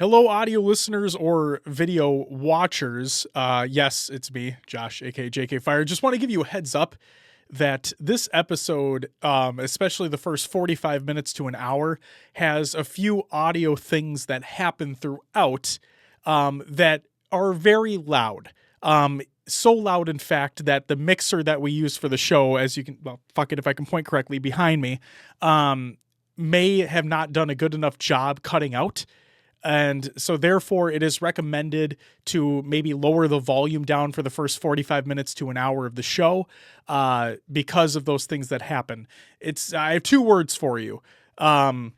Hello, audio listeners or video watchers. Yes, it's me, Josh, aka JK Fire. Just want to give you a heads up that this episode, especially the first 45 minutes to an hour, has a few audio things that happen throughout that are very loud. So loud, in fact, that the mixer that we use for the show, as you can, well, fuck it if I can point correctly behind me, may have not done a good enough job cutting out. And so therefore it is recommended to maybe lower the volume down for the first 45 minutes to an hour of the show because of those things that happen. I have two words for you. Air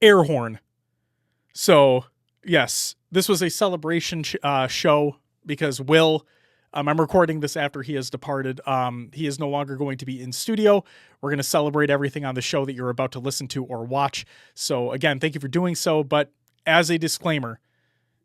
horn. So yes, this was a celebration show because Will, I'm recording this after he has departed. He is no longer going to be in studio. We're going to celebrate everything on the show that you're about to listen to or watch. So again, thank you for doing so. But as a disclaimer,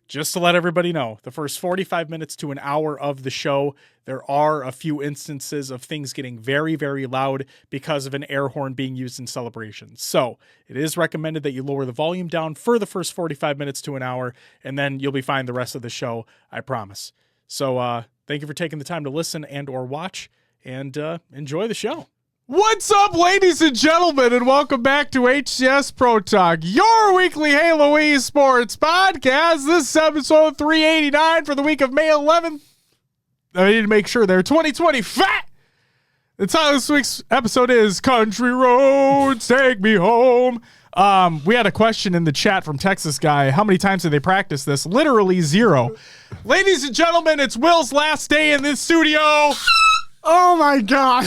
just to let everybody know, the first 45 minutes to an hour of the show, there are a few instances of things getting very, very loud because of an air horn being used in celebrations. So it is recommended that you lower the volume down for the first 45 minutes to an hour, and then you'll be fine the rest of the show, I promise. So thank you for taking the time to listen and or watch, and enjoy the show. What's up, ladies and gentlemen, and welcome back to HCS Pro Talk, your weekly Halo esports podcast. This is episode 389 for the week of May 11th. I need to make sure they're 2020 fat. The title of this week's episode is Country Roads Take Me Home. We had a question in the chat from Texas guy. How many times did they practice this? Literally 0. Ladies and gentlemen, it's Will's last day in this studio. Oh my God.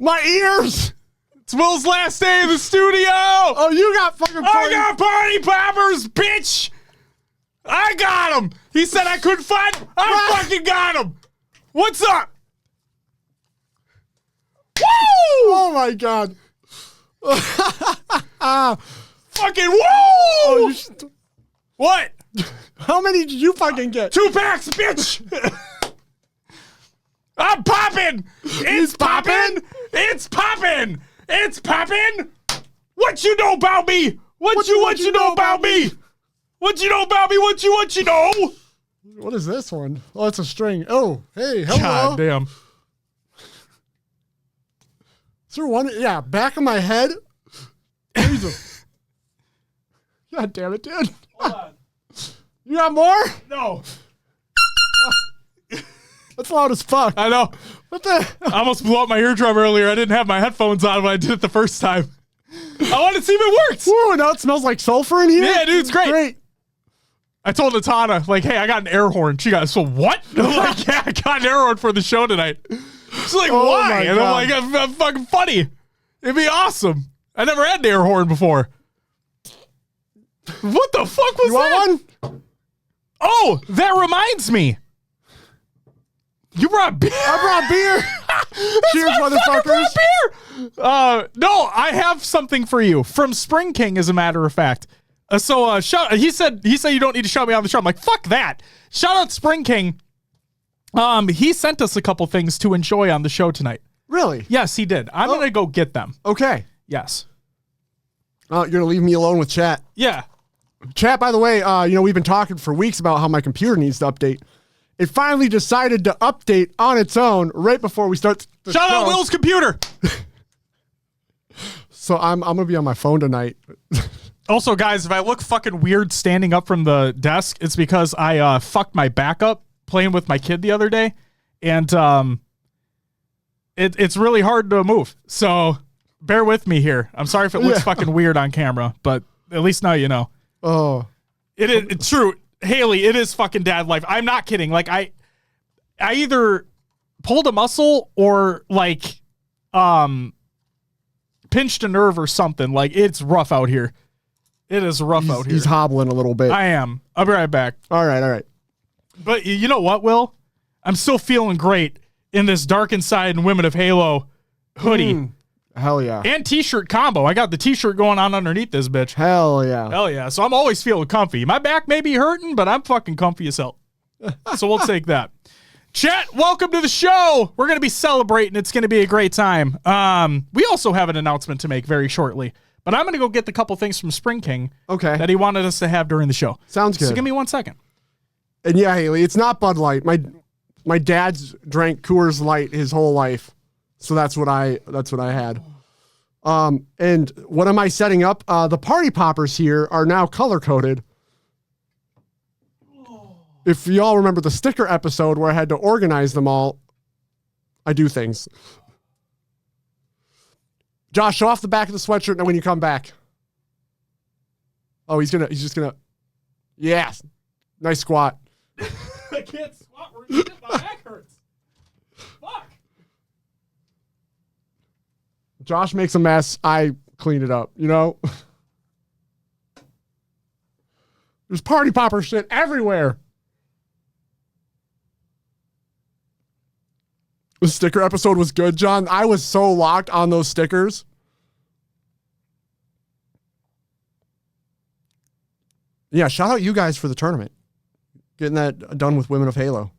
My ears! It's Will's last day in the studio! Oh, you got fucking party. I got party poppers, bitch! I got him! He said I couldn't find him. I fucking got him! What's up? Woo! Oh my God. Fucking woo! Oh, What? how many did you fucking get? 2 packs, bitch! I'm popping! It's popping! It's popping! It's popping! What you know about me? What you know about me? What you know about me? What you know? What is this one? Oh, it's a string. Oh, hey, hello. God damn. Is there one? Yeah, back of my head. Jesus. God damn it, dude. Hold on. You got more? No. That's loud as fuck. I know. What the? I almost blew up my eardrum earlier. I didn't have my headphones on when I did it the first time. I wanted to see if it worked. Ooh, now it smells like sulfur in here? Yeah, dude, it's great. Great. I told Natana, like, hey, I got an air horn. She got, so what? I'm like, yeah, I got an air horn for the show tonight. She's like, Oh why? my And God. I'm like, I'm fucking funny. It'd be awesome. I never had an air horn before. What the fuck was You that? want one? Oh, that reminds me. You brought beer. I brought beer. Cheers, motherfuckers. Beer. No, I have something for you from Spring King, as a matter of fact. He said you don't need to shout me on the show. I'm like, fuck that. Shout out Spring King. He sent us a couple things to enjoy on the show tonight. Really? Yes, he did. I'm gonna go get them. Okay. Yes. You're going to leave me alone with chat. Yeah. Chat, by the way, we've been talking for weeks about how my computer needs to update. It finally decided to update on its own right before we start the Shout out show. Will's computer. So I'm going to be on my phone tonight. Also, guys, if I look fucking weird standing up from the desk, it's because I fucked my back up playing with my kid the other day, and it's really hard to move. So bear with me here. I'm sorry if it looks fucking weird on camera, but at least now you know. Oh. It's true. Haley, it is fucking dad life. I'm not kidding. Like I either pulled a muscle or like pinched a nerve or something. Like it's rough out here. It is rough out here. He's hobbling a little bit. I am. I'll be right back. All right. But you know what, Will? I'm still feeling great in this Dark Inside and Women of Halo hoodie. Hell yeah. And t-shirt combo. I got the t-shirt going on underneath this bitch. Hell yeah. Hell yeah. So I'm always feeling comfy. My back may be hurting, but I'm fucking comfy as hell. So we'll take that. Chat, welcome to the show. We're going to be celebrating. It's going to be a great time. We also have an announcement to make very shortly, but I'm going to go get the couple things from Spring King that he wanted us to have during the show. Sounds good. So give me 1 second. And yeah, Haley, it's not Bud Light. My dad's drank Coors Light his whole life, so that's what I had. And what am I setting up? The party poppers here are now color coded. If y'all remember the sticker episode where I had to organize them all, I do things. Josh, show off the back of the sweatshirt now when you come back. Oh, he's just gonna. Yes. Nice squat. I can't squat. My back hurts. Fuck. Josh makes a mess. I clean it up, There's party popper shit everywhere. The sticker episode was good, John. I was so locked on those stickers. Yeah, shout out you guys for the tournament. Getting that done with Women of Halo.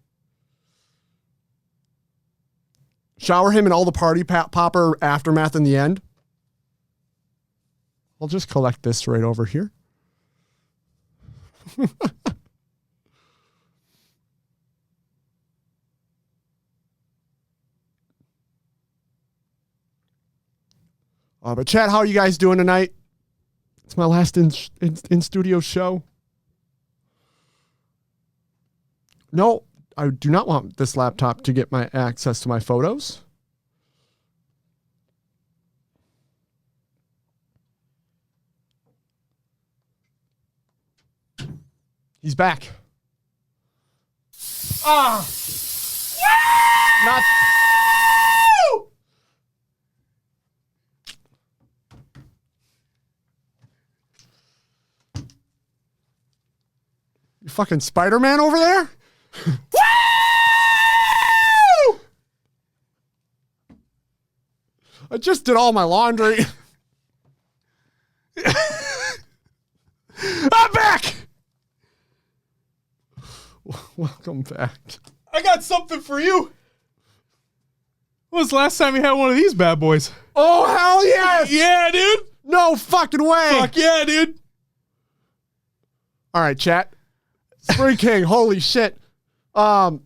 Shower him in all the party popper aftermath in the end. I'll just collect this right over here. But chat, how are you guys doing tonight? It's my last in studio show. No, I do not want this laptop to get my access to my photos. He's back. Not. You fucking Spider-Man over there? Woo! I just did all my laundry. I'm back. Welcome back. I got something for you. When was the last time you had one of these bad boys? Oh, hell yes. Yeah, dude. No fucking way. Fuck yeah, dude. All right, chat. Spring King, holy shit. Sorry,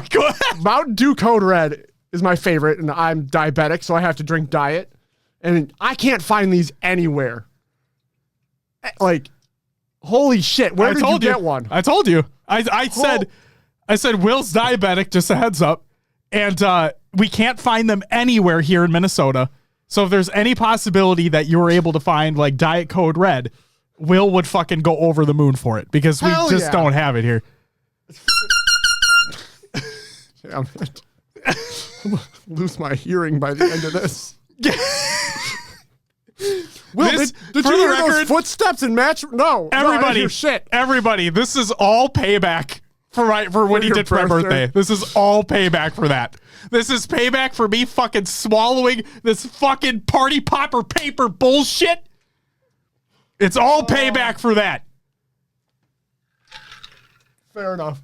go ahead. Mountain Dew Code Red is my favorite, and I'm diabetic, so I have to drink diet. And I can't find these anywhere. Like, holy shit, where did you get one? I told you. I said Will's diabetic, just a heads up. And we can't find them anywhere here in Minnesota. So if there's any possibility that you were able to find like Diet Code Red, Will would fucking go over the moon for it because we just don't have it here. I'm gonna lose my hearing by the end of this. Will, did you hear those footsteps and match? No, everybody, shit. Everybody, this is all payback for what he did for my birthday. This is all payback for that. This is payback for me fucking swallowing this fucking party popper paper bullshit. It's all payback for that. Fair enough.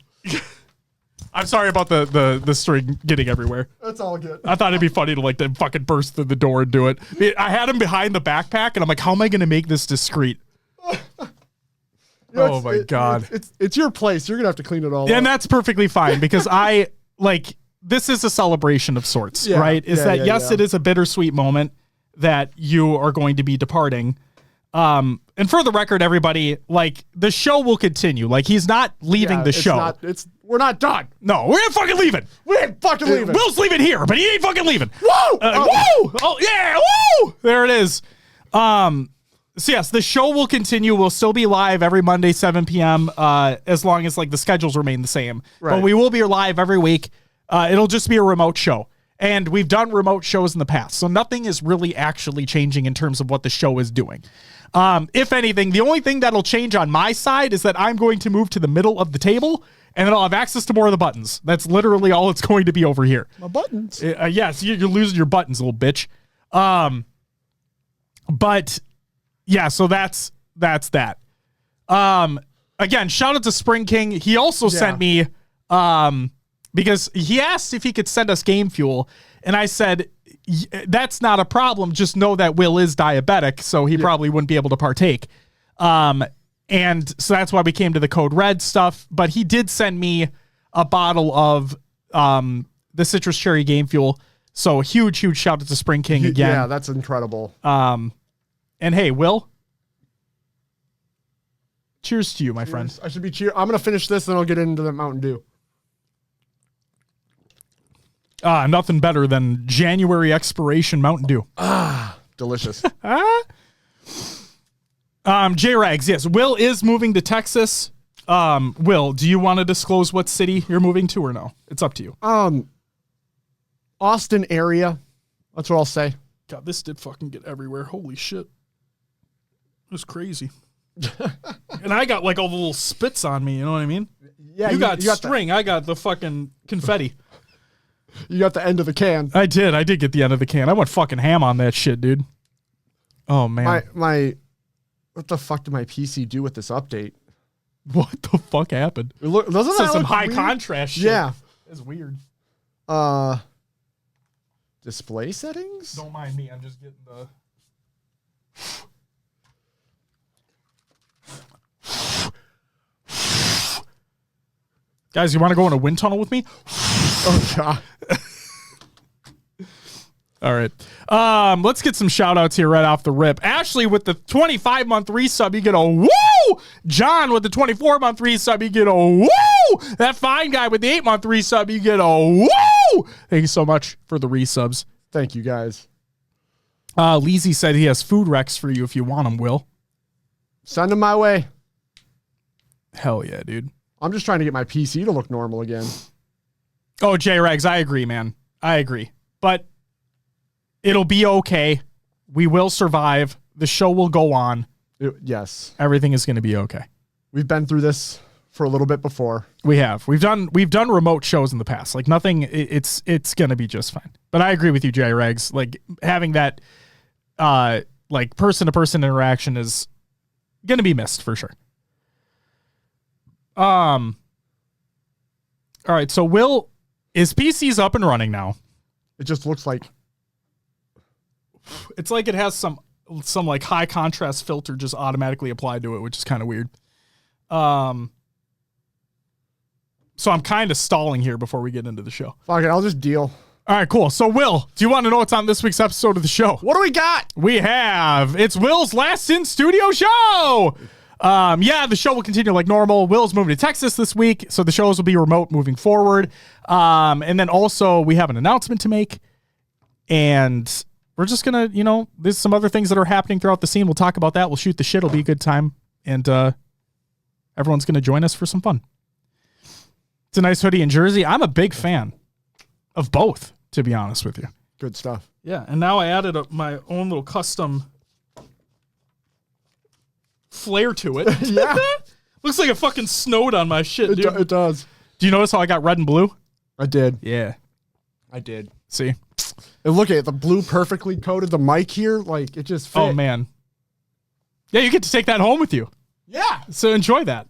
I'm sorry about the string getting everywhere. That's all good. I thought it'd be funny to fucking burst through the door and do it. I had him behind the backpack, and I'm like, how am I going to make this discreet? Oh my God. It's your place. You're going to have to clean it all up. And that's perfectly fine because this is a celebration of sorts, right? It is a bittersweet moment that you are going to be departing. And for the record, everybody, the show will continue. He's not leaving the show. We're not done. No, we're not fucking leaving. We ain't fucking leaving. Will's leaving here, but he ain't fucking leaving. Woo! Woo! Oh, yeah, woo! There it is. So yes, the show will continue. We'll still be live every Monday, 7 p.m. As long as the schedules remain the same. Right. But we will be live every week. It'll just be a remote show. And we've done remote shows in the past. So nothing is really actually changing in terms of what the show is doing. If anything, the only thing that'll change on my side is that I'm going to move to the middle of the table and then I'll have access to more of the buttons. That's literally all it's going to be over here. My buttons. Yes, you're losing your buttons, little bitch. But yeah, so that's that. Again, shout out to Spring King. He also sent me because he asked if he could send us game fuel. And I said, that's not a problem. Just know that Will is diabetic, so he probably wouldn't be able to partake. And so that's why we came to the Code Red stuff. But he did send me a bottle of the Citrus Cherry Game Fuel. So huge shout out to Spring King again. Yeah, that's incredible. And hey, Will, cheers to you, my friend. I should be cheer. I'm going to finish this, then I'll get into the Mountain Dew. Nothing better than January expiration Mountain Dew. Delicious. J-Rags, yes. Will is moving to Texas. Will, do you want to disclose what city you're moving to or no? It's up to you. Austin area. That's what I'll say. God, this did fucking get everywhere. Holy shit. It was crazy. And I got like all the little spits on me, you know what I mean? Yeah, you got string. I got the fucking confetti. You got the end of the can. I did get the end of the can. I went fucking ham on that shit, dude. Oh, man. What the fuck did my PC do with this update? What the fuck happened? Doesn't that some look high weird? contrast shit. Yeah. It's weird. Display settings? Don't mind me. I'm just getting the... Guys, you want to go in a wind tunnel with me? Oh, God. All right. Let's get some shout outs here right off the rip. Ashley with the 25-month resub, you get a woo! John with the 24-month resub, you get a woo! That fine guy with the 8-month resub, you get a woo! Thank you so much for the resubs. Thank you, guys. Leezy said he has food recs for you if you want them, Will. Send them my way. Hell yeah, dude. I'm just trying to get my PC to look normal again. Oh, J-Rags, I agree, man. I agree. But it'll be okay. We will survive. The show will go on. Yes. Everything is going to be okay. We've been through this for a little bit before. We have. We've done remote shows in the past. Like nothing, it's going to be just fine. But I agree with you, J-Rags. Like having that like person-to-person interaction is going to be missed for sure. All right, so Will, his PC's up and running now. It just looks like it's like it has some like high contrast filter just automatically applied to it, which is kind of weird. So I'm kind of stalling here before we get into the show. fuck it. I'll just deal. All right, cool. So Will, do you want to know what's on this week's episode of the show? What do we got? It's Will's last in studio show. The show will continue like normal. Will's moving to Texas this week, so the shows will be remote moving forward. And then also we have an announcement to make, and we're just gonna, there's some other things that are happening throughout the scene. We'll talk about that. We'll shoot the shit. It'll be a good time, and everyone's gonna join us for some fun. It's a nice hoodie and jersey. I'm a big fan of both, to be honest with you. Good stuff. Yeah, and now I added my own little custom flair to it. Yeah. Looks like it fucking snowed on my shit, dude. It does. Do you notice how I got red and blue? I did. Yeah. I did. See? And look at it. The blue perfectly coated the mic here. Like, it just fit. Oh, man. Yeah, you get to take that home with you. Yeah. So enjoy that.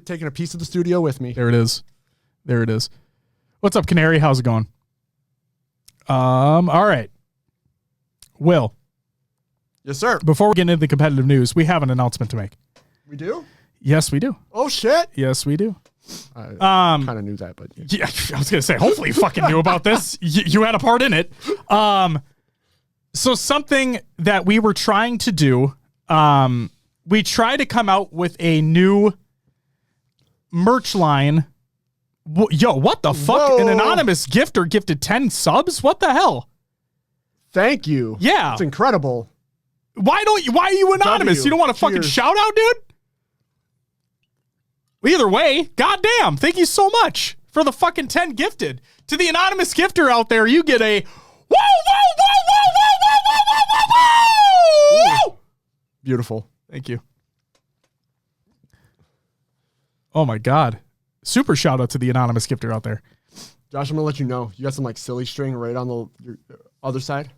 Taking a piece of the studio with me. There it is. What's up, Canary? How's it going? All right. Will. Yes, sir. Before we get into the competitive news, we have an announcement to make. We do? Yes, we do. Oh, shit. Yes, we do. I kind of knew that, but... Yeah, I was going to say, hopefully you fucking knew about this. You had a part in it. So something that we were trying to do, we tried to come out with a new merch line. Yo, what the fuck? Whoa. An anonymous gifter gifted 10 subs? What the hell? Thank you. Yeah. It's incredible. Why are you anonymous? You don't want a fucking Cheers. shout out, dude? Well, either way, goddamn, thank you so much for the fucking 10 gifted. To the anonymous gifter out there, you get a whoa, whoa. Beautiful. Thank you. Oh my God. Super shout out to the anonymous gifter out there. Josh, I'm going to let you know. You got some like silly string right on your other side.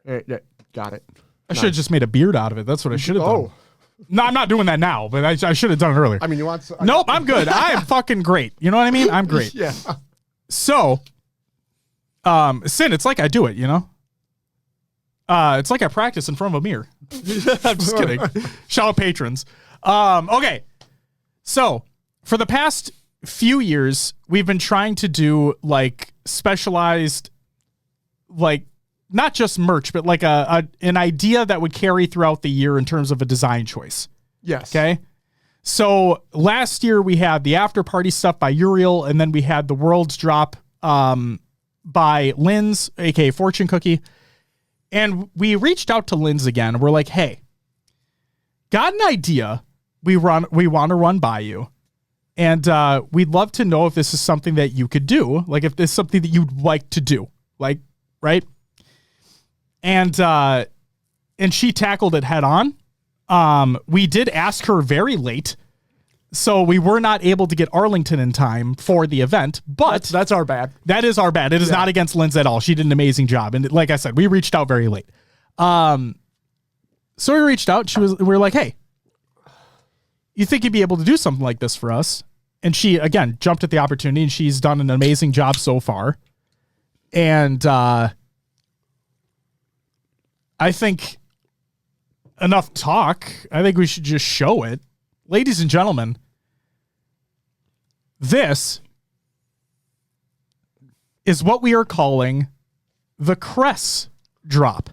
Yeah, got it. I should have just made a beard out of it. That's what I should have done. Oh. No, I'm not doing that now, but I should have done it earlier. I mean, you want... Nope, I'm good. I am fucking great. You know what I mean? I'm great. Yeah. So, Sin, it's like I do it, you know? It's like I practice in front of a mirror. I'm just kidding. Shout out patrons. Okay. So, for the past few years, we've been trying to do like specialized, like not just merch, but like an idea that would carry throughout the year in terms of a design choice. Yes. Okay. So last year we had the after party stuff by Uriel, and then we had the World's Drop by Lynn's, aka Fortune Cookie. And we reached out to Lynn's again. We're like, hey, got an idea we want to run by you. And we'd love to know if this is something that you could do. Like if this is something that you'd like to do. Like, right? And she tackled it head on. We did ask her very late, so we were not able to get Arlington in time for the event, but that's our bad. That is our bad. It is not against Linz at all. She did an amazing job. And like I said, we reached out very late. So we reached out. We were like, hey, you think you'd be able to do something like this for us? And she, again, jumped at the opportunity, and she's done an amazing job so far. And I think enough talk. I think we should just show it. Ladies and gentlemen, this is what we are calling the Cress Drop.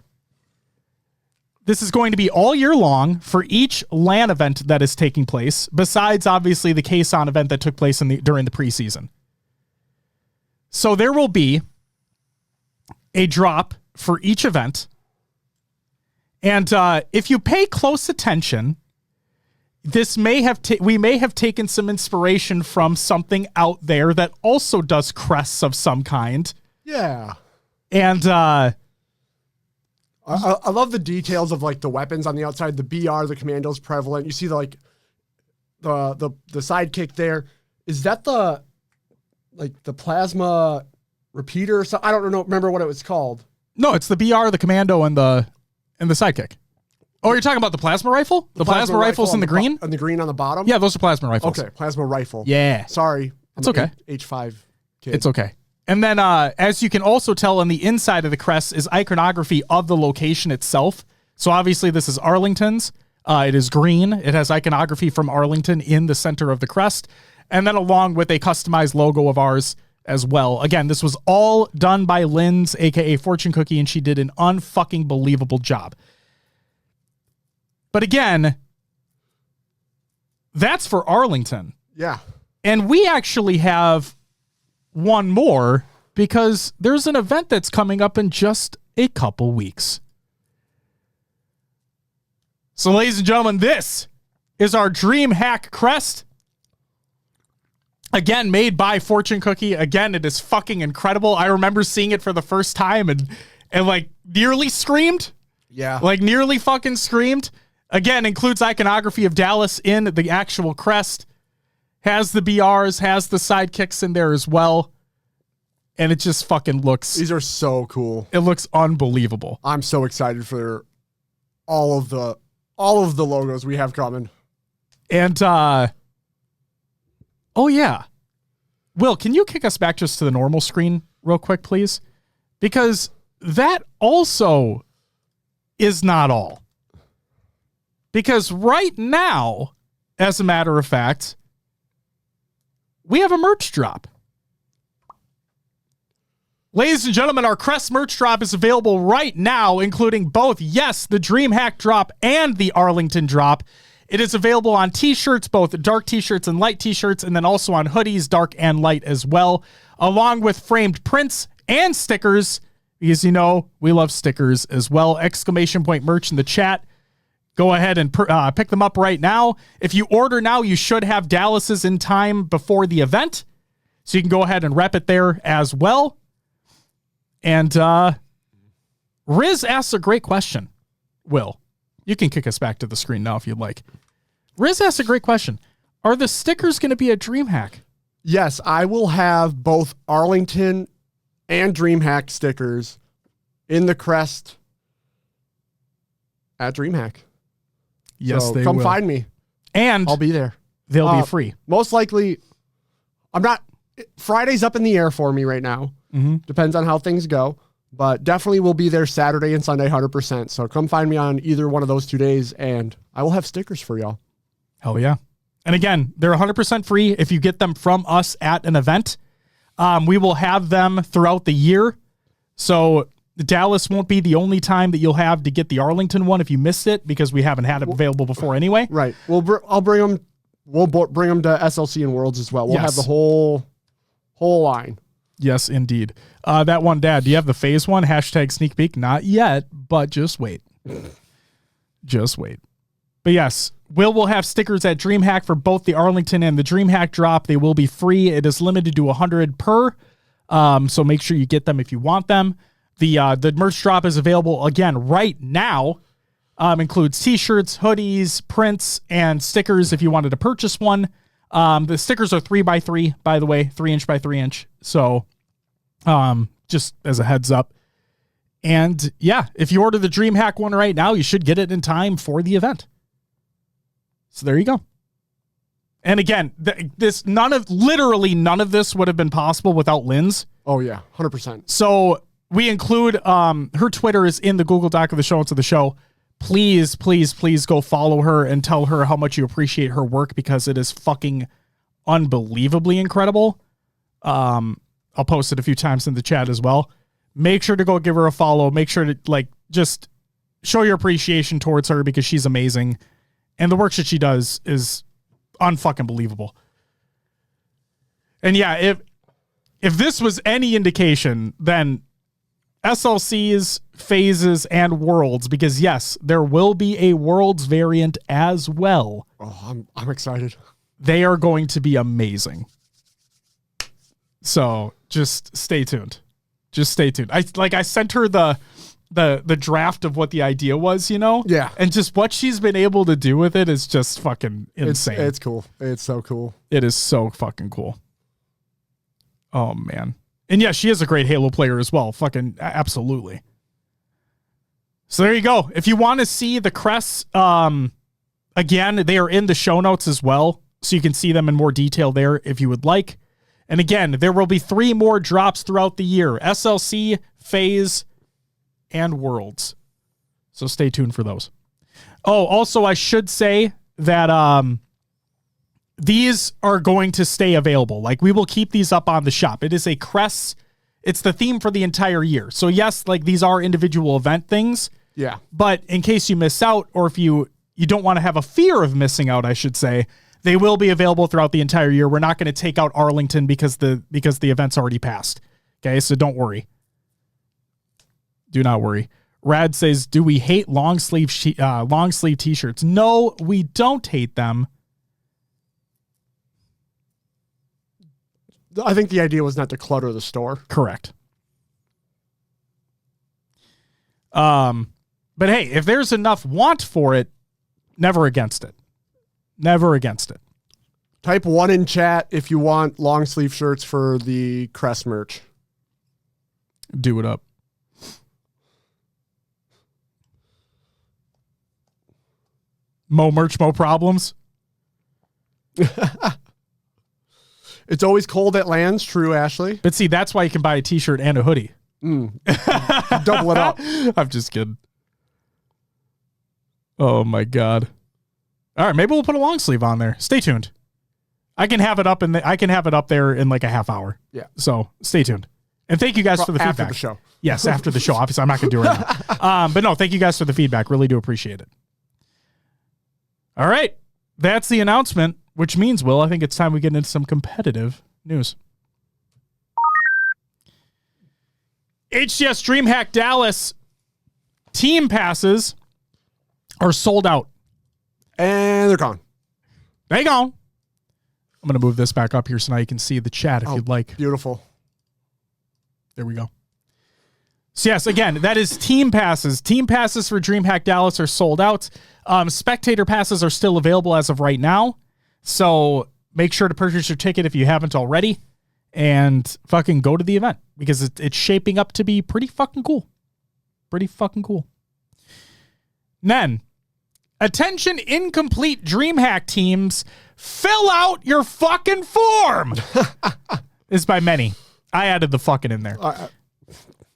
This is going to be all year long for each LAN event that is taking place, besides obviously the Kson event that took place during the preseason. So there will be a drop for each event. And if you pay close attention, this we may have taken some inspiration from something out there that also does crests of some kind. Yeah. And I love the details of like the weapons on the outside. The BR, the commando's prevalent. You see the sidekick there. Is that the plasma repeater or something? I don't remember what it was called. No, it's the BR, the commando, and the sidekick. Oh, you're talking about the plasma rifle? The plasma rifles in the green? And the green on the bottom? Yeah, those are plasma rifles. Okay, plasma rifle. Yeah. Sorry. It's okay. H5 kid. It's okay. And then, as you can also tell on the inside of the crest is iconography of the location itself. So obviously this is Arlington's. It is green. It has iconography from Arlington in the center of the crest. And then along with a customized logo of ours as well. Again, this was all done by Lynn's, aka Fortune Cookie, and she did an unfucking believable job. But again, that's for Arlington. Yeah. And we actually have one more because there's an event that's coming up in just a couple weeks. So, ladies and gentlemen, this is our Dream Hack Crest. Again, made by Fortune Cookie. Again, it is fucking incredible. I remember seeing it for the first time and like nearly screamed. Yeah. Like nearly fucking screamed. Again, includes iconography of Dallas in the actual crest. Has the BRs, has the sidekicks in there as well. And it just fucking looks... These are so cool. It looks unbelievable. I'm so excited for all of the logos we have coming. And, oh yeah. Will, can you kick us back just to the normal screen real quick, please? Because that also is not all. Because right now, as a matter of fact, we have a merch drop. Ladies and gentlemen, our Crest merch drop is available right now, including both, yes, the DreamHack drop and the Arlington drop. It is available on t-shirts, both dark t-shirts and light t-shirts, and then also on hoodies, dark and light as well, along with framed prints and stickers, because, you know, we love stickers as well. Exclamation point merch in the chat. Go ahead and pick them up right now. If you order now, you should have Dallas's in time before the event. So you can go ahead and rep it there as well. And Riz asks a great question. Will, you can kick us back to the screen now if you'd like. Riz asks a great question. Are the stickers going to be a DreamHack? Yes, I will have both Arlington and DreamHack stickers in the crest at DreamHack. Yes, so they come will. find me. And I'll be there. They'll be free. Most likely, I'm not Friday's up in the air for me right now. Depends on how things go. But definitely will be there Saturday and Sunday 100%. So come find me on either one of those 2 days, and I will have stickers for y'all. Hell yeah. And again, they're 100% free if you get them from us at an event. We will have them throughout the year. So Dallas won't be the only time that you'll have to get the Arlington one if you missed it, because we haven't had it available before anyway. Right. I'll bring them. We'll bring them to SLC and Worlds as well. We'll have the whole line. Yes, indeed. That one, Dad, do you have the phase one? Hashtag sneak peek? Not yet, but just wait. Just wait. But yes, we'll have stickers at DreamHack for both the Arlington and the DreamHack drop. They will be free. It is limited to 100 per. So make sure you get them if you want them. The merch drop is available again right now. Includes t-shirts, hoodies, prints, and stickers if you wanted to purchase one. The stickers are 3x3, by the way, 3-inch by 3-inch. So just as a heads up. And yeah, if you order the DreamHack one right now, you should get it in time for the event. So there you go. And again, literally none of this would have been possible without Lynn's. Oh yeah, 100%. So we include her Twitter is in the Google Doc of the show notes of the show. Please, please, please go follow her and tell her how much you appreciate her work, because it is fucking unbelievably incredible. I'll post it a few times in the chat as well. Make sure to go give her a follow. Make sure to just show your appreciation towards her, because she's amazing. And the work that she does is unfucking believable. And yeah, if this was any indication, then SLCs, phases, and worlds, because yes, there will be a worlds variant as well. Oh, I'm excited. They are going to be amazing. So just stay tuned. Just stay tuned. I sent her the draft of what the idea was, Yeah. And just what she's been able to do with it is just fucking insane. It's cool. It's so cool. It is so fucking cool. Oh man. And yeah, she is a great Halo player as well. Fucking absolutely. So there you go. If you want to see the crests, again, they are in the show notes as well, so you can see them in more detail there if you would like. And again, there will be 3 more drops throughout the year: SLC, Phase, and Worlds. So stay tuned for those. Oh, also, I should say that these are going to stay available. We will keep these up on the shop. It is a crest. It's the theme for the entire year. So yes, these are individual event things. Yeah. But in case you miss out, or if you don't want to have a fear of missing out, I should say, they will be available throughout the entire year. We're not going to take out Arlington because the event's already passed. Okay, so don't worry. Do not worry. Rad says, "Do we hate long sleeve t-shirts?" No, we don't hate them. I think the idea was not to clutter the store. Correct. But hey, if there's enough want for it, never against it. Never against it. Type 1 in chat if you want long sleeve shirts for the Crest merch. Do it up. Mo merch, mo problems. It's always cold at lands. True, Ashley. But see, that's why you can buy a t-shirt and a hoodie. Double it up. I'm just kidding. Oh my God. All right, maybe we'll put a long sleeve on there. Stay tuned. I can have it up there in a half hour. Yeah. So stay tuned. And thank you guys for the feedback. After the show. Yes, after the show. Obviously, I'm not going to do it right now. But no, thank you guys for the feedback. Really do appreciate it. All right. That's the announcement, which means, Will, I think it's time we get into some competitive news. HCS DreamHack Dallas team passes are sold out. And they're gone. They gone. I'm going to move this back up here so now you can see the chat if you'd like. Beautiful. There we go. So yes, again, that is team passes. Team passes for DreamHack Dallas are sold out. Spectator passes are still available as of right now. So make sure to purchase your ticket if you haven't already and fucking go to the event because it's shaping up to be pretty fucking cool. Pretty fucking cool. Then, attention incomplete DreamHack teams, fill out your fucking form. It's by many. I added the fucking in there.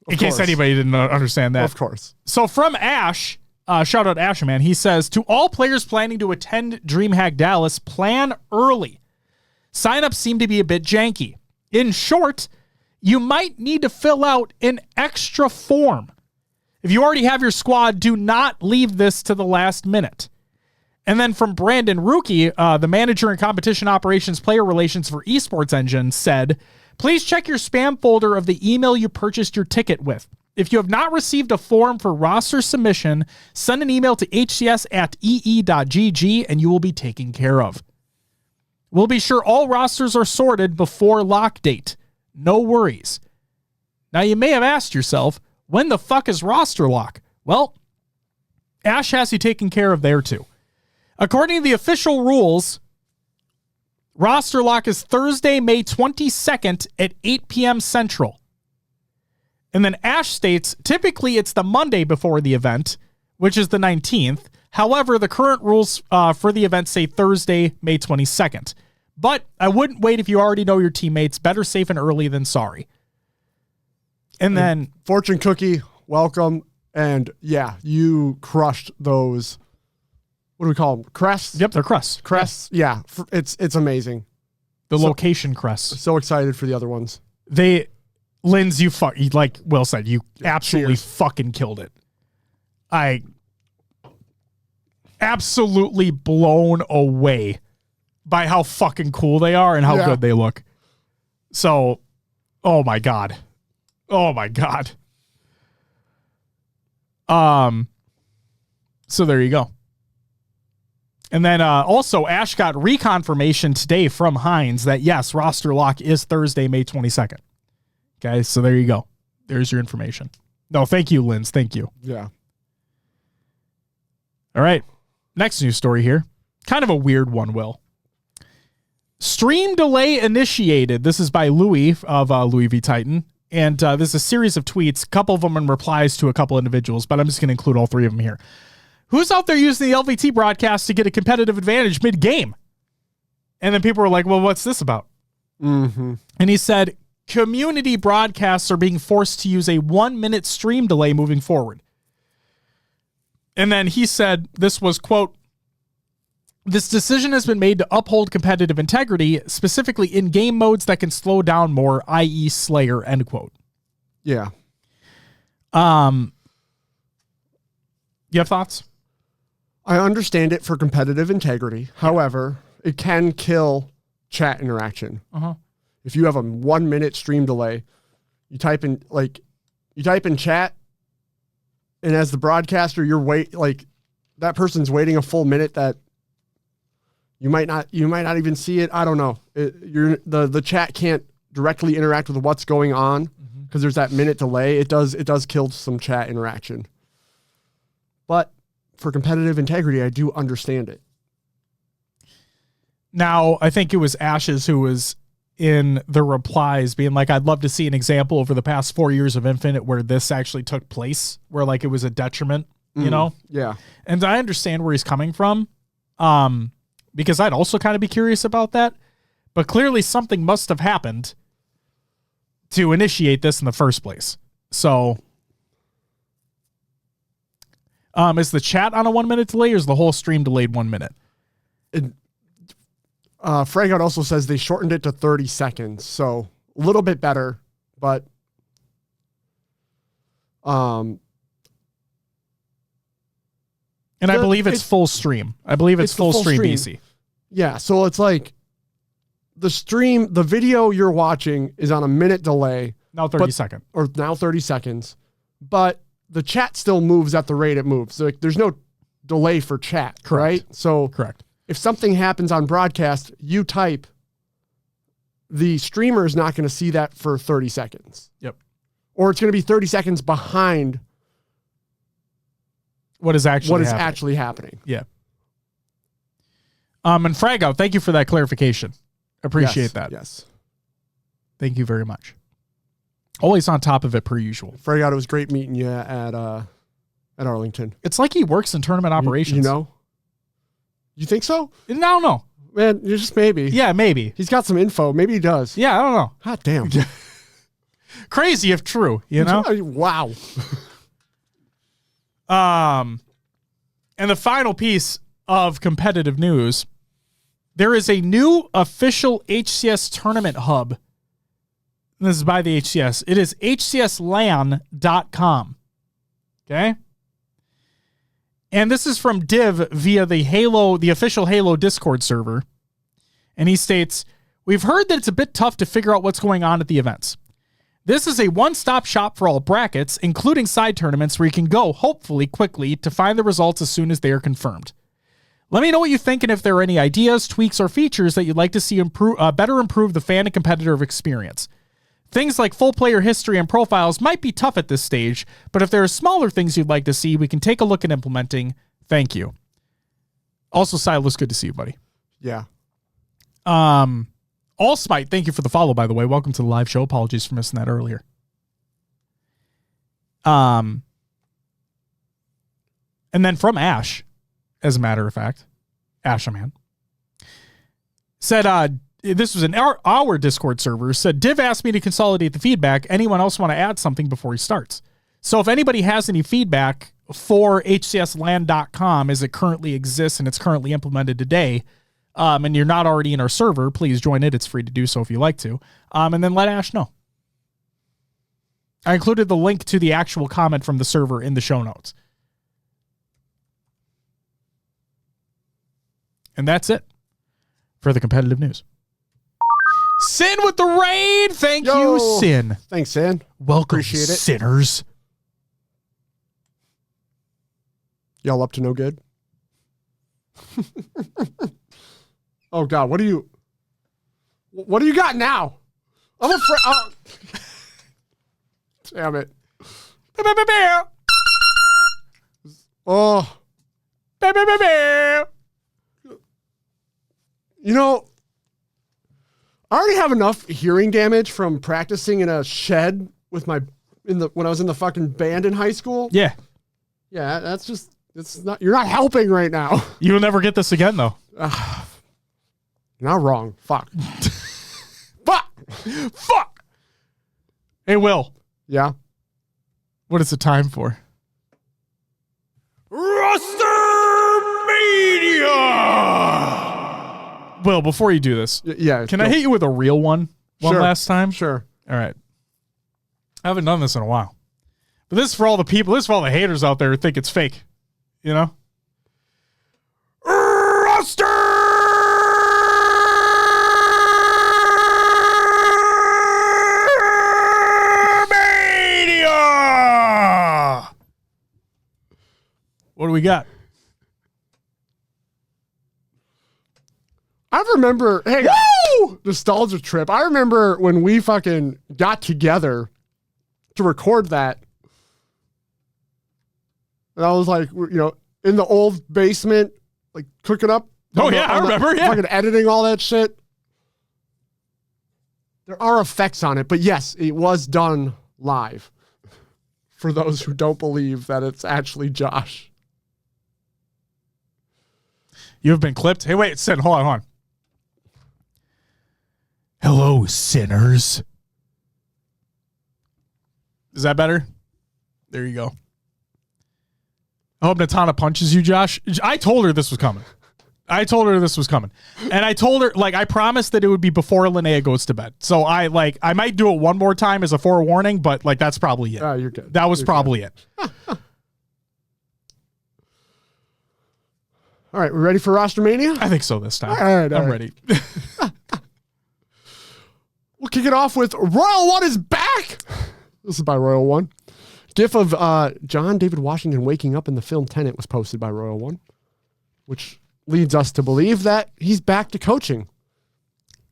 In case anybody didn't understand that. Of course. So from Ash, shout out Asherman, he says, to all players planning to attend DreamHack Dallas, plan early. Signups seem to be a bit janky. In short, you might need to fill out an extra form. If you already have your squad, do not leave this to the last minute. And then from Brandon Rookie, the manager in competition operations player relations for Esports Engine, said, please check your spam folder of the email you purchased your ticket with. If you have not received a form for roster submission, send an email to hcs@ee.gg and you will be taken care of. We'll be sure all rosters are sorted before lock date. No worries. Now you may have asked yourself, when the fuck is roster lock? Well, Ash has you taken care of there too. According to the official rules, roster lock is Thursday, May 22nd at 8 p.m. Central. And then Ash states, typically it's the Monday before the event, which is the 19th. However, the current rules for the event say Thursday, May 22nd. But I wouldn't wait if you already know your teammates. Better safe and early than sorry. And then Fortune Cookie, welcome. And yeah, you crushed those. What do we call them? Crests? Yep, they're crests. Crests. Yeah. It's amazing. The location crests. So excited for the other ones. Linz, like Will said, you absolutely fucking killed it. I absolutely blown away by how fucking cool they are and how good they look. So, oh my God. Oh my God. So there you go. And then also Ash got reconfirmation today from Hines that yes, roster lock is Thursday, May 22nd. Okay, so there you go. There's your information. No, thank you, Linz. Thank you. Yeah. All right. Next news story here. Kind of a weird one, Will. Stream delay initiated. This is by Louis of Louis V Titan. And there's a series of tweets, a couple of them in replies to a couple individuals, but I'm just going to include all three of them here. Who's out there using the LVT broadcast to get a competitive advantage mid-game? And then people were like, well, what's this about? Mm-hmm. And he said, community broadcasts are being forced to use a 1-minute stream delay moving forward. And then he said this was, quote, this decision has been made to uphold competitive integrity, specifically in game modes that can slow down more, i.e. Slayer, end quote. Yeah. You have thoughts? I understand it for competitive integrity. However, it can kill chat interaction. Uh-huh. If you have a 1-minute stream delay, you type in chat, and as the broadcaster, that person's waiting a full minute that you might not even see it. I don't know. The chat can't directly interact with what's going on because there's that minute delay. It does kill some chat interaction. But for competitive integrity, I do understand it. Now, I think it was Ashes who was in the replies being like, I'd love to see an example over the past 4 years of Infinite where this actually took place, where like it was a detriment, you know? Yeah. And I understand where he's coming from, because I'd also kind of be curious about that. But clearly something must have happened to initiate this in the first place. So is the chat on a 1-minute delay or is the whole stream delayed 1 minute? Fragout also says they shortened it to 30 seconds. So a little bit better, but and I believe it's full stream. I believe it's full stream BC. Yeah. So it's like the video you're watching is on a minute delay. Now 30 seconds. Or now 30 seconds. But the chat still moves at the rate it moves. Like there's no delay for chat, Correct. right? So Correct. If something happens on broadcast, you type, the streamer is not going to see that for 30 seconds. Yep. Or it's going to be 30 seconds behind what is actually happening. Yeah. And Fragout, thank you for that clarification. Appreciate that. Yes. Thank you very much. Always on top of it per usual. Fragout, it was great meeting you at Arlington. It's like he works in tournament operations. You know? You think so? No. Man, you just maybe. Yeah, maybe. He's got some info. Maybe he does. Yeah, I don't know. God damn. Crazy if true, you know? Wow. And the final piece of competitive news, there is a new official HCS tournament hub. This is by the HCS. It is hcslan.com. Okay? And this is from Div via the official Halo Discord server. And he states, "We've heard that it's a bit tough to figure out what's going on at the events. This is a one-stop shop for all brackets, including side tournaments where you can go, hopefully, quickly to find the results as soon as they are confirmed. Let me know what you think and if there are any ideas, tweaks, or features that you'd like to see better improve the fan and competitive experience. Things like full player history and profiles might be tough at this stage, but if there are smaller things you'd like to see, we can take a look at implementing. Thank you." Also, Silas, good to see you, buddy. Yeah. Allsmite, thank you for the follow, by the way. Welcome to the live show. Apologies for missing that earlier. And then from Ash, as a matter of fact, Ashaman, said, this was in our Discord server, said, "Div asked me to consolidate the feedback. Anyone else want to add something before he starts?" So if anybody has any feedback for hcslan.com as it currently exists and it's currently implemented today, and you're not already in our server, please join it. It's free to do so if you like to. And then let Ash know. I included the link to the actual comment from the server in the show notes. And that's it for the competitive news. Sin with the raid. Thank you, Sin. Thanks, Sin. Welcome, Appreciate it. sinners. Y'all up to no good? Oh, God. What do you got now? I'm afraid. Oh. Damn it. Oh. You know, I already have enough hearing damage from practicing in a shed with when I was in the fucking band in high school. Yeah. Yeah, you're not helping right now. You'll never get this again, though. You're not wrong. Fuck. Fuck. Hey, Will. Yeah. What is the time for? Rostermania! Will, before you do this, can I hit you with a real one last time? Sure. All right. I haven't done this in a while. But this is for all the people, this is for all the haters out there who think it's fake. You know? Rostermania! What do we got? I remember, nostalgia trip. I remember when we fucking got together to record that. And I was like, in the old basement, like cooking up. Oh, yeah, I remember. Yeah. Fucking editing all that shit. There are effects on it, but yes, it was done live. For those who don't believe that it's actually Josh. You have been clipped. Hey, wait, Sin, hold on. Hello, sinners. Is that better? There you go. I hope Natana punches you, Josh. I told her this was coming. And I told her, I promised that it would be before Linnea goes to bed. So I might do it one more time as a forewarning, but that's probably it. Oh, you're good. That was probably it. All right, we ready for Rostermania? I think so this time. All right, I'm ready. We'll kick it off with Royal One is back. This is by Royal One. GIF of John David Washington waking up in the film Tenet was posted by Royal One, which leads us to believe that he's back to coaching.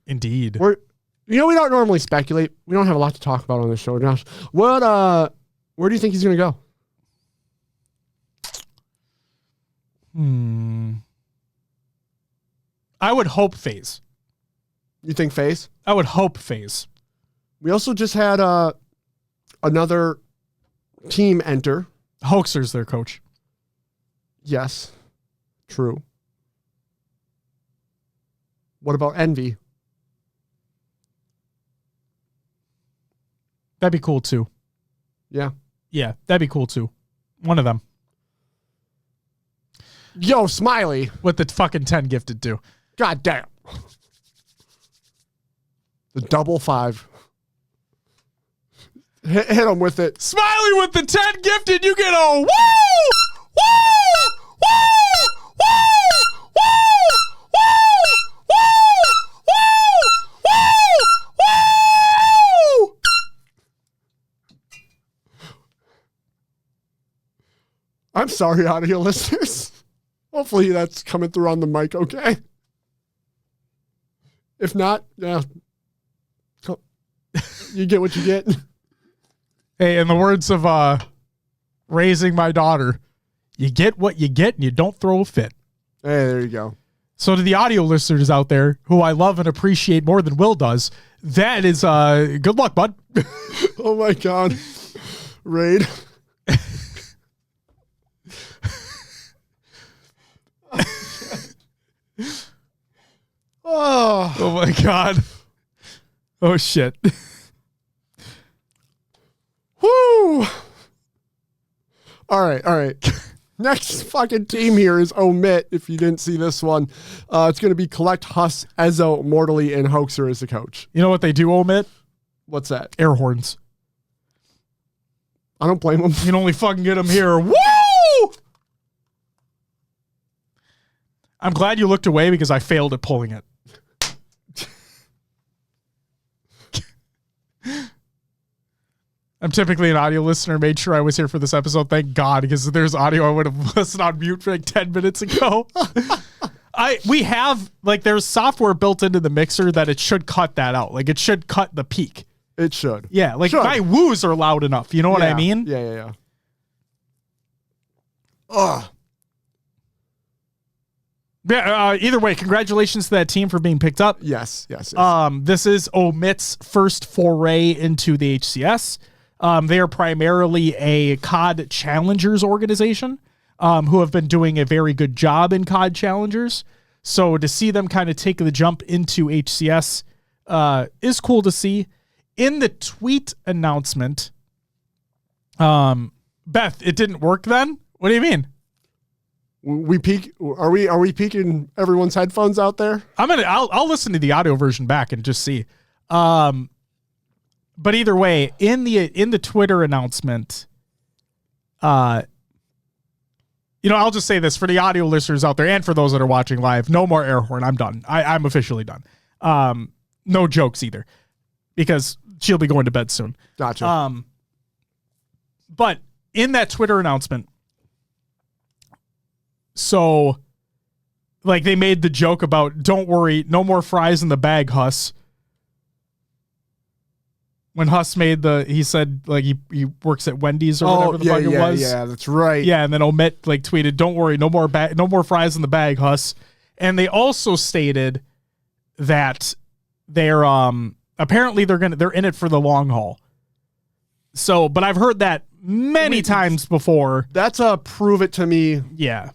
Indeed. We don't normally speculate. We don't have a lot to talk about on this show, Josh. Where do you think he's going to go? I would hope FaZe. You think FaZe? I would hope FaZe. We also just had another team enter. Hoaxer's their coach. Yes, true. What about envy? That'd be cool too. Yeah. Yeah, that'd be cool too. One of them. Yo, Smiley. With the fucking 10 gifted too. God damn. The double 5. Hit him with it. Smiley with the 10 gifted, you get a woo! Woo! Woo! Woo! Woo! Woo! Woo! Woo! Woo! I'm sorry, audio listeners. Hopefully that's coming through on the mic okay. If not, yeah. You get what you get. Hey, in the words of raising my daughter, you get what you get and you don't throw a fit. Hey, there you go. So to the audio listeners out there, who I love and appreciate more than Will does, that is good luck, bud. Oh my God. Raid. Oh my God. Oh shit. Woo! All right. Next fucking team here is Omit, if you didn't see this one. It's going to be Collect, Huss, Ezzo, Mortally, and Hoaxer as the coach. You know what they do omit? What's that? Air horns. I don't blame them. You can only fucking get them here. Woo! I'm glad you looked away because I failed at pulling it. I'm typically an audio listener. Made sure I was here for this episode. Thank God, because if there's audio, I would have listened on mute for like 10 minutes ago. We have, like, there's software built into the mixer that it should cut that out. Like, it should cut the peak. It should. Yeah, like my woos are loud enough. You know what I mean? Yeah. Ugh. Yeah, either way, congratulations to that team for being picked up. Yes. This is Omit's first foray into the HCS. They are primarily a COD Challengers organization who have been doing a very good job in COD Challengers. So to see them kind of take the jump into HCS is cool to see. In the tweet announcement, Beth, it didn't work then? What do you mean? We peak. Are we peeking everyone's headphones out there? I'll listen to the audio version back and just see. But either way, in the Twitter announcement, I'll just say this for the audio listeners out there and for those that are watching live: no more air horn. I'm done. I'm officially done. No jokes either, because she'll be going to bed soon. Gotcha. But in that Twitter announcement, so like they made the joke about, don't worry, no more fries in the bag, Huss. When Huss he said like he works at Wendy's or whatever the fuck it was. Yeah, that's right. Yeah, and then Omit like tweeted, "Don't worry, no more fries in the bag, Huss." And they also stated that they're apparently they're in it for the long haul. So, but I've heard that many times before. That's a prove it to me. Yeah.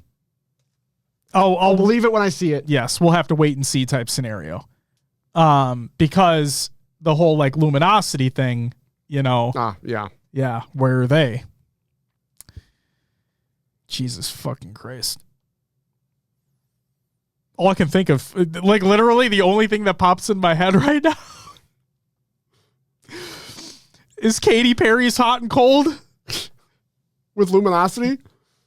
I'll believe it when I see it. Yes, we'll have to wait and see type scenario. Because the whole like luminosity thing, Yeah. Yeah, where are they? Jesus fucking Christ. All I can think of, like literally the only thing that pops in my head right now is Katy Perry's Hot and Cold. With luminosity?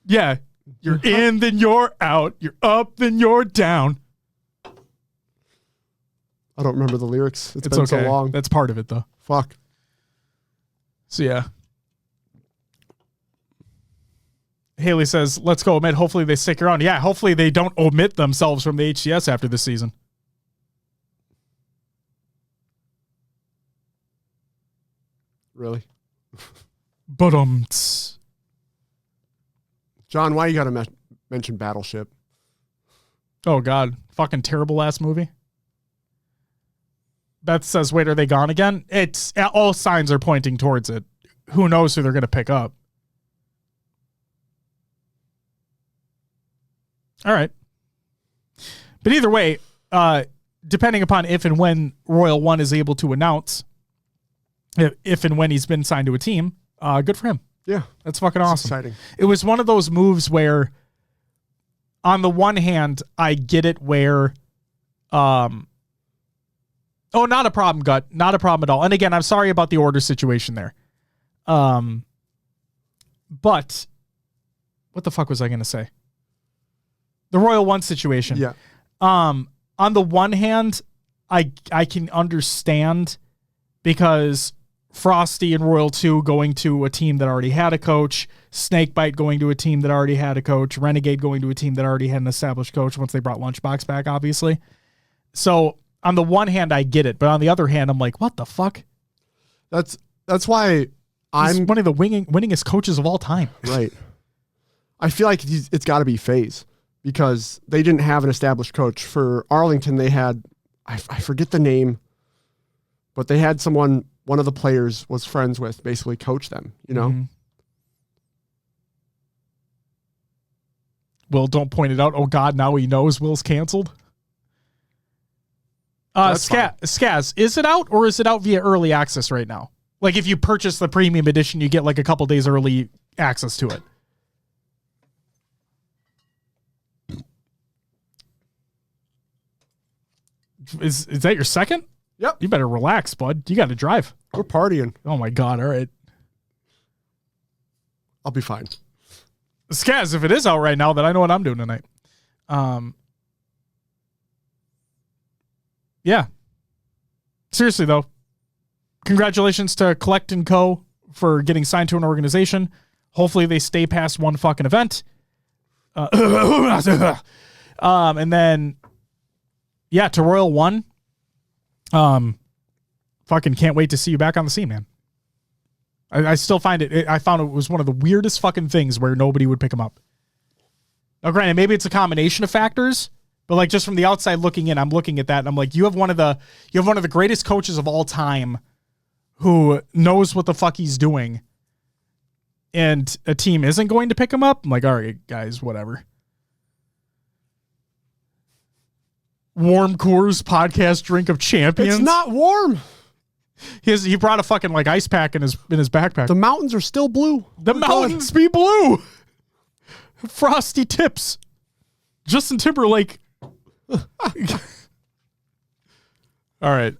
Yeah. You're in, then you're out. You're up, then you're down. I don't remember the lyrics. It's been okay. so long. That's part of it, though. Fuck. So, yeah. Haley says, let's go Omit. Hopefully they stick around. Yeah, hopefully they don't omit themselves from the HCS after this season. Really? But John, why you got to mention Battleship? Oh, God. Fucking terrible ass movie. Beth says, wait, are they gone again? It's all signs are pointing towards it. Who knows who they're going to pick up? All right. But either way, depending upon if and when Royal One is able to announce if and when he's been signed to a team, good for him. Yeah. That's fucking awesome. Exciting. It was one of those moves where, on the one hand, I get it where, not a problem, Gut. Not a problem at all. And again, I'm sorry about the order situation there. But what the fuck was I going to say? The Royal One situation. Yeah. On the one hand, I can understand because Frosty and Royal 2 going to a team that already had a coach, Snakebite going to a team that already had a coach, Renegade going to a team that already had an established coach once they brought Lunchbox back, obviously. So on the one hand, I get it, but on the other hand, I'm like, what the fuck? That's why He's one of the winningest coaches of all time. Right. I feel like it's got to be FaZe because they didn't have an established coach. For Arlington, they had, I forget the name, but they had someone, one of the players was friends with, basically coach them, you know? Mm-hmm. Will, don't point it out. Oh, God, now he knows Will's canceled. Skaz, is it out or is it out via early access right now? Like if you purchase the premium edition, you get like a couple days early access to it. Is that your second? Yep. You better relax, bud. You got to drive. We're partying. Oh my God. All right. I'll be fine. Skaz, if it is out right now, then I know what I'm doing tonight. Yeah. Seriously though, congratulations to Collect & Co. for getting signed to an organization. Hopefully they stay past one fucking event. And then, yeah, to Royal One. Fucking can't wait to see you back on the scene, man. I still find I found it was one of the weirdest fucking things where nobody would pick him up. Now, granted, maybe it's a combination of factors, but like just from the outside looking in, I'm looking at that and I'm like, you have one of the greatest coaches of all time who knows what the fuck he's doing, and a team isn't going to pick him up. I'm like, all right, guys, whatever. Warm Coors podcast drink of champions. It's not warm. He brought a fucking like ice pack in his backpack. The mountains are still blue. The mountains be blue. Frosty tips. Justin Timberlake. All right.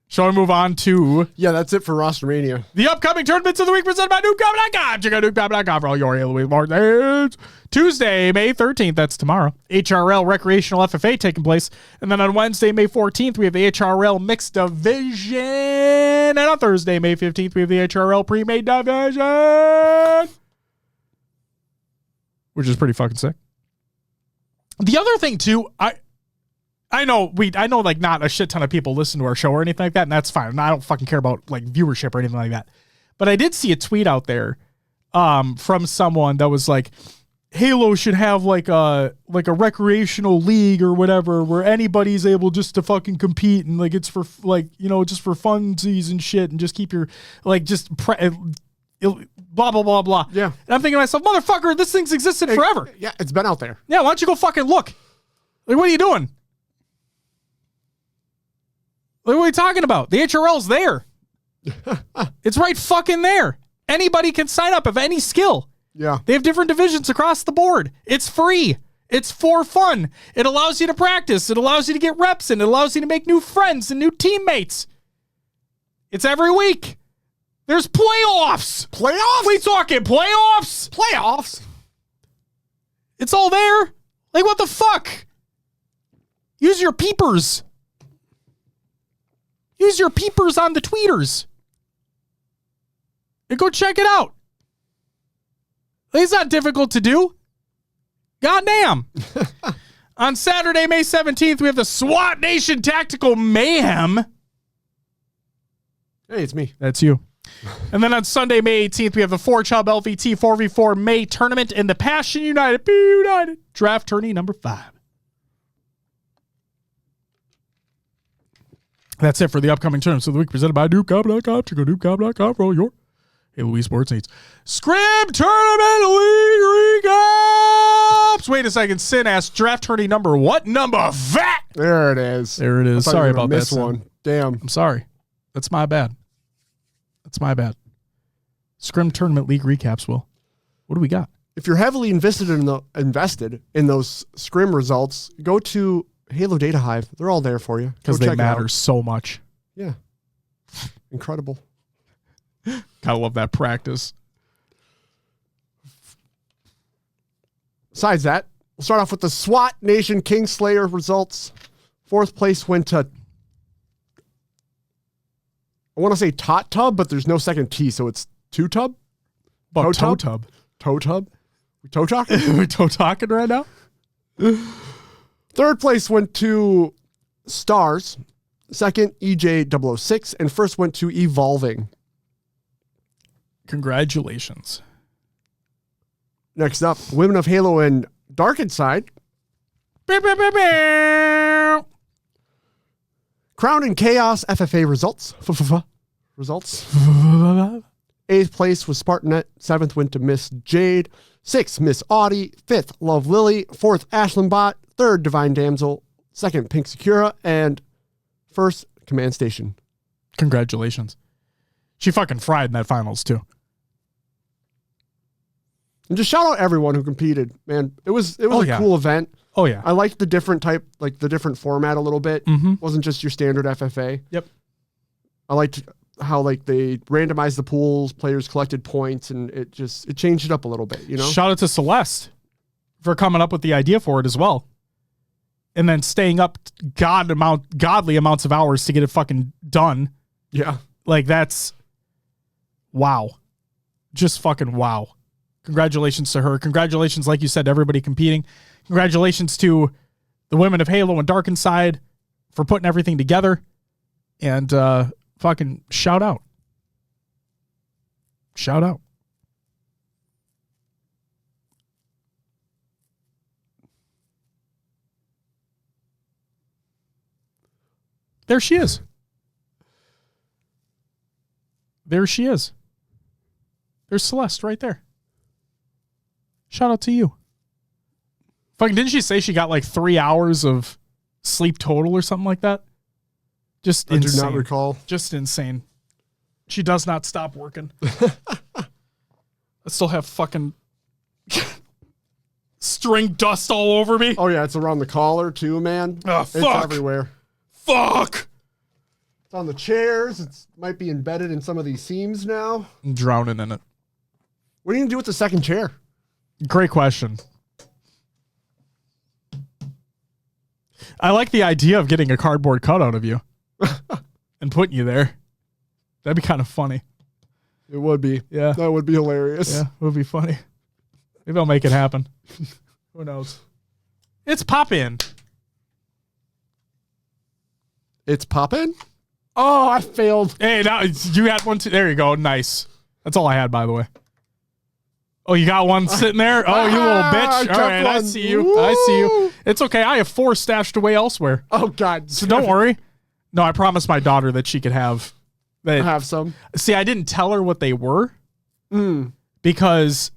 Shall we move on to... Yeah, that's it for Rostermania. The upcoming tournaments of the week presented by NewCom.com. Check out NewCom.com for all your Halloween markets. Tuesday, May 13th, that's tomorrow, HRL Recreational FFA taking place. And then on Wednesday, May 14th, we have the HRL Mixed Division. And on Thursday, May 15th, we have the HRL Pre-Made Division. Which is pretty fucking sick. The other thing, too, I know like not a shit ton of people listen to our show or anything like that, and that's fine. I don't fucking care about like viewership or anything like that. But I did see a tweet out there from someone that was like, Halo should have like a recreational league or whatever where anybody's able just to fucking compete and like it's for like, you know, just for funsies and shit and just keep your like blah blah blah blah. Yeah. And I'm thinking to myself, motherfucker, this thing's existed forever. Yeah, it's been out there. Yeah, why don't you go fucking look? Like, what are you doing? Like, what are you talking about? The HRL's there. It's right fucking there. Anybody can sign up of any skill. Yeah. They have different divisions across the board. It's free. It's for fun. It allows you to practice. It allows you to get reps in. It allows you to make new friends and new teammates. It's every week. There's playoffs. Playoffs? We talking playoffs? Playoffs? It's all there. Like, what the fuck? Use your peepers. Use your peepers on the tweeters. And go check it out. It's not difficult to do. Goddamn. On Saturday, May 17th, we have the SWAT Nation Tactical Mayhem. Hey, it's me. That's you. And then on Sunday, May 18th, we have the 4-Chub LVT 4v4 May Tournament in the Passion United, Be United Draft Tourney number 5. That's it for the upcoming tournaments of the week presented by NewCom.com. Check out NewCom.com for all your Halo Sports needs. Scrim Tournament League Recap! Whoops! Wait a second. Sin asked draft tourney number what? Number that. There it is. There it is. I thought Sorry you were about gonna that. miss Sin. one. Damn. I'm sorry. That's my bad. That's my bad. Scrim Tournament League recaps, Will. What do we got? If you're heavily invested in those Scrim results, go to Halo Data Hive. They're all there for you. Because Go they check it matter out. so much. Yeah. Incredible. Gotta love that practice. Besides that, we'll start off with the SWAT Nation Kingslayer results. 4th place went to, I want to say Tot Tub, but there's no second T, so it's Two Tub? Toe Toe tub. Toe Tub? We toe talking? we toe talking right now? 3rd place went to Stars. 2nd, EJ006. And 1st went to Evolving. Congratulations. Next up, Women of Halo and Darkened Side. Crown and Chaos FFA results. Results. 8th place was Spartanet. 7th went to Miss Jade. 6th, Miss Audie. 5th, Love Lily. 4th, Ashlyn Bot. 3rd, Divine Damsel. 2nd, Pink Secura. And 1st, Command Station. Congratulations. She fucking fried in that finals, too. And just shout out everyone who competed, man. It was a cool event. Oh, yeah. I liked the different type, like the different format a little bit. Mm-hmm. It wasn't just your standard FFA. Yep. I liked how like they randomized the pools, players collected points, and it changed it up a little bit, you know? Shout out to Celeste for coming up with the idea for it as well. And then staying up godly amounts of hours to get it fucking done. Yeah. Like that's wow. Just fucking wow. Congratulations to her. Congratulations, like you said, to everybody competing. Congratulations to the Women of Halo and Darkened Side for putting everything together. And fucking shout out. Shout out. There she is. There she is. There's Celeste right there. Shout out to you. Fucking, didn't she say she got like 3 hours of sleep total or something like that? Just I insane. do not recall. Just insane. She does not stop working. I still have fucking string dust all over me. Oh yeah, it's around the collar too, man. Oh, It's fuck. everywhere. Fuck. It's on the chairs. It might be embedded in some of these seams now. I'm drowning in it. What are you gonna do with the second chair? Great question. I like the idea of getting a cardboard cutout of you and putting you there. That'd be kind of funny. It would be. Yeah. That would be hilarious. Yeah, it would be funny. Maybe I'll make it happen. Who knows? It's pop-in. It's poppin'? Oh, I failed. Hey, now you had one too. There you go. Nice. That's all I had, by the way. Oh, you got one sitting there? Oh, you little bitch. All right, I see you. Woo. I see you. It's okay. I have 4 stashed away elsewhere. Oh, God. So don't worry. No, I promised my daughter that she could have that. Have some. See, I didn't tell her what they were because,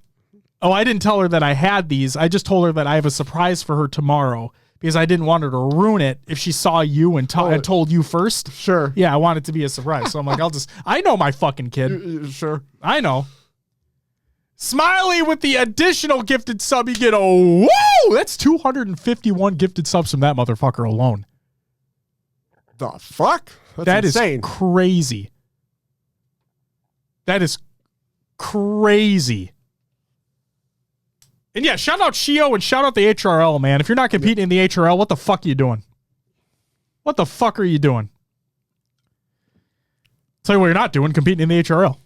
I didn't tell her that I had these. I just told her that I have a surprise for her tomorrow because I didn't want her to ruin it if she saw you and told you first. Sure. Yeah, I want it to be a surprise. So I'm like, I know my fucking kid. Sure. I know. Smiley with the additional gifted sub. You get a woo! That's 251 gifted subs from that motherfucker alone. The fuck? That is insane. crazy. That is crazy. And yeah, shout out Shio and shout out the HRL, man. If you're not competing in the HRL, what the fuck are you doing? What the fuck are you doing? Tell you what you're not doing, competing in the HRL.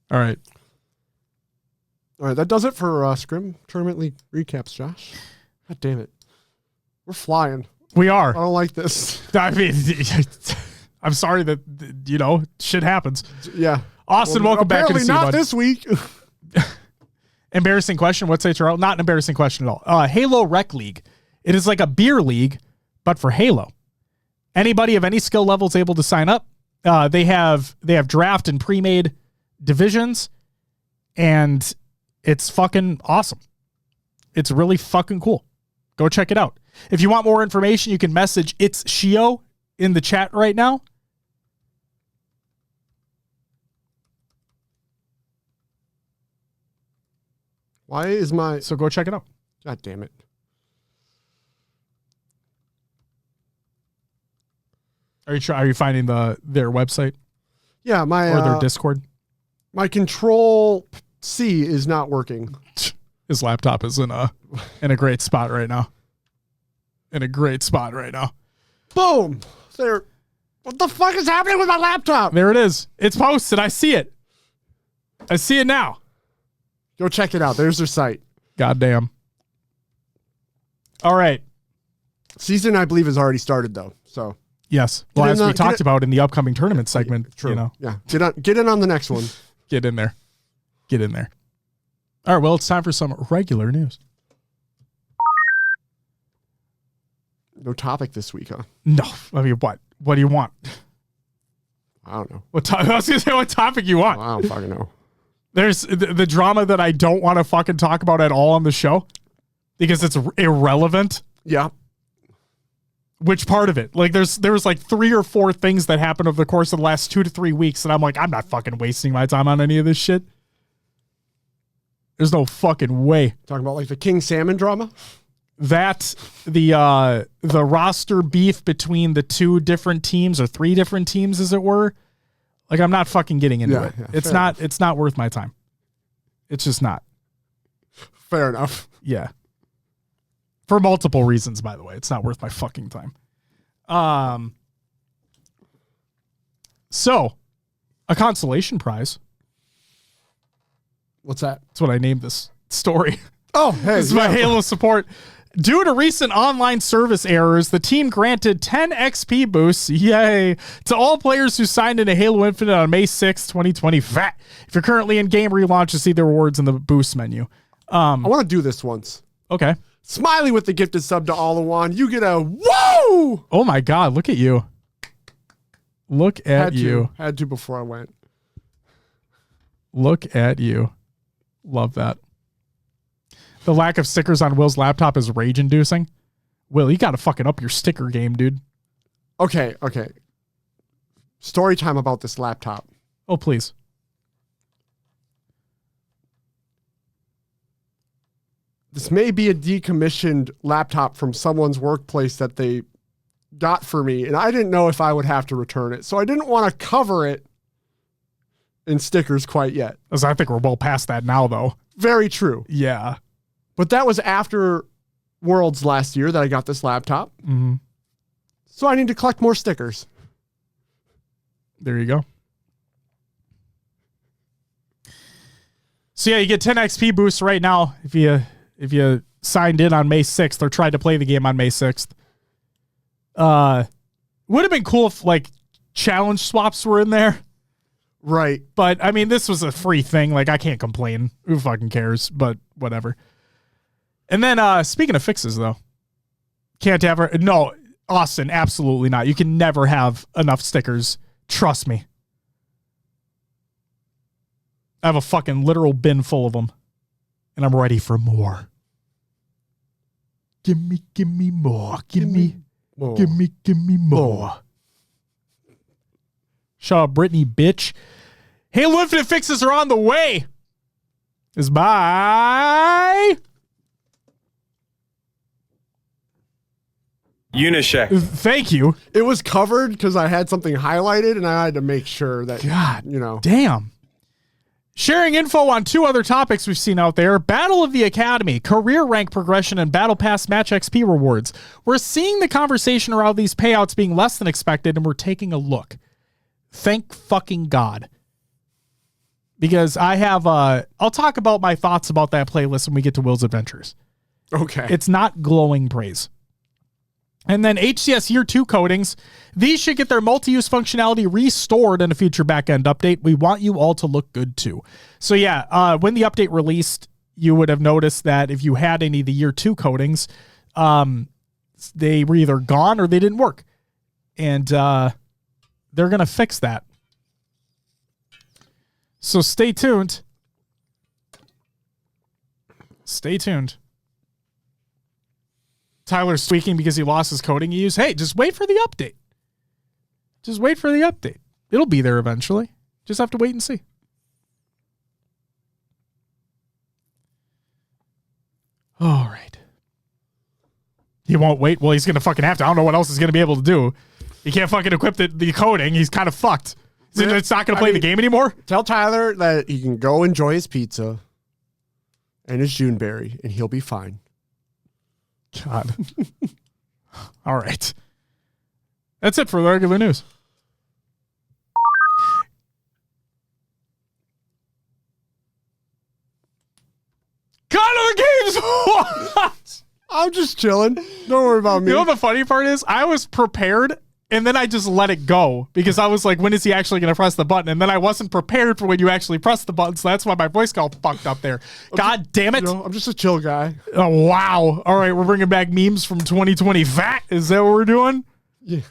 All right. All right, that does it for Scrim Tournament League recaps, Josh. God damn it. We're flying. We I are. don't like this. I mean, I'm sorry that, shit happens. Yeah. Austin, welcome back. Good to see you, Apparently not bud. this week. Embarrassing question. What's HRL? Not an embarrassing question at all. Halo Rec League. It is like a beer league, but for Halo. Anybody of any skill level is able to sign up. They have draft and pre-made divisions, and It's fucking awesome. It's really fucking cool. Go check it out. If you want more information, you can message It's Shio in the chat right now. Why is my... So go check it out. God damn it. Are you finding their website Yeah, my... or their Discord? My Control C is not working. His laptop is in a great spot right now. In a great spot right now. Boom! There. What the fuck is happening with my laptop? There it is. It's posted. I see it. I see it now. Go check it out. There's their site. Goddamn. All right. Season, I believe, has already started, though. So yes. Well, as we talked about in the upcoming tournament segment, true. You know. Yeah. Get in on the next one. Get in there. Get in there. All right. Well, it's time for some regular news. No topic this week, huh? No. I mean, what? What do you want? I don't know. I was going to say what topic you want. I don't fucking know. There's the drama that I don't want to fucking talk about at all on the show because it's irrelevant. Yeah. Which part of it? Like there was like 3 or 4 things that happened over the course of the last 2 to 3 weeks. And I'm like, I'm not fucking wasting my time on any of this shit. There's no fucking way. Talking about like the King Salmon drama? That the roster beef between the 2 different teams or 3 different teams, as it were. Like, I'm not fucking getting into it. Yeah, it's not worth my time. It's just not. Fair enough. Yeah. For multiple reasons, by the way. It's not worth my fucking time. So, a consolation prize. What's that? That's what I named this story. Oh, hey. This is my Halo support. Due to recent online service errors, the team granted 10 XP boosts, yay, to all players who signed into Halo Infinite on May 6th, 2020. Fat. If you're currently in game relaunch, you see the rewards in the boost menu. I want to do this once. Okay. Smiley with the gifted sub to All-in-One. You get a whoa! Oh my God, look at you. Look at you. Had to before I went. Look at you. Love that. The lack of stickers on Will's laptop is rage-inducing. Will, you got to fucking up your sticker game, dude. Okay. Story time about this laptop. Oh, please. This may be a decommissioned laptop from someone's workplace that they got for me, and I didn't know if I would have to return it. So I didn't want to cover it in stickers quite yet. As I think we're well past that now, though. Very true. Yeah. But that was after Worlds last year that I got this laptop. Mm-hmm. So I need to collect more stickers. There you go. So yeah, you get 10 XP boosts right now if you signed in on May 6th or tried to play the game on May 6th. Would have been cool if like challenge swaps were in there. Right. But I mean, this was a free thing. Like, I can't complain. Who fucking cares? But whatever. And then speaking of fixes though, can't ever, no, Austin, absolutely not. You can never have enough stickers. Trust me. I have a fucking literal bin full of them and I'm ready for more. Give me more. Give me more. Shut up, Brittany, bitch. Halo Infinite fixes are on the way. Is by Unisheck. Thank you. It was covered because I had something highlighted and I had to make sure that, God, you know. Damn. Sharing info on 2 other topics we've seen out there. Battle of the Academy, career rank progression, and Battle Pass match XP rewards. We're seeing the conversation around these payouts being less than expected, and we're taking a look. Thank fucking God. Because I have, I'll talk about my thoughts about that playlist when we get to Will's Adventures. Okay. It's not glowing praise. And then HCS Year 2 coatings. These should get their multi-use functionality restored in a future backend update. We want you all to look good too. So yeah, when the update released, you would have noticed that if you had any of the Year 2 coatings, they were either gone or they didn't work. And they're going to fix that. So stay tuned. Stay tuned. Tyler's tweaking because he lost his coding he used. Hey, just wait for the update. Just wait for the update. It'll be there eventually. Just have to wait and see. All right. He won't wait. Well, he's going to fucking have to. I don't know what else he's going to be able to do. He can't fucking equip the coding. He's kind of fucked. It's not going to play the game anymore? Tell Tyler that he can go enjoy his pizza and his Juneberry, and he'll be fine. God. All right. That's it for the regular news. Got the games. I'm just chilling. Don't worry about me. You know what the funny part is? I was prepared, and then I just let it go because I was like, when is he actually going to press the button? And then I wasn't prepared for when you actually press the button, so that's why my voice got fucked up there. God damn it. I'm just a chill guy. Oh, wow. All right, we're bringing back memes from 2020. Fat? Is that what we're doing? Yeah,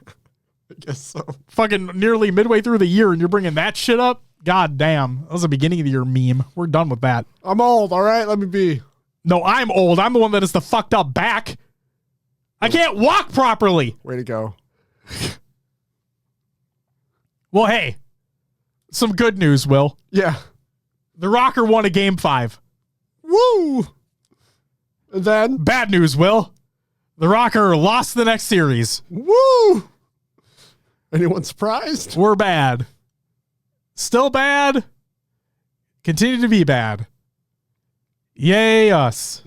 I guess so. Fucking nearly midway through the year, and you're bringing that shit up? God damn. That was the beginning of the year meme. We're done with that. I'm old, all right? Let me be. No, I'm old. I'm the one that has the fucked up back. I can't walk properly. Way to go. Well, hey, some good news, Will. Yeah. The Rocker won a Game 5. Woo! And then? Bad news, Will. The Rocker lost the next series. Woo! Anyone surprised? We're bad. Still bad. Continue to be bad. Yay, us.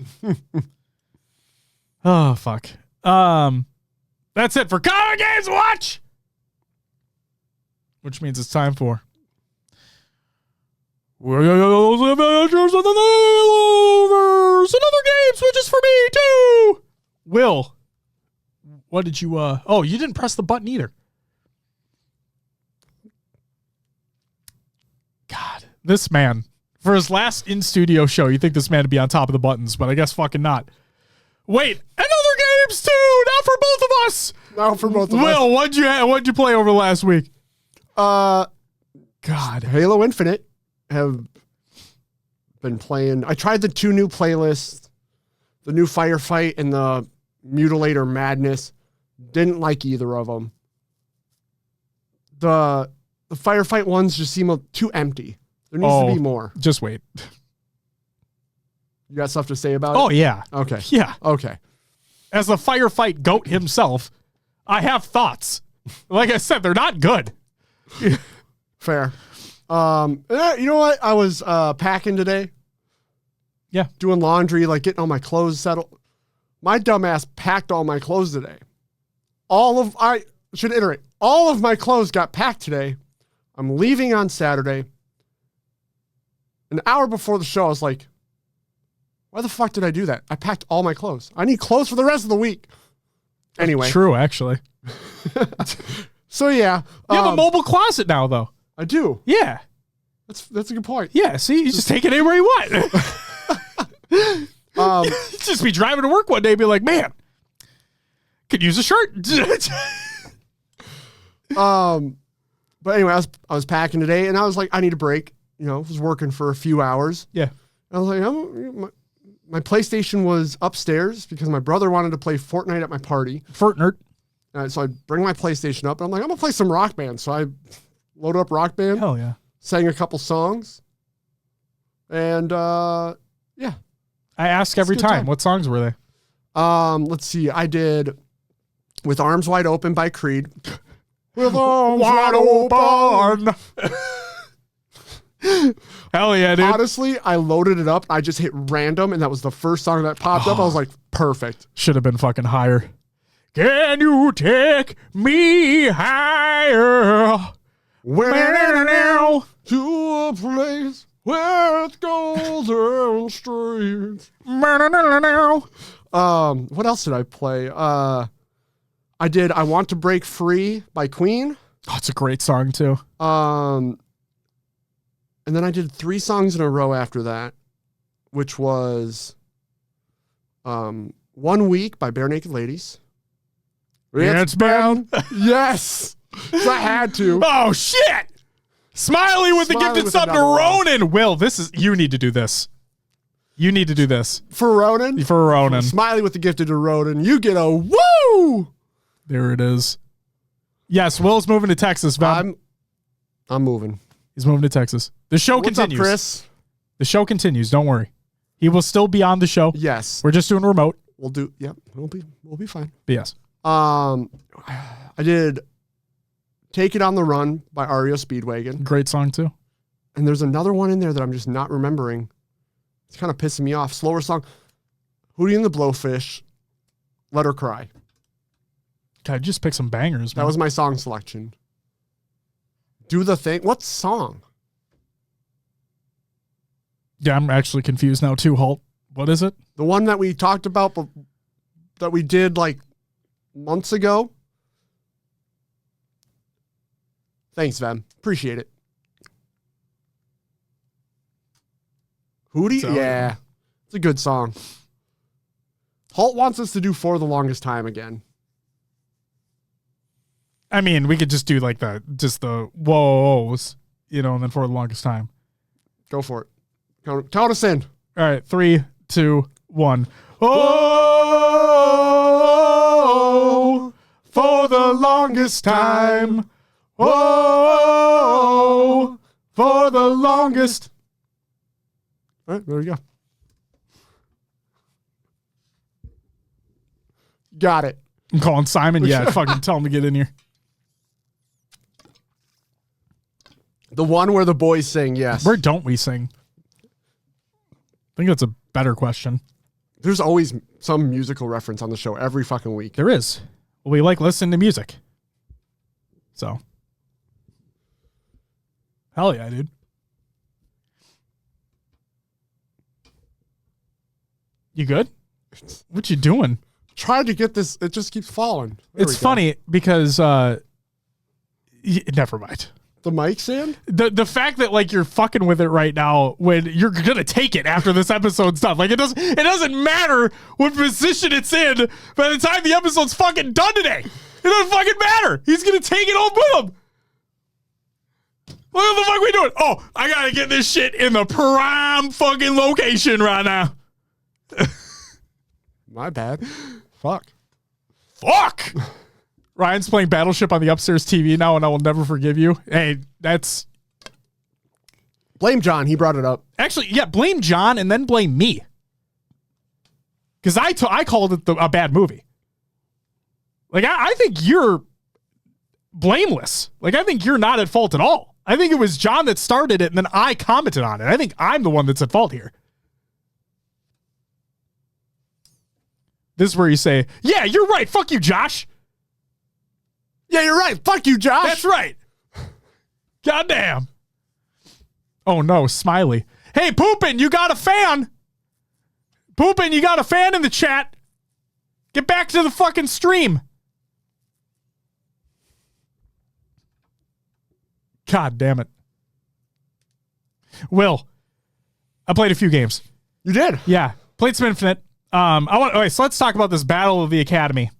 Oh, fuck. That's it for Common Games Watch! Which means it's time for Another game switches for me too. Will, what did you oh, you didn't press the button either. God, this man, for his last in-studio show, you think this man would be on top of the buttons, but I guess fucking not. Wait, another games too, now for both of us. Now for both of us. Will, what'd you play over last week? God, Halo Infinite have been playing. I tried the 2 new playlists, the new Firefight and the Mutilator Madness. Didn't like either of them. The Firefight ones just seem too empty. There needs to be more. Just wait. You got stuff to say about it? Oh, yeah. Okay. Yeah. Okay. As a Firefight goat himself, I have thoughts. Like I said, they're not good. Fair. You know what? I was packing today. Yeah. Doing laundry, like getting all my clothes settled. My dumbass packed all my clothes today. I should iterate. All of my clothes got packed today. I'm leaving on Saturday. An hour before the show, I was like, why the fuck did I do that? I packed all my clothes. I need clothes for the rest of the week. Anyway. True, actually. So, yeah. You have a mobile closet now, though. I do. Yeah. That's a good point. Yeah, see? You just take it anywhere you want. Just be driving to work one day and be like, man, could use a shirt. But anyway, I was packing today, and I was like, I need a break. You know, I was working for a few hours. Yeah. I was like, my PlayStation was upstairs because my brother wanted to play Fortnite at my party. Fortnite. So I bring my PlayStation up, and I'm like, I'm going to play some Rock Band. So I load up Rock Band. Hell yeah. Sang a couple songs. And, yeah. I ask every time. What songs were they? Let's see. I did With Arms Wide Open by Creed. With arms wide open. Hell yeah, dude. Honestly, I loaded it up. I just hit random, and that was the first song that popped up. I was like, perfect. Should have been fucking higher. Can you take me higher? Where to a place where it's golden streets. What else did I play? I did I Want to Break Free by Queen. Oh, it's a great song, too. And then I did 3 songs in a row after that, which was 1 Week by Bare Naked Ladies. It's been. Yes. So I had to. Oh, shit. Smiley with the gifted sub to Ronan. Will, you need to do this. You need to do this. For Ronan? For Ronan. Smiley with the gifted to Ronan. You get a woo! There it is. Yes, Will's moving to Texas, man. I'm moving. He's moving to Texas. The show continues. What's up, Chris? The show continues. Don't worry. He will still be on the show. Yes. We're just doing remote. We'll do. Yep. We'll be fine. But yes. I did "Take It on the Run" by REO Speedwagon. Great song too. And there's another one in there that I'm just not remembering. It's kind of pissing me off. Slower song. Hootie and the Blowfish. "Let Her Cry." God, just pick some bangers, man. That was my song selection. "Do the Thing." What song? Yeah, I'm actually confused now too, Halt. What is it? The one that we talked about, but that we did like months ago. Thanks, Vem. Appreciate it. Hootie? Yeah. It's a good song. Halt wants us to do "For the Longest Time" again. I mean, we could just do like the whoas, and then "For the Longest Time." Go for it. Count us in. All right, 3, 2, 1. Oh, for the longest time. Oh, for the longest. All right, there we go. Got it. I'm calling Simon. Yeah, fucking tell him to get in here. The one where the boys sing, yes. Where don't we sing? I think that's a better question. There's always some musical reference on the show every fucking week. There is. Well, we like listening to music. So. Hell yeah, dude. You good? What you doing? Tried to get this. It just keeps falling. It's funny because, never mind. The mic stand? The fact that like you're fucking with it right now when you're gonna take it after this episode's done. Like it doesn't matter what position it's in by the time the episode's fucking done today. It doesn't fucking matter. He's gonna take it home with him. What the fuck are we doing? Oh, I gotta get this shit in the prime fucking location right now. My bad. Fuck. Ryan's playing Battleship on the upstairs TV now, and I will never forgive you. Hey, that's... Blame John. He brought it up. Actually, yeah, blame John and then blame me. Because I called it a bad movie. Like, I think you're blameless. Like, I think you're not at fault at all. I think it was John that started it, and then I commented on it. I think I'm the one that's at fault here. This is where you say, yeah, you're right. Fuck you, Josh. Yeah, you're right. Fuck you, Josh. That's right. Goddamn. Oh, no. Smiley. Hey, Poopin', you got a fan. Poopin', you got a fan in the chat. Get back to the fucking stream. God damn it. Will, I played a few games. You did? Yeah. Played some Infinite. So let's talk about this Battle of the Academy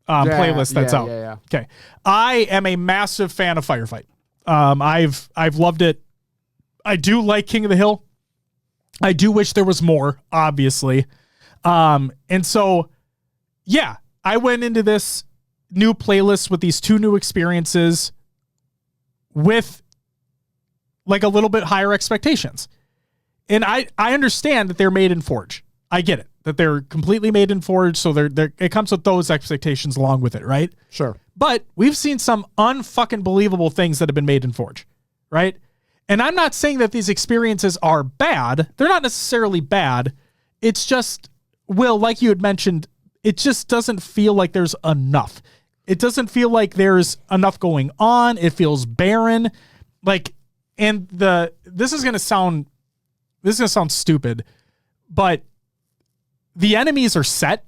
playlist that's out. Yeah. Okay. I am a massive fan of Firefight. I've loved it. I do like King of the Hill. I do wish there was more, obviously. And so, yeah, I went into this new playlist with these two new experiences with like a little bit higher expectations. And I understand that they're made in Forge. I get it, that they're completely made in Forge, so it comes with those expectations along with it, right? Sure. But we've seen some unfucking believable things that have been made in Forge, right? And I'm not saying that these experiences are bad. They're not necessarily bad. It's just, Will, like you had mentioned, it just doesn't feel like there's enough. It doesn't feel like there's enough going on. It feels barren. Like, and this is going to sound stupid, but the enemies are set.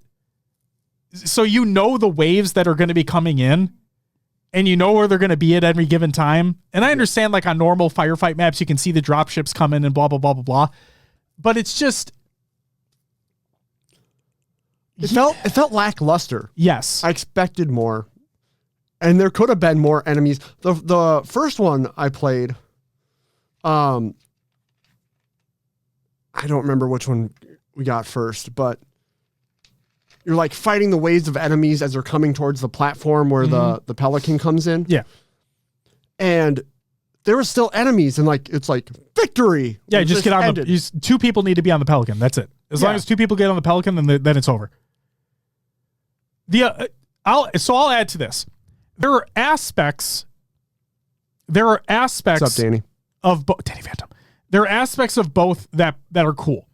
So you know the waves that are going to be coming in and you know where they're going to be at every given time. And I understand like on normal firefight maps, you can see the dropships come in and blah, blah, blah, blah, blah. But it's just... It felt lackluster. Yes. I expected more. And there could have been more enemies. The first one I played, I don't remember which one we got first, but you're like fighting the waves of enemies as they're coming towards the platform where the pelican comes in. Yeah. And there were still enemies, and like it's like victory. Yeah, just get on ended. two people need to be on the pelican. That's it. As long as two people get on the pelican, then it's over. I'll add to this. There are aspects. What's up, Danny? Of Danny Phantom. There are aspects of both that are cool.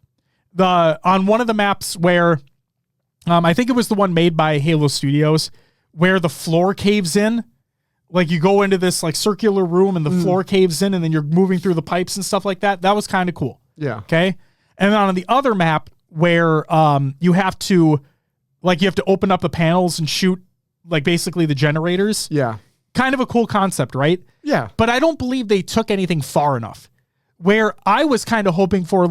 On one of the maps where, I think it was the one made by Halo Studios, where the floor caves in. Like you go into this like circular room and the floor caves in, and then you're moving through the pipes and stuff like that. That was kind of cool. Yeah. Okay. And then on the other map where you have to open up the panels and shoot like basically the generators. Yeah. Kind of a cool concept, right? Yeah. But I don't believe they took anything far enough. Where I was kind of hoping for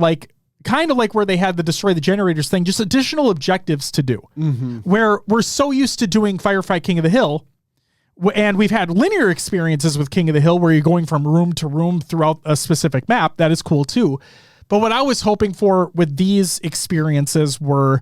kind of like where they had the destroy the generators thing, just additional objectives to do. Where we're so used to doing Firefight King of the Hill, and we've had linear experiences with King of the Hill where you're going from room to room throughout a specific map. That is cool too. But what I was hoping for with these experiences were,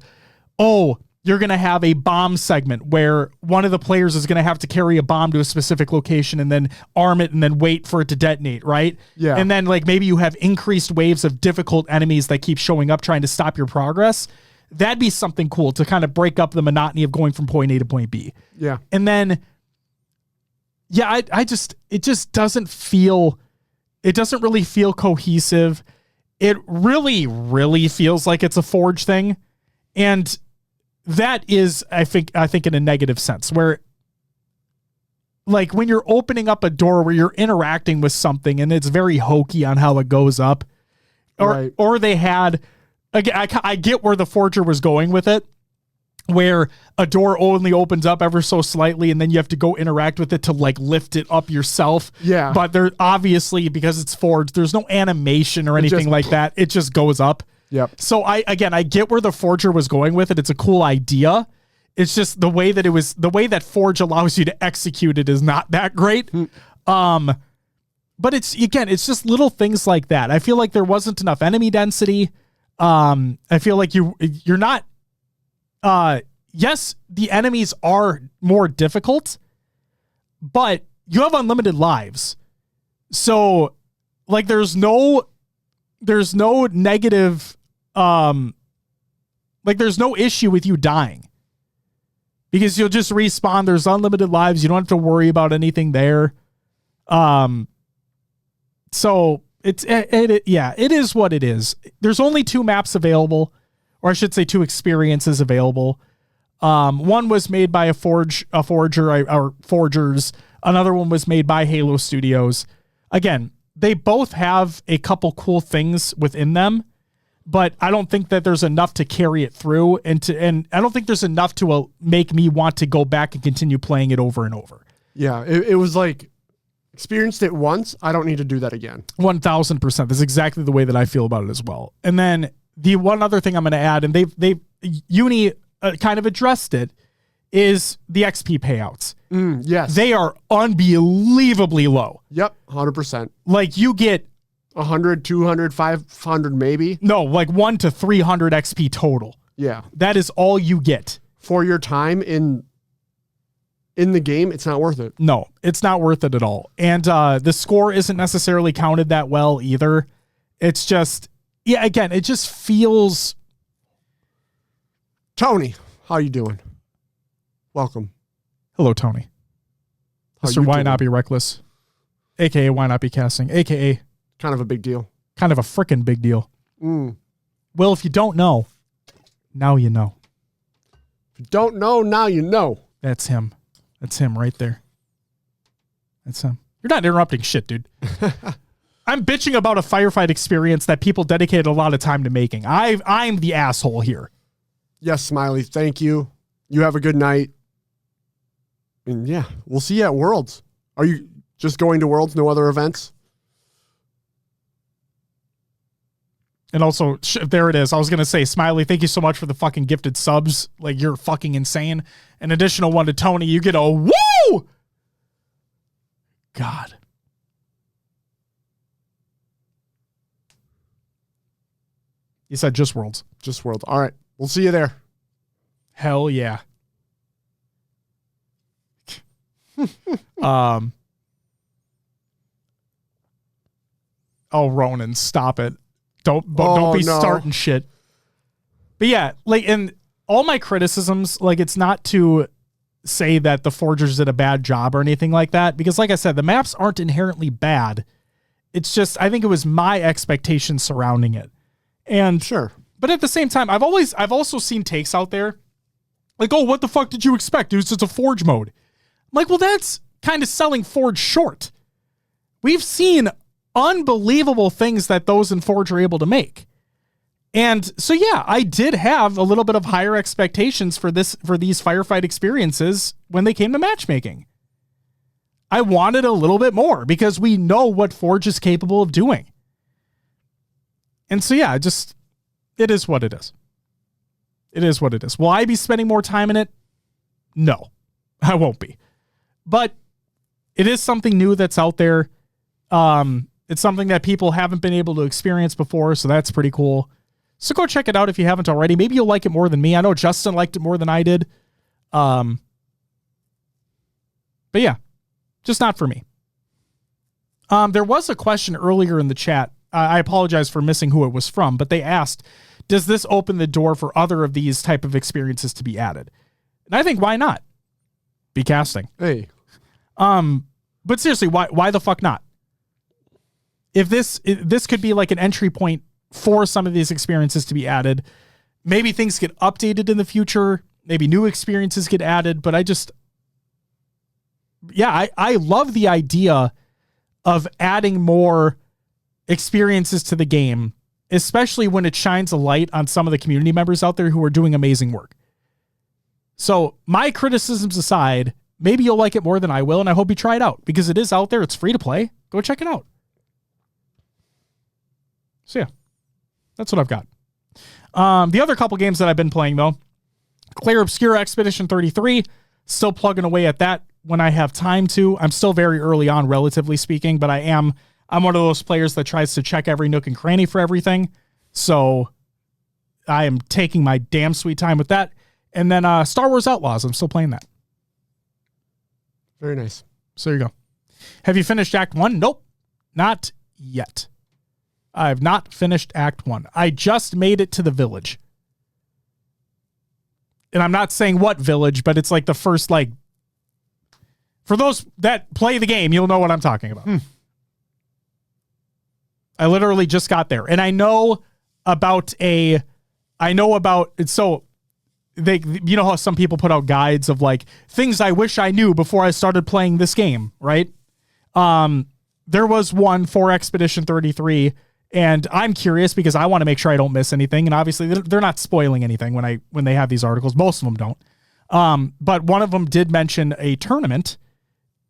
you're going to have a bomb segment where one of the players is going to have to carry a bomb to a specific location and then arm it and then wait for it to detonate, right? Yeah. And then like maybe you have increased waves of difficult enemies that keep showing up trying to stop your progress. That'd be something cool to kind of break up the monotony of going from point A to point B. Yeah. And then, it just doesn't really feel cohesive. It really, really feels like it's a Forge thing. And that is, I think in a negative sense, where like when you're opening up a door where you're interacting with something and it's very hokey on how it goes up, or they had, again, I get where the Forger was going with it, where a door only opens up ever so slightly and then you have to go interact with it to like lift it up yourself. Yeah. But there obviously, because it's Forged, there's no animation or anything like that. It just goes up. Yep. So I get where the Forger was going with it. It's a cool idea. It's just the way that Forge allows you to execute it is not that great. But it's just little things like that. I feel like there wasn't enough enemy density. I feel like you're not, yes, the enemies are more difficult, but you have unlimited lives. So like there's no negative, like there's no issue with you dying because you'll just respawn. There's unlimited lives. You don't have to worry about anything there. So it is what it is. There's only 2 maps available, or I should say 2 experiences available. One was made by a forger or forgers. Another one was made by Halo Studios. Again, they both have a couple cool things within them, but I don't think that there's enough to carry it through, and I don't think there's enough to make me want to go back and continue playing it over and over. Yeah, it was like experienced it once. I don't need to do that again. 1000%. That's exactly the way that I feel about it as well. And then the one other thing I'm going to add, and they've Uni kind of addressed it, is the XP payouts. Yes. They are unbelievably low. Yep, 100%. Like you get 100, 200, 500 maybe. No, like 1 to 300 XP total. Yeah. That is all you get. For your time in the game, it's not worth it. No, it's not worth it at all. And the score isn't necessarily counted that well either. It's just, again, it just feels... Tony, how you doing? Welcome. Hello, Tony. Mr. Why Not Be Reckless, a.k.a. Why Not Be Casting, a.k.a. Kind of a big deal. Kind of a frickin' big deal. Well, if you don't know, now you know. If you don't know, now you know. That's him. That's him right there. That's him. You're not interrupting shit, dude. I'm bitching about a firefight experience that people dedicated a lot of time to making. I'm the asshole here. Yes, Smiley. Thank you. You have a good night. And yeah, we'll see you at Worlds. Are you just going to Worlds? No other events? And also, there it is. I was going to say, Smiley, thank you so much for the fucking gifted subs. Like, you're fucking insane. An additional one to Tony. You get a woo! God. He said just Worlds. Just World. All right. We'll see you there. Hell yeah. Oh, Ronan, stop it. Don't be starting shit. But yeah, like, and all my criticisms, like, it's not to say that the Forgers did a bad job or anything like that, because like I said, the maps aren't inherently bad. It's just, I think it was my expectations surrounding it. And Sure. But at the same time, I've also seen takes out there like, oh, what the fuck did you expect? It was just a Forge mode. I'm like, well, that's kind of selling Forge short. We've seen unbelievable things that those in Forge are able to make. And so, yeah, I did have a little bit of higher expectations for these firefight experiences when they came to matchmaking. I wanted a little bit more because we know what Forge is capable of doing. And so, yeah, it is what it is. It is what it is. Will I be spending more time in it? No, I won't be. But it is something new that's out there. It's something that people haven't been able to experience before, so that's pretty cool. So go check it out if you haven't already. Maybe you'll like it more than me. I know Justin liked it more than I did. But yeah, just not for me. There was a question earlier in the chat. I apologize for missing who it was from, but they asked, does this open the door for other of these type of experiences to be added? And I think, why not? Be casting. Hey. But seriously, why the fuck not? If this could be like an entry point for some of these experiences to be added, maybe things get updated in the future, maybe new experiences get added, but I love the idea of adding more experiences to the game, especially when it shines a light on some of the community members out there who are doing amazing work. So my criticisms aside, maybe you'll like it more than I will, and I hope you try it out because it is out there. It's free to play. Go check it out. So yeah, that's what I've got. The other couple games that I've been playing though, Clair Obscura Expedition 33, still plugging away at that when I have time to. I'm still very early on, relatively speaking, but I'm one of those players that tries to check every nook and cranny for everything. So I am taking my damn sweet time with that. And then Star Wars Outlaws, I'm still playing that. Very nice. So there you go. Have you finished Act 1? Nope, not yet. I have not finished Act 1. I just made it to the village. And I'm not saying what village, but it's like the first, like, for those that play the game, you'll know what I'm talking about. I literally just got there. And I know about so they, you know how some people put out guides of like things I wish I knew before I started playing this game, right? There was one for Expedition 33, and I'm curious because I want to make sure I don't miss anything. And obviously they're not spoiling anything when they have these articles. Most of them don't. But one of them did mention a tournament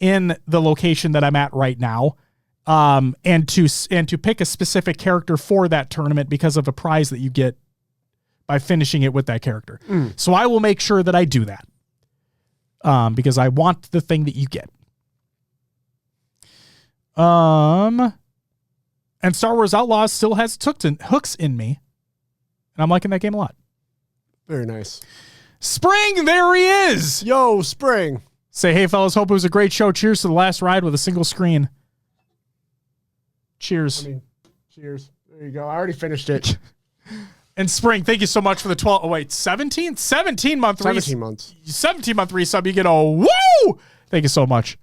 in the location that I'm at right now. And to pick a specific character for that tournament because of a prize that you get by finishing it with that character. So I will make sure that I do that. Because I want the thing that you get. And Star Wars Outlaws still has hooks in me. And I'm liking that game a lot. Very nice. Spring, there he is. Yo, Spring. Say, hey, fellas, hope it was a great show. Cheers to the last ride with a single screen. Cheers. Cheers. There you go. I already finished it. And Spring, thank you so much for the 17 month 17 months. 17 month resub. You get a woo! Thank you so much.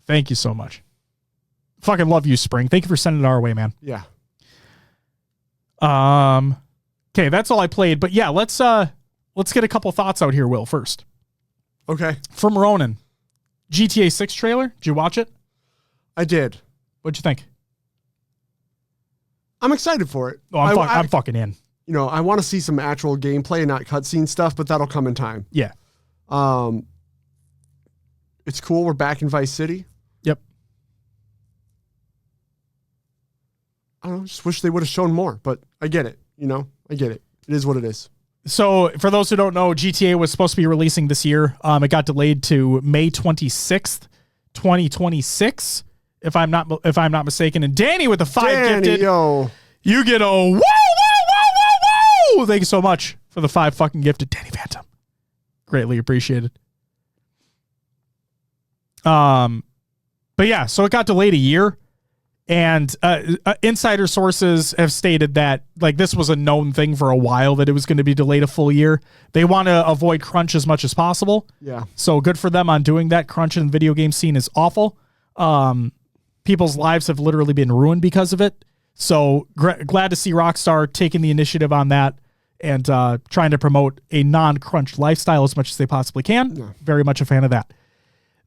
Thank you so much. Fucking love you, Spring. Thank you for sending it our way, man. Yeah. Okay, that's all I played. But yeah, let's get a couple thoughts out here, Will, first. Okay. From Ronan. GTA 6 trailer. Did you watch it? I did. What'd you think? I'm excited for it. Oh, I'm fucking in. You know, I want to see some actual gameplay and not cutscene stuff, but that'll come in time. Yeah. It's cool. We're back in Vice City. Yep. I don't know. Just wish they would have shown more, but I get it. You know, I get it. It is what it is. So for those who don't know, GTA was supposed to be releasing this year. It got delayed to May 26th, 2026. If I'm not mistaken. And Danny with the 5 gifted. Yo. You get a woo, woo, Woo! Thank you so much for the 5 fucking gifted. Danny Phantom. Greatly appreciated. But yeah, so it got delayed a year. And insider sources have stated that like this was a known thing for a while, that it was going to be delayed a full year. They want to avoid crunch as much as possible. Yeah. So good for them on doing that. Crunch in the video game scene is awful. People's lives have literally been ruined because of it. So glad to see Rockstar taking the initiative on that and trying to promote a non-crunch lifestyle as much as they possibly can. Yeah. Very much a fan of that.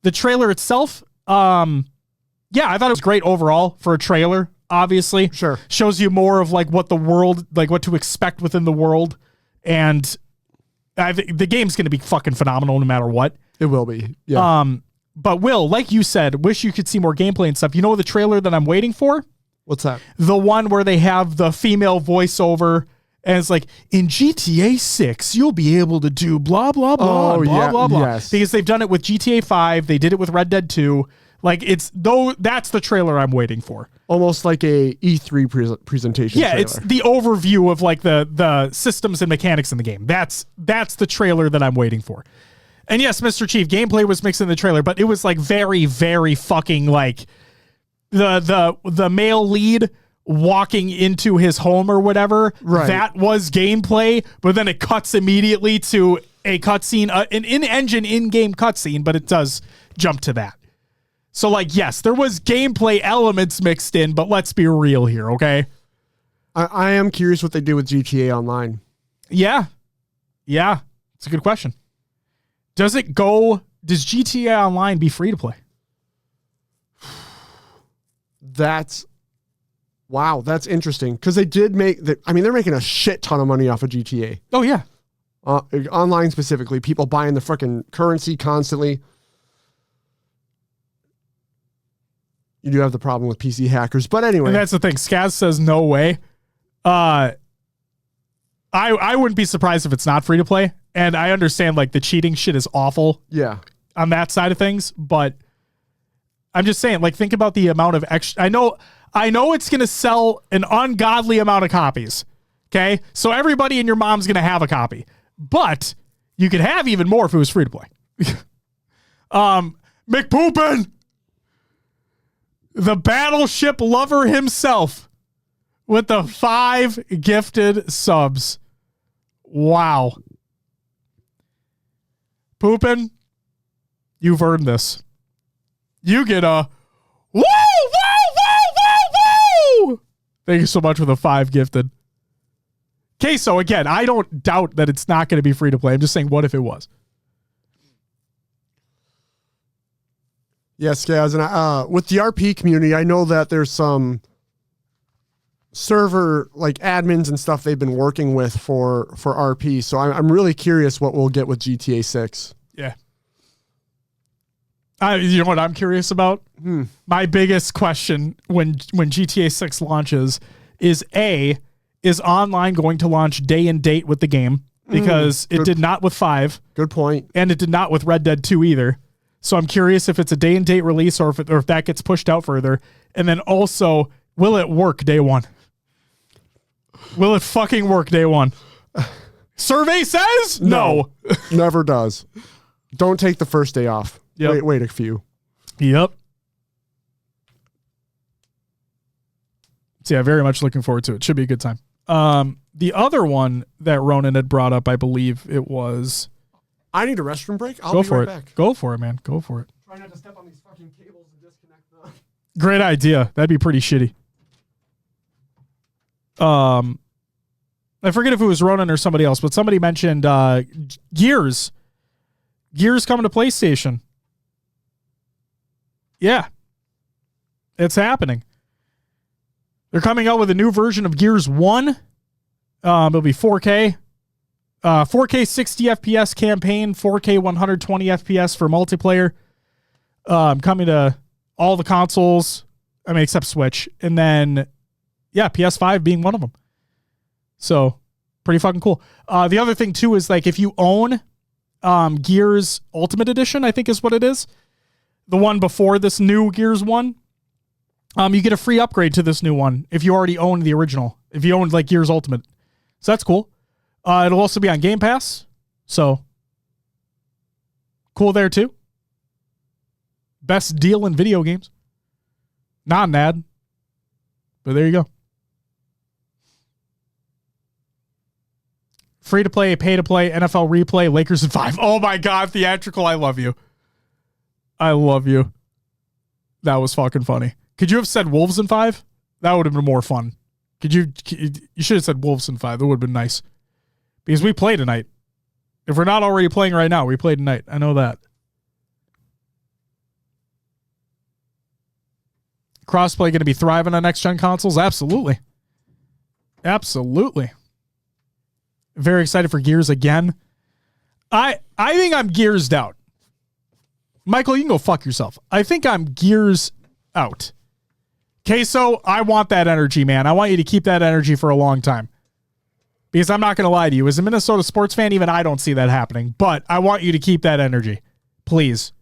The trailer itself, yeah, I thought it was great overall for a trailer, obviously. Sure. Shows you more of like what the world, like what to expect within the world. And the game's going to be fucking phenomenal no matter what. It will be. Yeah. But Will, like you said, wish you could see more gameplay and stuff. You know the trailer that I'm waiting for? What's that? The one where they have the female voiceover and it's like, in GTA 6, you'll be able to do blah, blah, blah, blah, blah. Yes. Because they've done it with GTA 5. They did it with Red Dead 2. Like that's the trailer I'm waiting for. Almost like a E3 presentation. Yeah, trailer. it's the overview of like the systems and mechanics in the game. That's the trailer that I'm waiting for. And yes, Mr. Chief, gameplay was mixed in the trailer, but it was like very, very fucking like the male lead walking into his home or whatever. Right. That was gameplay, but then it cuts immediately to a cutscene, an in-engine in-game cutscene, but it does jump to that. So, like, yes, there was gameplay elements mixed in, but let's be real here, okay? I am curious what they do with GTA Online. Yeah. Yeah. It's a good question. Does GTA Online be free to play? Wow, that's interesting. Because they did they're making a shit ton of money off of GTA. Oh, yeah. Online specifically, people buying the freaking currency constantly. You do have the problem with PC hackers, but anyway. And that's the thing. Skaz says no way. I wouldn't be surprised if it's not free to play. And I understand like the cheating shit is awful. Yeah. On that side of things, but I'm just saying, like, think about the amount of extra. I know it's going to sell an ungodly amount of copies. Okay. So everybody and your mom's going to have a copy, but you could have even more if it was free to play. McPoopin, the battleship lover himself, with the 5 gifted subs. Wow. Poopin', you've earned this. You get a woo, woo, woo, woo, woo. Thank you so much for the 5 gifted. Okay, so again, I don't doubt that it's not going to be free to play. I'm just saying, what if it was? Yes, guys, and with the RP community, I know that there's some server like admins and stuff they've been working with for RP. So I'm really curious what we'll get with GTA 6. Yeah. You know what I'm curious about? My biggest question when GTA 6 launches is is online going to launch day and date with the game? Because it did not with 5. Good point. And it did not with Red Dead 2 either. So I'm curious if it's a day and date release or if that gets pushed out further. And then also, will it work day 1? Will it fucking work day 1? Survey says no. Never does. Don't take the first day off. Yep. Wait a few. Yep. So yeah, very much looking forward to it. Should be a good time. The other one that Ronan had brought up, I believe it was. I need a restroom break. I'll go be for right it. back. Go for it, man. Go for it. Try not to step on these fucking cables and disconnect them. Great idea. That'd be pretty shitty. I forget if it was Ronan or somebody else, but somebody mentioned Gears. Gears coming to PlayStation. Yeah. It's happening. They're coming out with a new version of Gears 1. It'll be 4K. 4K 60 FPS campaign, 4K 120 FPS for multiplayer. Coming to all the consoles, I mean, except Switch. And then, yeah, PS5 being one of them. So, pretty fucking cool. The other thing, too, is like if you own Gears Ultimate Edition, I think is what it is, the one before this new Gears 1, you get a free upgrade to this new one if you already own the original, if you own like Gears Ultimate. So that's cool. It'll also be on Game Pass. So cool there too. Best deal in video games. Not an ad. But there you go. Free to play, pay to play, NFL replay, Lakers in 5. Oh my God, theatrical. I love you. I love you. That was fucking funny. Could you have said Wolves in 5? That would have been more fun. You should have said Wolves in 5. That would have been nice. Because we play tonight. If we're not already playing right now, we play tonight. I know that. Crossplay going to be thriving on next-gen consoles? Absolutely. Absolutely. Very excited for Gears again. I think I'm Gearsed out. Michael, you can go fuck yourself. I think I'm Gears out. Queso, I want that energy, man. I want you to keep that energy for a long time. Because I'm not going to lie to you. As a Minnesota sports fan, even I don't see that happening. But I want you to keep that energy. Please.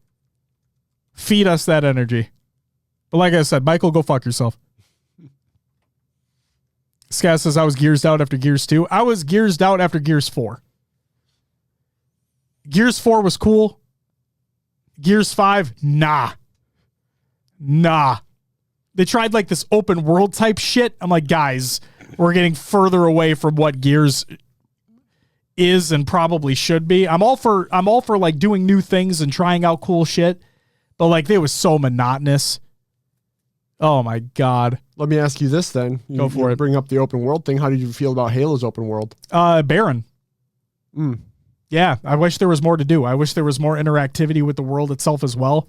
Feed us that energy. But like I said, Michael, go fuck yourself. Scott says I was Gearsed out after Gears 2. I was Gearsed out after Gears 4. Gears 4 was cool. Gears 5, nah. They tried like this open world type shit. I'm like, guys, we're getting further away from what Gears is and probably should be. I'm all for like doing new things and trying out cool shit, but like it was so monotonous. Oh my God. Let me ask you this then. Go for it. Bring up the open world thing. How did you feel about Halo's open world? Barren. Yeah, I wish there was more to do. I wish there was more interactivity with the world itself as well.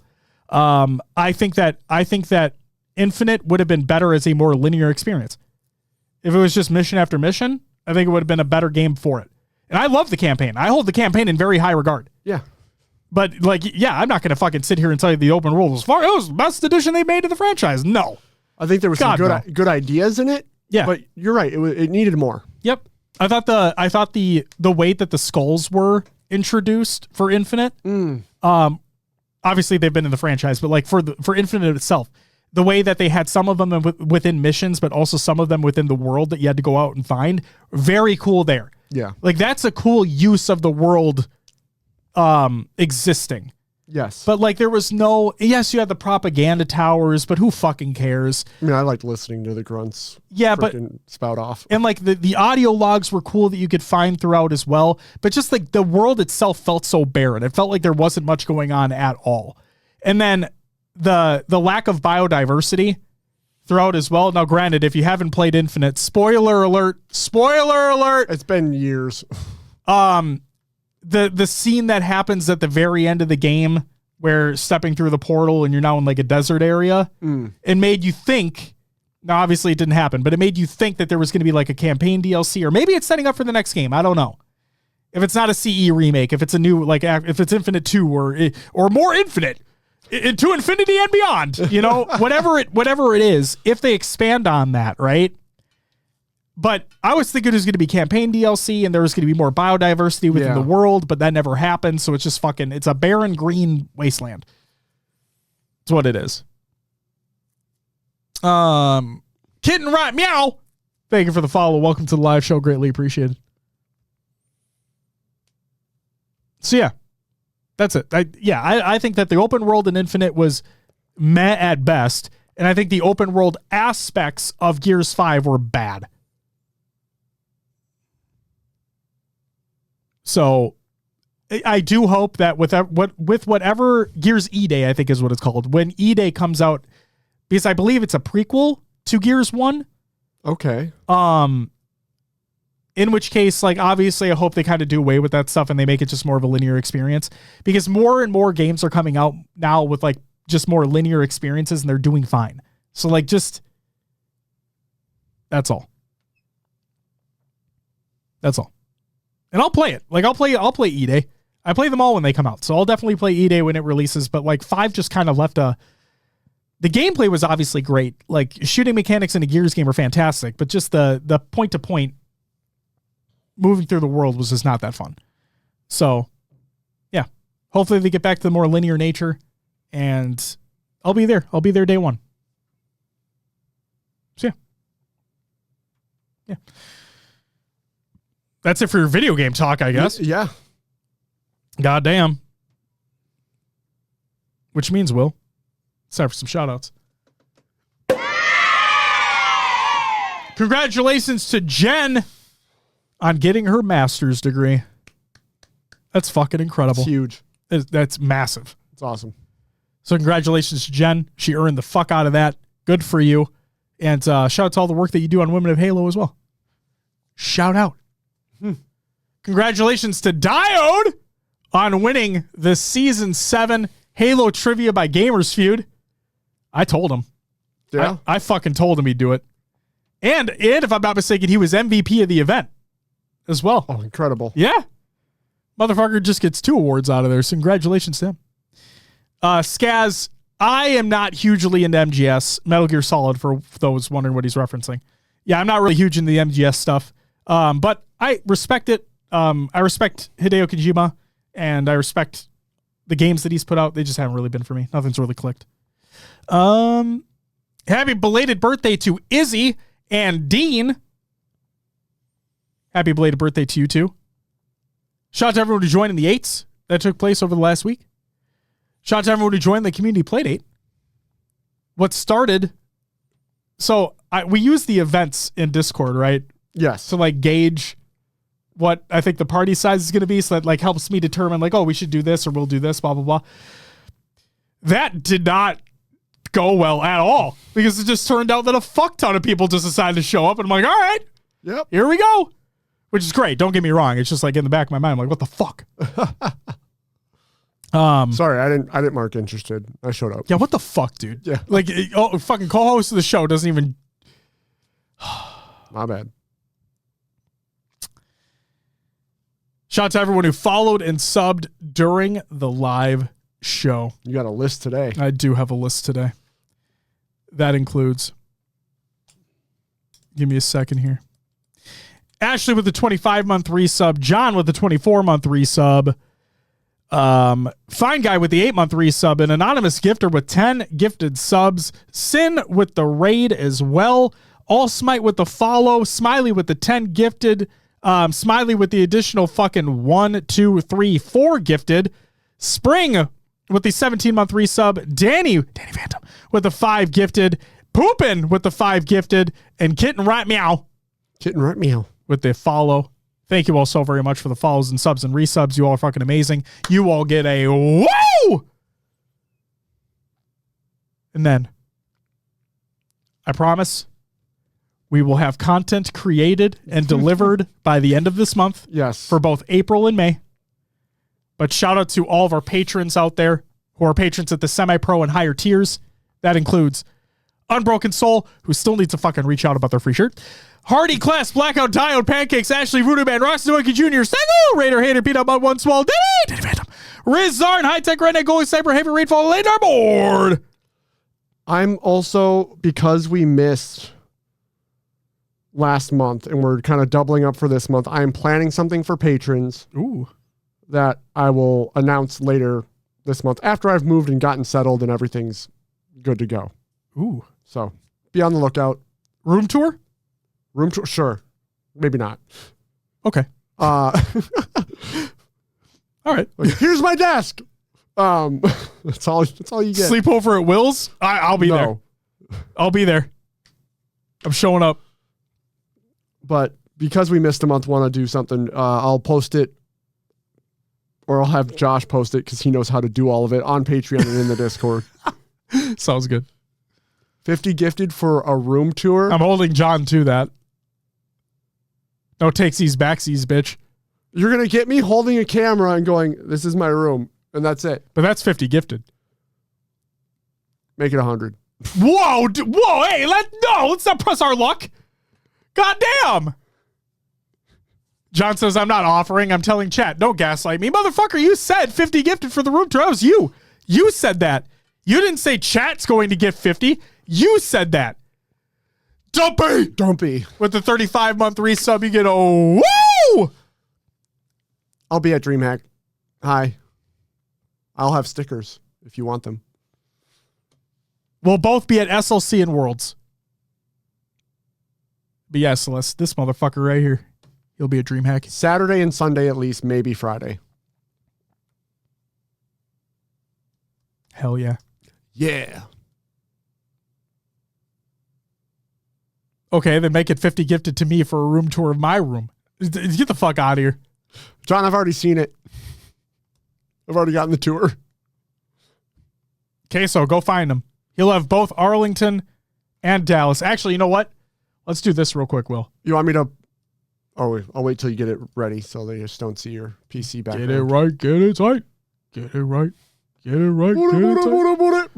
I think that Infinite would have been better as a more linear experience. If it was just mission after mission, I think it would have been a better game for it. And I love the campaign. I hold the campaign in very high regard. Yeah. But like, yeah, I'm not going to fucking sit here and tell you the open world was far. It was the best addition they made to the franchise. No. I think there was some good ideas in it. Yeah. But you're right. It needed more. Yep. I thought the way that the skulls were introduced for Infinite, obviously they've been in the franchise, but like for Infinite itself, the way that they had some of them within missions, but also some of them within the world that you had to go out and find, very cool there. Yeah. Like that's a cool use of the world existing. Yes. But like there was yes, you had the propaganda towers, but who fucking cares? I mean, I liked listening to the grunts. Yeah, but spout off. And like the audio logs were cool that you could find throughout as well. But just like the world itself felt so barren. It felt like there wasn't much going on at all. And then the lack of biodiversity throughout as well. Now, granted, if you haven't played Infinite, spoiler alert. It's been years. The scene that happens at the very end of the game where stepping through the portal and you're now in like a desert area, it made you think, now obviously it didn't happen, but it made you think that there was going to be like a campaign DLC, or maybe it's setting up for the next game. I don't know. If it's not a CE remake, if it's a new, like if it's Infinite 2 or more Infinite, into infinity and beyond, you know, whatever it is, if they expand on that, right? But I was thinking it was going to be campaign DLC and there was going to be more biodiversity within the world, but that never happened. So it's just it's a barren green wasteland. That's what it is. Kitten Right Meow. Thank you for the follow. Welcome to the live show. Greatly appreciated. So yeah, that's it. I think that the open world in Infinite was meh at best. And I think the open world aspects of Gears 5 were bad. So I do hope that with whatever Gears E-Day, I think is what it's called, when E-Day comes out, because I believe it's a prequel to Gears 1. Okay. In which case, like, obviously I hope they kind of do away with that stuff and they make it just more of a linear experience, because more and more games are coming out now with like just more linear experiences and they're doing fine. So like, just, that's all. That's all. And I'll play it. Like I'll play E-Day. I play them all when they come out. So I'll definitely play E-Day when it releases. But like 5 just kind of left the gameplay was obviously great. Like shooting mechanics in a Gears game are fantastic, but just the point to point moving through the world was just not that fun. So yeah, hopefully they get back to the more linear nature and I'll be there. I'll be there day one. So yeah. That's it for your video game talk, I guess. Yeah. Goddamn. Which means, Will, it's time for some shout-outs. Congratulations to Jen on getting her master's degree. That's fucking incredible. It's huge. That's massive. It's awesome. So congratulations to Jen. She earned the fuck out of that. Good for you. And shout out to all the work that you do on Women of Halo as well. Shout out. Congratulations to Diode on winning the Season 7 Halo Trivia by Gamers Feud. I told him. Yeah. I fucking told him he'd do it. And if I'm not mistaken, he was MVP of the event as well. Oh, incredible. Yeah. Motherfucker just gets 2 awards out of there. So congratulations to him. Skaz, I am not hugely into MGS. Metal Gear Solid, for those wondering what he's referencing. Yeah, I'm not really huge into the MGS stuff. But I respect it. I respect Hideo Kojima, and I respect the games that he's put out. They just haven't really been for me. Nothing's really clicked. Happy belated birthday to Izzy and Dean. Happy belated birthday to you too. Shout out to everyone who joined in the 8s that took place over the last week. Shout out to everyone who joined the community playdate. What started... So we use the events in Discord, right? Yes. To like gauge what I think the party size is going to be. So that like helps me determine like, oh, we should do this or we'll do this, blah, blah, blah. That did not go well at all because it just turned out that a fuck ton of people just decided to show up. And I'm like, all right, Yep. here we go. Which is great. Don't get me wrong. It's just like in the back of my mind, I'm like, what the fuck? Sorry, I didn't mark interested. I showed up. Yeah, what the fuck, dude? Yeah. Like, fucking co-host of the show doesn't even... My bad. Shout out to everyone who followed and subbed during the live show. You got a list today. I do have a list today. That includes... Give me a second here. Ashley with the 25-month resub. John with the 24-month resub. Fine Guy with the 8-month resub. An anonymous gifter with 10 gifted subs. Sin with the raid as well. All Smite with the follow. Smiley with the 10 gifted. Smiley with the additional fucking 1, 2, 3, 4 gifted. Spring with the 17-month resub. Danny Phantom with the 5 gifted. Poopin with the 5 gifted. And Kitten Right Meow with the follow. Thank you all so very much for the follows and subs and resubs. You all are fucking amazing. You all get a woo! And then, I promise, we will have content created and delivered by the end of this month. Yes. For both April and May. But shout out to all of our patrons out there who are patrons at the semi-pro and higher tiers. That includes Unbroken Soul, who still needs to fucking reach out about their free shirt. Hardy Class, Blackout, Diode, Pancakes, Ashley, Voodoo Man, Rostermania Jr., Sego, Raider, Hater, Peanut Butter, One Swall, Diddy Phantom, Riz Zarn, High Tech, Redneck, Goalie, Sniper, Heavy Rainfall, Ladar Board. I'm also, because we missed last month and we're kind of doubling up for this month, I am planning something for patrons. Ooh. That I will announce later this month after I've moved and gotten settled and everything's good to go. Ooh. So be on the lookout. Room tour? Room tour? Sure. Maybe not. Okay. All right. Here's my desk. That's all you get. Sleep over at Will's? I'll be there. I'll be there. I'm showing up. But because we missed a month, want to do something, I'll post it, or I'll have Josh post it because he knows how to do all of it on Patreon and in the Discord. Sounds good. 50 gifted for a room tour. I'm holding John to that. No takesies, backsies, bitch. You're going to get me holding a camera and going, this is my room, and that's it. But that's 50 gifted. Make it 100. Whoa, hey, let's not press our luck. Goddamn. John says, I'm not offering. I'm telling chat. Don't gaslight me. Motherfucker, you said 50 gifted for the room tour. That was you. You said that. You didn't say chat's going to get 50. You said that. Dumpy. With the 35-month resub, you get a woo! I'll be at DreamHack. Hi. I'll have stickers if you want them. We'll both be at SLC and Worlds. But yeah, Celeste, this motherfucker right here. You'll be at DreamHack. Saturday and Sunday at least, maybe Friday. Hell yeah. Yeah. Okay, then make it 50 gifted to me for a room tour of my room. Get the fuck out of here. John, I've already seen it. I've already gotten the tour. Okay, so go find him. He'll have both Arlington and Dallas. Actually, you know what? Let's do this real quick, Will. You want me to? Oh, I'll wait till you get it ready so they just don't see your PC background. Get it right, get it tight. Get it right, get it right, get it tight.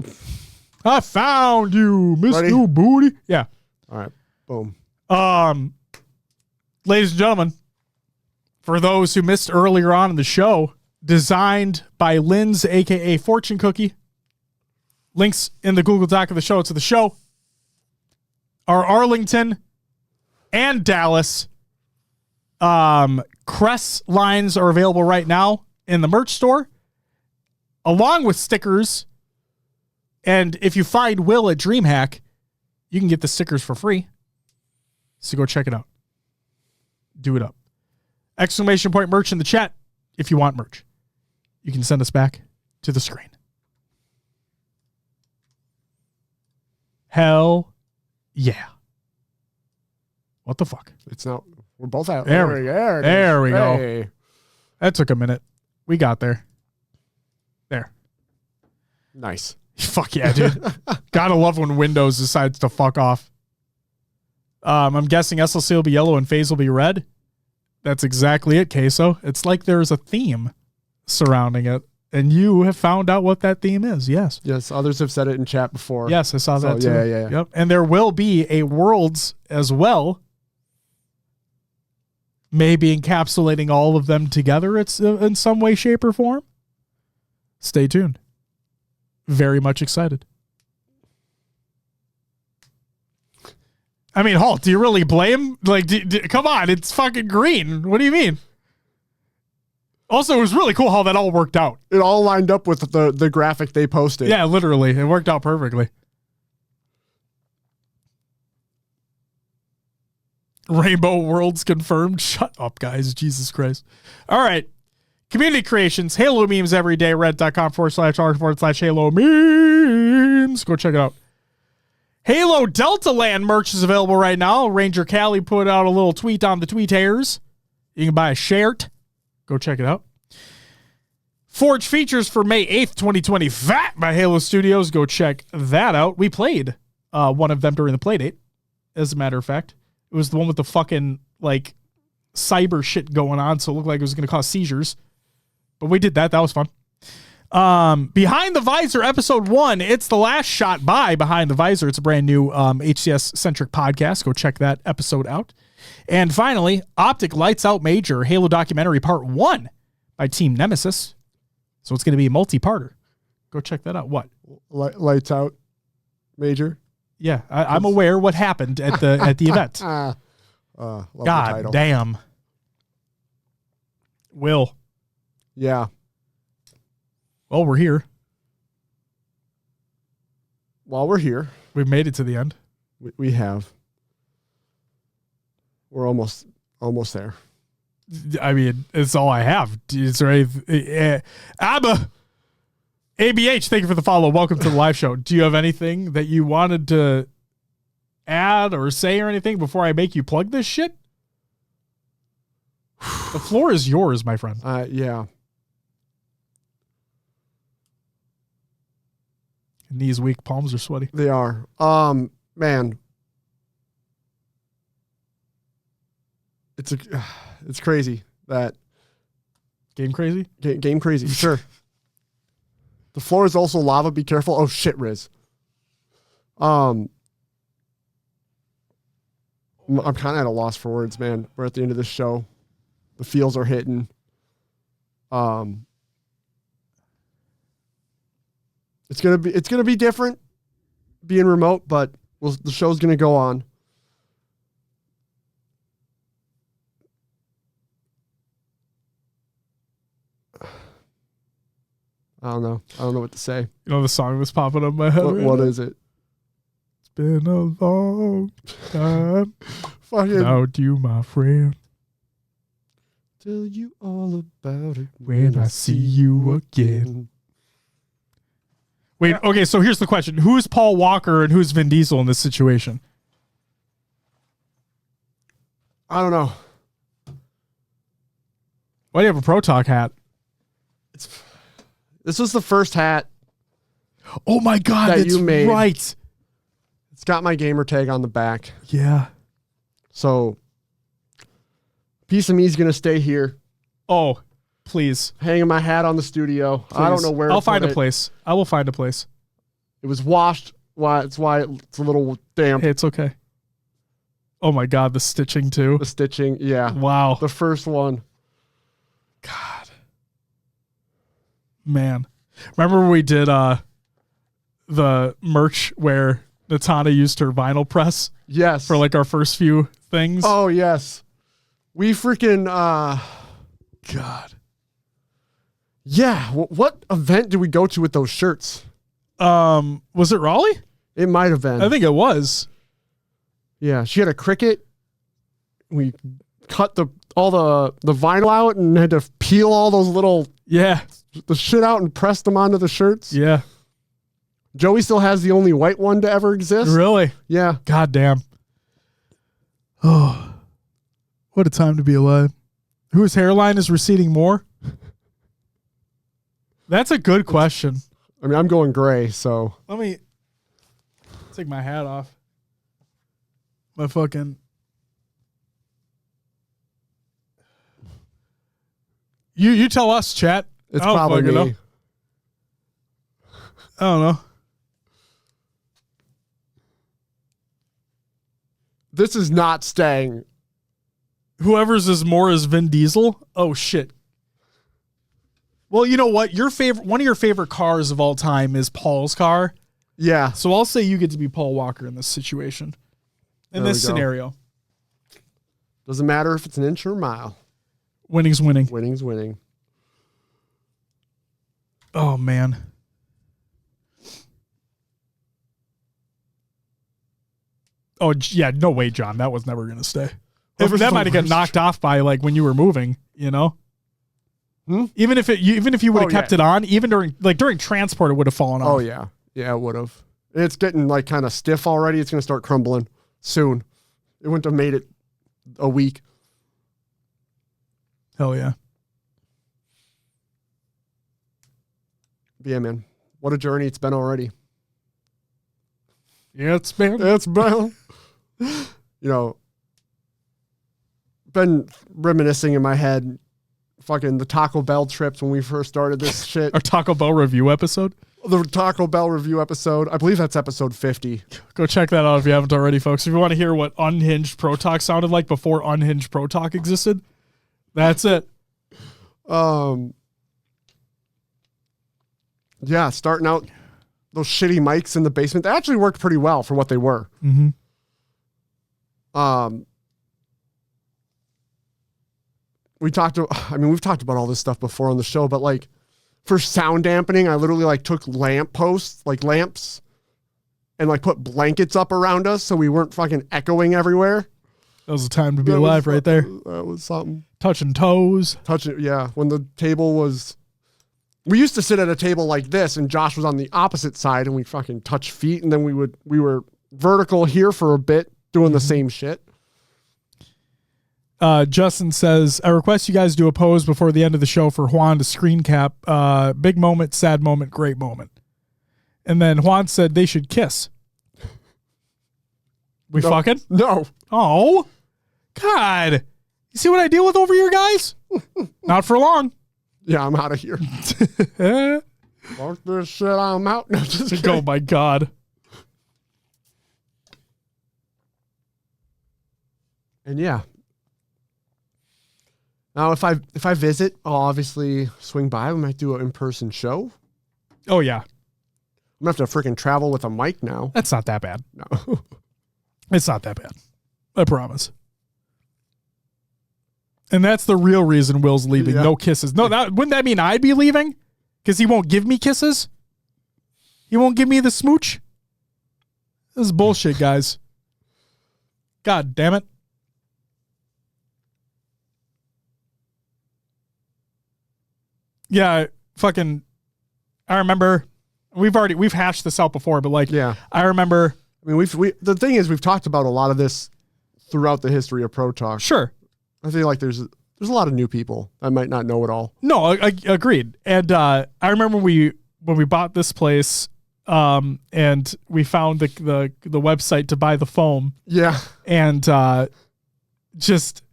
I found you, Mr. New Booty. Yeah. All right. Boom. Ladies and gentlemen, for those who missed earlier on in the show, designed by Lynn's, a.k.a. Fortune Cookie. Links in the Google Doc of the show to the show. Our Arlington and Dallas crest lines are available right now in the merch store, along with stickers. And if you find Will at DreamHack, you can get the stickers for free. So go check it out. Do it up. Exclamation point merch in the chat if you want merch. You can send us back to the screen. Hell yeah. What the fuck? It's not. We're both out. There we go. Hey. That took a minute. We got there. There. Nice. Fuck yeah, dude. Gotta love when Windows decides to fuck off. I'm guessing SLC will be yellow and phase will be red. That's exactly it, Queso. It's like there's a theme surrounding it, and you have found out what that theme is. Yes. Yes, others have said it in chat before. Yes, I saw that too. Yeah. Yep. And there will be a Worlds as well, maybe encapsulating all of them together. It's in some way, shape, or form. Stay tuned. Very much excited. I mean, Halt, do you really blame? Like, come on, it's fucking green. What do you mean? Also, it was really cool how that all worked out. It all lined up with the graphic they posted. Yeah, literally. It worked out perfectly. Rainbow Worlds confirmed. Shut up, guys. Jesus Christ. All right. Community creations. Halo memes every day. Reddit.com/r/Halo memes. Go check it out. Halo Delta Land merch is available right now. Ranger Callie put out a little tweet on the tweet hairs. You can buy a shirt. Go check it out. Forge features for May 8th, 2020. Fat by Halo Studios. Go check that out. We played one of them during the play date, as a matter of fact. It was the one with the fucking, like, cyber shit going on, so it looked like it was going to cause seizures. But we did that. That was fun. Behind the Visor, episode 1. It's the last shot by Behind the Visor. It's a brand new HCS-centric podcast. Go check that episode out. And finally, Optic Lights Out Major, Halo Documentary Part 1 by Team Nemesis. So it's going to be a multi-parter. Go check that out. What? Lights Out Major? Yeah, I'm aware what happened at the event. God damn. Will. Yeah. Well, we're here. While we're here. We've made it to the end. We have. We're almost there. I mean, it's all I have. Is there anything? ABBA. ABH, thank you for the follow. Welcome to the live show. Do you have anything that you wanted to add or say or anything before I make you plug this shit? The floor is yours, my friend. Yeah. Knees weak, palms are sweaty. They are. Man. It's crazy that game crazy? Game crazy, sure. The floor is also lava, be careful. Oh shit, Riz. I'm kind of at a loss for words, man. We're at the end of this show. The feels are hitting. It's gonna be different being remote, but the show's gonna go on. I don't know what to say. You know the song that's popping up in my head. What is it? It's been a long time. Fucking without you, my friend. Tell you all about it when I see you again. Wait, okay, so here's the question. Who's Paul Walker and who's Vin Diesel in this situation? I don't know. Why do you have a Pro Talk hat? This was the first hat. Oh my God, that that's you made. right. It's got my gamer tag on the back. Yeah. So, piece of me is going to stay here. Oh, please. Hanging my hat on the studio. I don't know where I'll find put a it. place. I will find a place. It was washed. That's why it's a little damp. Hey, it's okay. Oh my God, the stitching too. The stitching. Yeah. Wow. The first one. God. Man. Remember when we did the merch where Natana used her vinyl press Yes. for like our first few things? Oh, yes. We freaking, God. yeah. What event did we go to with those shirts? Was it Raleigh? It might have been. I think it was. Yeah. She had a Cricut. We cut all the vinyl out and had to peel all those little, Yeah. the shit out and press them onto the shirts. Yeah. Joey still has the only white one to ever exist. Really? Yeah. God damn. Oh, what a time to be alive. Whose hairline is receding more? That's a good question. I mean, I'm going gray, so. Let me take my hat off. My fucking. You tell us, chat. It's I don't probably fucking know. me. I don't know. This is not staying. Whoever's is more is Vin Diesel. Oh shit. Well, you know what? One of your favorite cars of all time is Paul's car. Yeah. So I'll say you get to be Paul Walker in this situation. In There this we go. scenario. Doesn't matter if it's an inch or a mile. Winning's winning. Winning's winning. Oh man. Oh yeah, no way, John. That was never gonna stay. That might have got knocked off by like when you were moving, you know? Even if you would have kept it on, even during transport, it would have fallen off. Oh yeah. Yeah, it would have. It's getting like kind of stiff already. It's gonna start crumbling soon. It wouldn't have made it a week. Hell yeah. But yeah, man. What a journey it's been already. Yeah, it's been. It's been. You know, been reminiscing in my head. Fucking the Taco Bell trips when we first started this shit. Our Taco Bell review episode. The Taco Bell review episode. I believe that's episode 50. Go check that out if you haven't already, folks. If you want to hear what Unhinged Pro Talk sounded like before Unhinged Pro Talk existed, that's it. Yeah, starting out those shitty mics in the basement. They actually worked pretty well for what they were. Mm-hmm. We've talked about all this stuff before on the show, but like for sound dampening, I literally like took lamps, and like put blankets up around us so we weren't fucking echoing everywhere. That was a time to be alive right there. That was something. Touching toes. Yeah. When the table was, we used to sit at a table like this and Josh was on the opposite side and we fucking touch feet. And then we were vertical here for a bit doing the same shit. Justin says, I request you guys do a pose before the end of the show for Juan to screen cap. Big moment, sad moment, great moment. And then Juan said they should kiss. We fucking? No. Oh, God. You see what I deal with over here, guys? Not for long. Yeah, I'm out of here. Fuck this shit, I'm out. No, just kidding. Oh, my God. And yeah. Now, if I visit, I'll obviously swing by. We might do an in-person show. Oh, yeah. I'm going to have to freaking travel with a mic now. That's not that bad. No. It's not that bad. I promise. And that's the real reason Will's leaving. Yeah. No kisses. No, wouldn't that mean I'd be leaving? Because he won't give me kisses? He won't give me the smooch? This is bullshit, guys. God damn it. Yeah, fucking. I remember we've hashed this out before, but like, Yeah. I remember. I mean, the thing is, we've talked about a lot of this throughout the history of Pro Talk. Sure. I feel like there's a lot of new people that might not know it all. No, I agreed. And I remember when we bought this place, and we found the website to buy the foam. Yeah. And just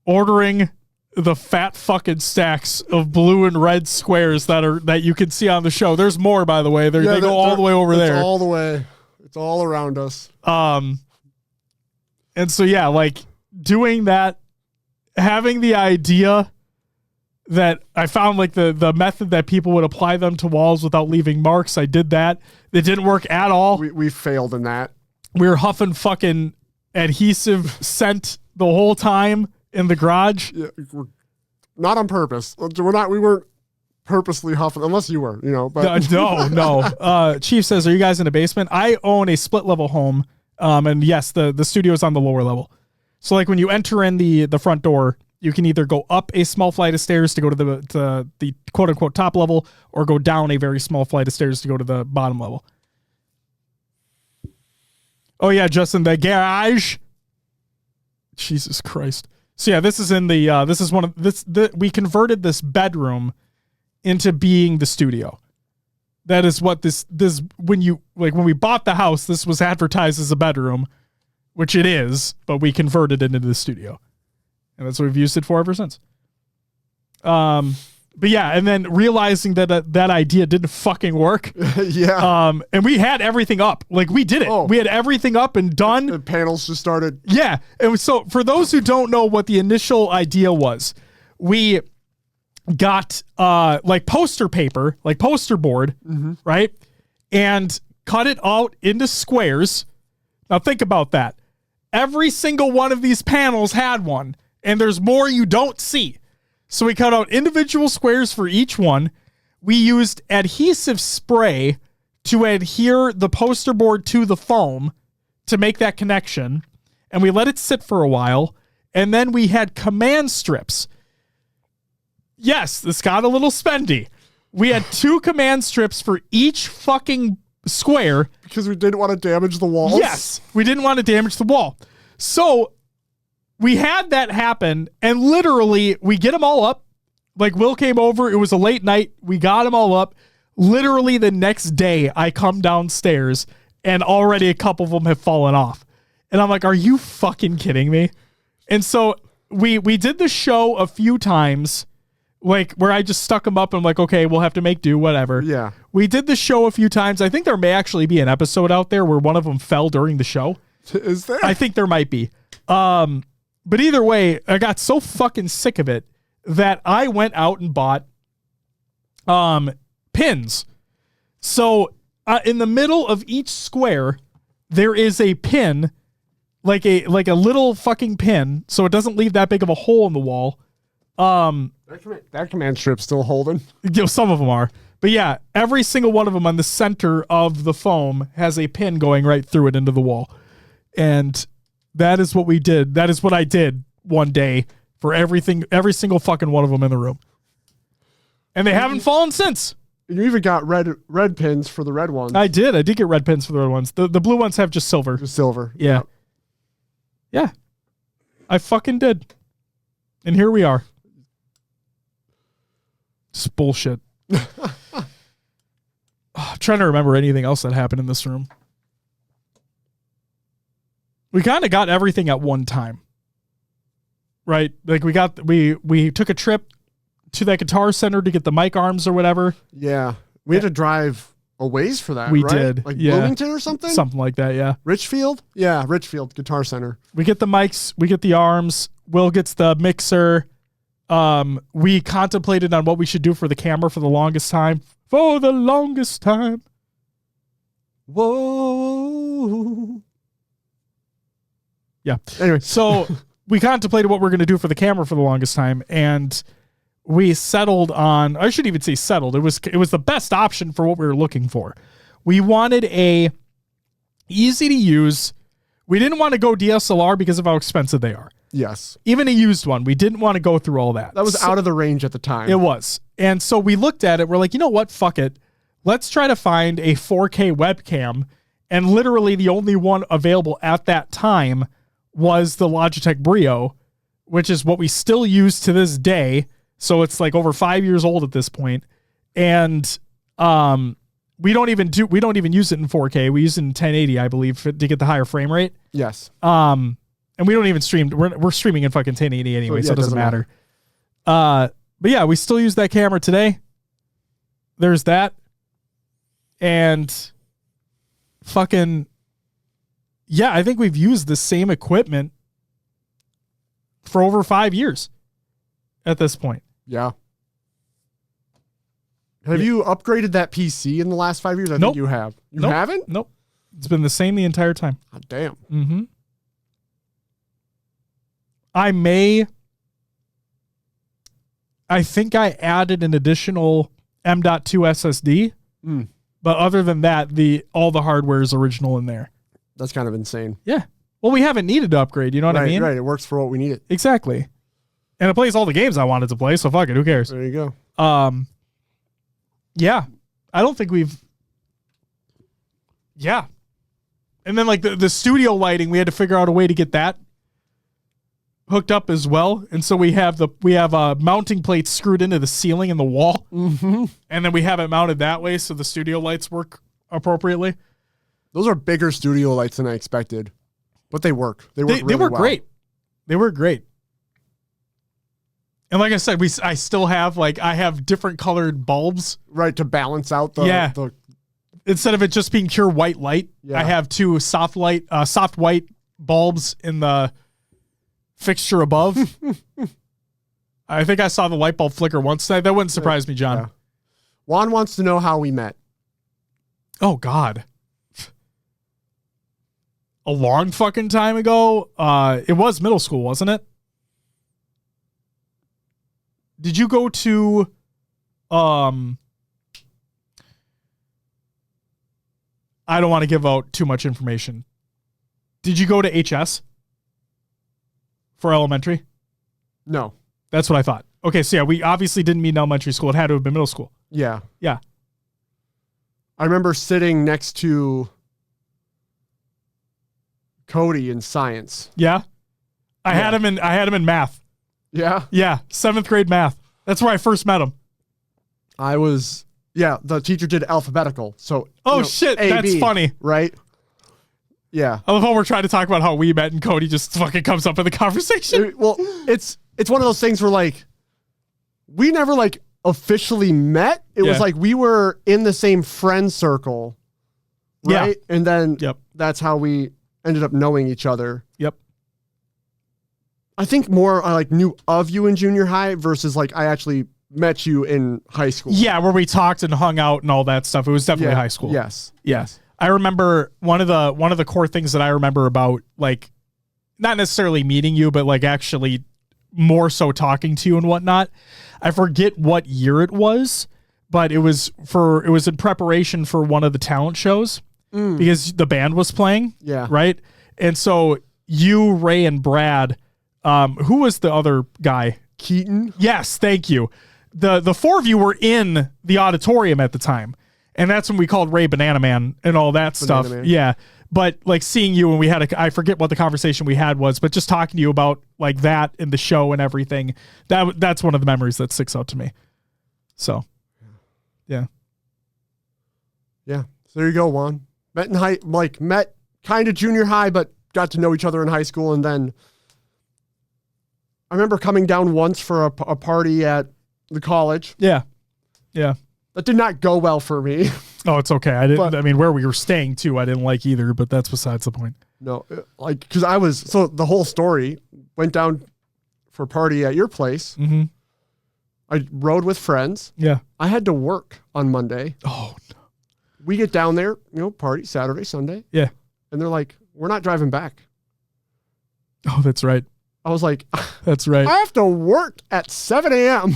ordering the fat fucking stacks of blue and red squares that you can see on the show. There's more, by the way. They go all the way over there. All the way. It's all around us. And so yeah, like doing that, having the idea that I found like the method that people would apply them to walls without leaving marks. I did that. It didn't work at all. We failed in that. We were huffing fucking adhesive scent the whole time in the garage. Yeah, not on purpose. We weren't purposely huffing, unless you were, but no. Chief says, are you guys in a basement? I own a split level home. And yes, the studio is on the lower level. So like when you enter in the front door, you can either go up a small flight of stairs to go to the quote unquote top level, or go down a very small flight of stairs to go to the bottom level. Oh yeah, Justin, the garage. Jesus Christ. So yeah, this is in the this is one of we converted this bedroom into being the studio. That is what this when we bought the house, this was advertised as a bedroom, which it is, but we converted it into the studio. And that's what we've used it for ever since. But yeah, and then realizing that idea didn't fucking work. Yeah. And we had everything up. Like we did it. Oh. We had everything up and done. The panels just started. Yeah. And so for those who don't know what the initial idea was, we got like poster paper, like poster board, right? And cut it out into squares. Now think about that. Every single one of these panels had one, and there's more you don't see. So we cut out individual squares for each one. We used adhesive spray to adhere the poster board to the foam to make that connection. And we let it sit for a while. And then we had command strips. Yes, this got a little spendy. We had 2 command strips for each fucking square. Because we didn't want to damage the walls? Yes, we didn't want to damage the wall. So we had that happen, and literally, we get them all up. Like, Will came over. It was a late night. We got them all up. Literally, the next day, I come downstairs, and already a couple of them have fallen off. And I'm like, are you fucking kidding me? And so we did the show a few times, like, where I just stuck them up and I'm like, okay, we'll have to make do, whatever. Yeah. We did the show a few times. I think there may actually be an episode out there where one of them fell during the show. Is there? I think there might be. But either way, I got so fucking sick of it that I went out and bought pins. So in the middle of each square, there is a pin, like a little fucking pin, so it doesn't leave that big of a hole in the wall. That command strip's still holding. Some of them are. But yeah, every single one of them on the center of the foam has a pin going right through it into the wall. And that is what we did. That is what I did one day for every single fucking one of them in the room. And they haven't fallen since. And you even got red pins for the red ones. I did get red pins for the red ones. The blue ones have just silver. Just silver. Yeah. Yeah. I fucking did. And here we are. It's bullshit. I'm trying to remember anything else that happened in this room. We kind of got everything at one time. Right? Like we took a trip to that Guitar Center to get the mic arms or whatever. Yeah. We had to drive a ways for that, We right? did. Like yeah. Bloomington or something? Something like that, yeah. Richfield? Yeah, Richfield Guitar Center. We get the mics, we get the arms, Will gets the mixer. We contemplated on what we should do for the camera for the longest time. For the longest time. Whoa. Yeah. Anyway. So we contemplated what we're going to do for the camera for the longest time, and we settled on, I shouldn't even say settled. It was the best option for what we were looking for. We wanted a easy to use. We didn't want to go DSLR because of how expensive they are. Yes. Even a used one. We didn't want to go through all that. That was out of the range at the time. It was. And so we looked at it. We're like, you know what? Fuck it. Let's try to find a 4K webcam. And literally the only one available at that time was the Logitech Brio, which is what we still use to this day. So it's like over 5 years old at this point. And we don't even use it in 4K. We use it in 1080, I believe, to get the higher frame rate. Yes. And we don't even stream. We're streaming in fucking 1080 anyway, so it doesn't matter. But yeah, we still use that camera today. There's that. And fucking, yeah, I think we've used the same equipment for over 5 years at this point. Yeah. Have you upgraded that PC in the last 5 years? I think you have. You haven't? Nope. It's been the same the entire time. Oh, damn. Mm-hmm. I think I added an additional M.2 SSD. But other than that, all the hardware is original in there. That's kind of insane. Yeah. Well, we haven't needed to upgrade. You know what I mean? Right. It works for what we need it. Exactly. And it plays all the games I wanted to play, so fuck it. Who cares? There you go. Yeah. I don't think we've... Yeah. And then like the studio lighting, we had to figure out a way to get that hooked up as well. And so we have mounting plates screwed into the ceiling and the wall. Mm-hmm. And then we have it mounted that way so the studio lights work appropriately. Those are bigger studio lights than I expected. But they work. They work really well. Great. They work great. And like I said, I still have I have different colored bulbs. Right, to balance out the instead of it just being pure white light, I have two soft white bulbs in the fixture above. I think I saw the light bulb flicker once. That wouldn't surprise me, John. Yeah. Juan wants to know how we met. Oh, God. A long fucking time ago. It was middle school, wasn't it? Did you go to I don't want to give out too much information. Did you go to HS for elementary? No. That's what I thought. Okay, so yeah, we obviously didn't meet in elementary school. It had to have been middle school. Yeah. Yeah. I remember sitting next to Cody in science. Yeah. I had him in math. Yeah. Yeah, 7th grade math. That's where I first met him. The teacher did alphabetical. So shit, A, that's B, funny. Right? Yeah. I love how we're trying to talk about how we met and Cody just fucking comes up in the conversation. Well, it's one of those things where we never officially met. It was we were in the same friend circle. Right? Yeah. And then that's how we ended up knowing each other. Yep. I think more I knew of you in junior high versus I actually met you in high school. Yeah, where we talked and hung out and all that stuff. It was definitely high school. Yes. Yes. I remember one of the core things that I remember about not necessarily meeting you, but actually more so talking to you and whatnot. I forget what year it was, but it was in preparation for one of the talent shows because the band was playing. Yeah. Right. And so you, Ray, and Brad, who was the other guy? Keaton. Yes. Thank you. The four of you were in the auditorium at the time. And that's when we called Ray Banana Man and all that stuff. Man. Yeah. But seeing you, and we had I forget what the conversation we had was, but just talking to you about that and the show and everything, that's one of the memories that sticks out to me. So, yeah. Yeah. So there you go, Juan. Met in met kind of junior high, but got to know each other in high school. And then I remember coming down once for a party at the college. Yeah. Yeah. That did not go well for me. Oh, it's okay. Where we were staying too, I didn't like either, but that's besides the point. No, because the whole story went down for a party at your place. Mm-hmm. I rode with friends. Yeah. I had to work on Monday. Oh, no. We get down there, party Saturday, Sunday. Yeah. And they're like, we're not driving back. Oh, that's right. I was like, that's right. I have to work at 7 a.m.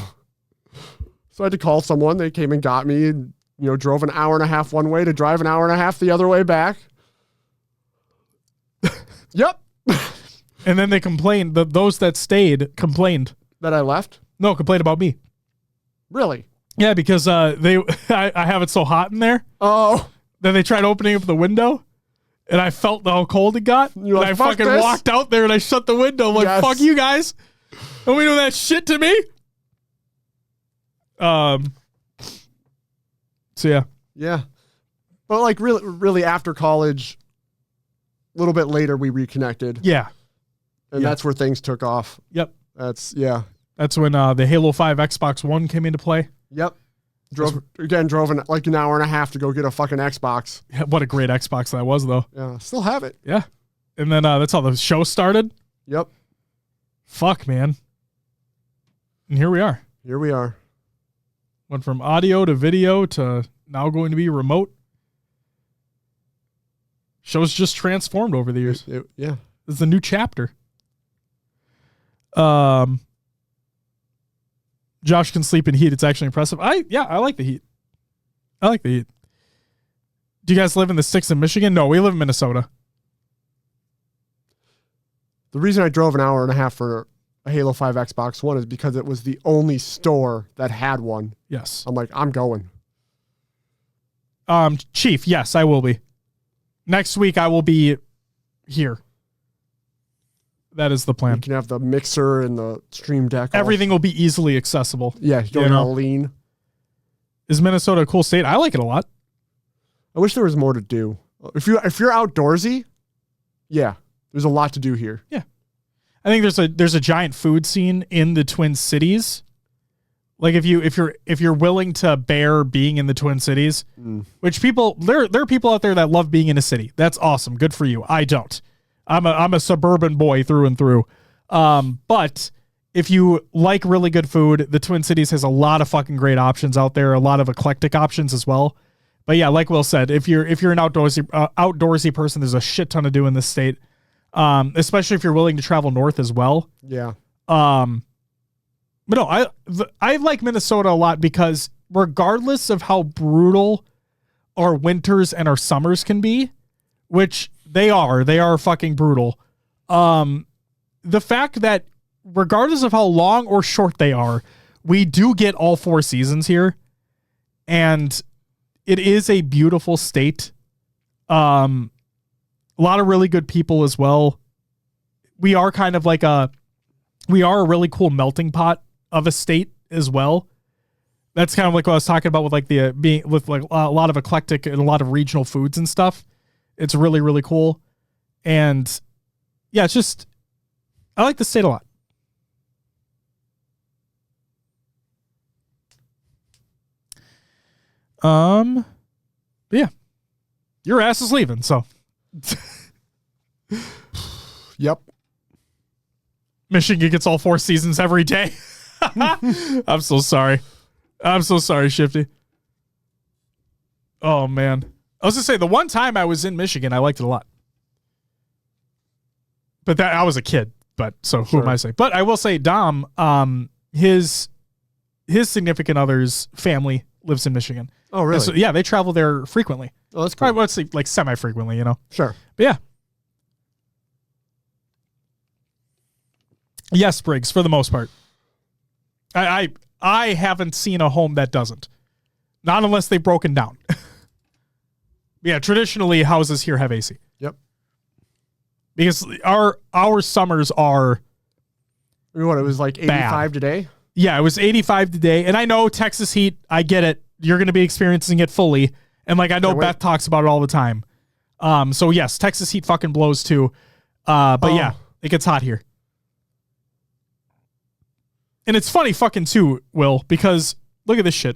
So I had to call someone. They came and got me and, drove an hour and a half one way to drive an hour and a half the other way back. Yep. And then they complained. Those that stayed complained. That I left? No, complained about me. Really? Yeah, because I have it so hot in there. Oh. Then they tried opening up the window, and I felt how cold it got. You're and like, I "Fuck fucking this." walked out there and I shut the window. I'm like, Yes. fuck you guys. Don't be doing that shit to me. So yeah. Yeah. But like really after college, a little bit later we reconnected. Yeah. And that's where things took off. Yep. That's when the Halo 5 Xbox One came into play. Yep. Drove like an hour and a half to go get a fucking Xbox. Yeah, what a great Xbox that was, though. Yeah, still have it. Yeah. And then that's how the show started. Yep. Fuck, man. And here we are. Here we are. Went from audio to video to now going to be remote. Show's just transformed over the years. Yeah. This is a new chapter. Josh can sleep in heat. It's actually impressive. I like the heat. I like the heat. Do you guys live in the sticks in Michigan? No, we live in Minnesota. The reason I drove an hour and a half for a Halo 5 Xbox One is because it was the only store that had one. Yes. I'm like, I'm going. Chief, yes, I will be. Next week I will be here. That is the plan. You can have the mixer and the stream deck. Everything will be easily accessible. Yeah, you don't have to lean. Is Minnesota a cool state? I like it a lot. I wish there was more to do. If you're outdoorsy, yeah, there's a lot to do here. Yeah. I think there's a giant food scene in the Twin Cities. Like if you're willing to bear being in the Twin Cities, which there are people out there that love being in a city. That's awesome. Good for you. I don't. I'm a suburban boy through and through. But if you like really good food, the Twin Cities has a lot of fucking great options out there, a lot of eclectic options as well. But yeah, like Will said, if you're an outdoorsy person, there's a shit ton to do in this state. Especially if you're willing to travel north as well. Yeah. But no, I like Minnesota a lot because regardless of how brutal our winters and our summers can be, which they are fucking brutal. The fact that regardless of how long or short they are, we do get all 4 seasons here, and it is a beautiful state. A lot of really good people as well. We are kind of like a really cool melting pot of a state as well. That's kind of like what I was talking about with like with a lot of eclectic and a lot of regional foods and stuff. It's really, really cool. And yeah, it's just, I like the state a lot. But yeah, your ass is leaving. So yep. Michigan gets all 4 seasons every day. I'm so sorry. I'm so sorry, Shifty. Oh, man. I was going to say, the one time I was in Michigan, I liked it a lot. But I was a kid. But so who am I to say? But I will say, Dom, his significant other's family lives in Michigan. Oh, really? So, yeah, they travel there frequently. Oh, that's cool. Let's say, like semi-frequently, you know? Sure. But yeah. Yes, Briggs, for the most part. I haven't seen a home that doesn't. Not unless they've broken down. Yeah, traditionally houses here have AC. Yep. Because our summers are what, it was like 85 bad. today? Yeah, it was 85 today. And I know Texas heat, I get it. You're going to be experiencing it fully. And like I know Beth talks about it all the time. So yes, Texas heat fucking blows too. But yeah, it gets hot here. And it's funny fucking too, Will, because look at this shit.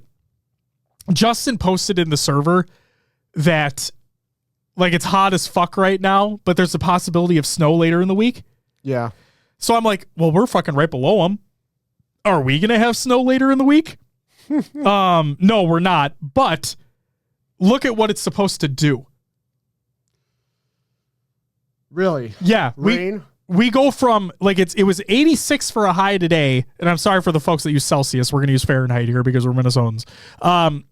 Justin posted in the server that like it's hot as fuck right now, but there's a possibility of snow later in the week. Yeah. So I'm like, well, we're fucking right below them. Are we going to have snow later in the week? No, we're not. But look at what it's supposed to do. Really? Yeah. Rain? We go from like it was 86 for a high today, and I'm sorry for the folks that use Celsius. We're going to use Fahrenheit here because we're Minnesotans.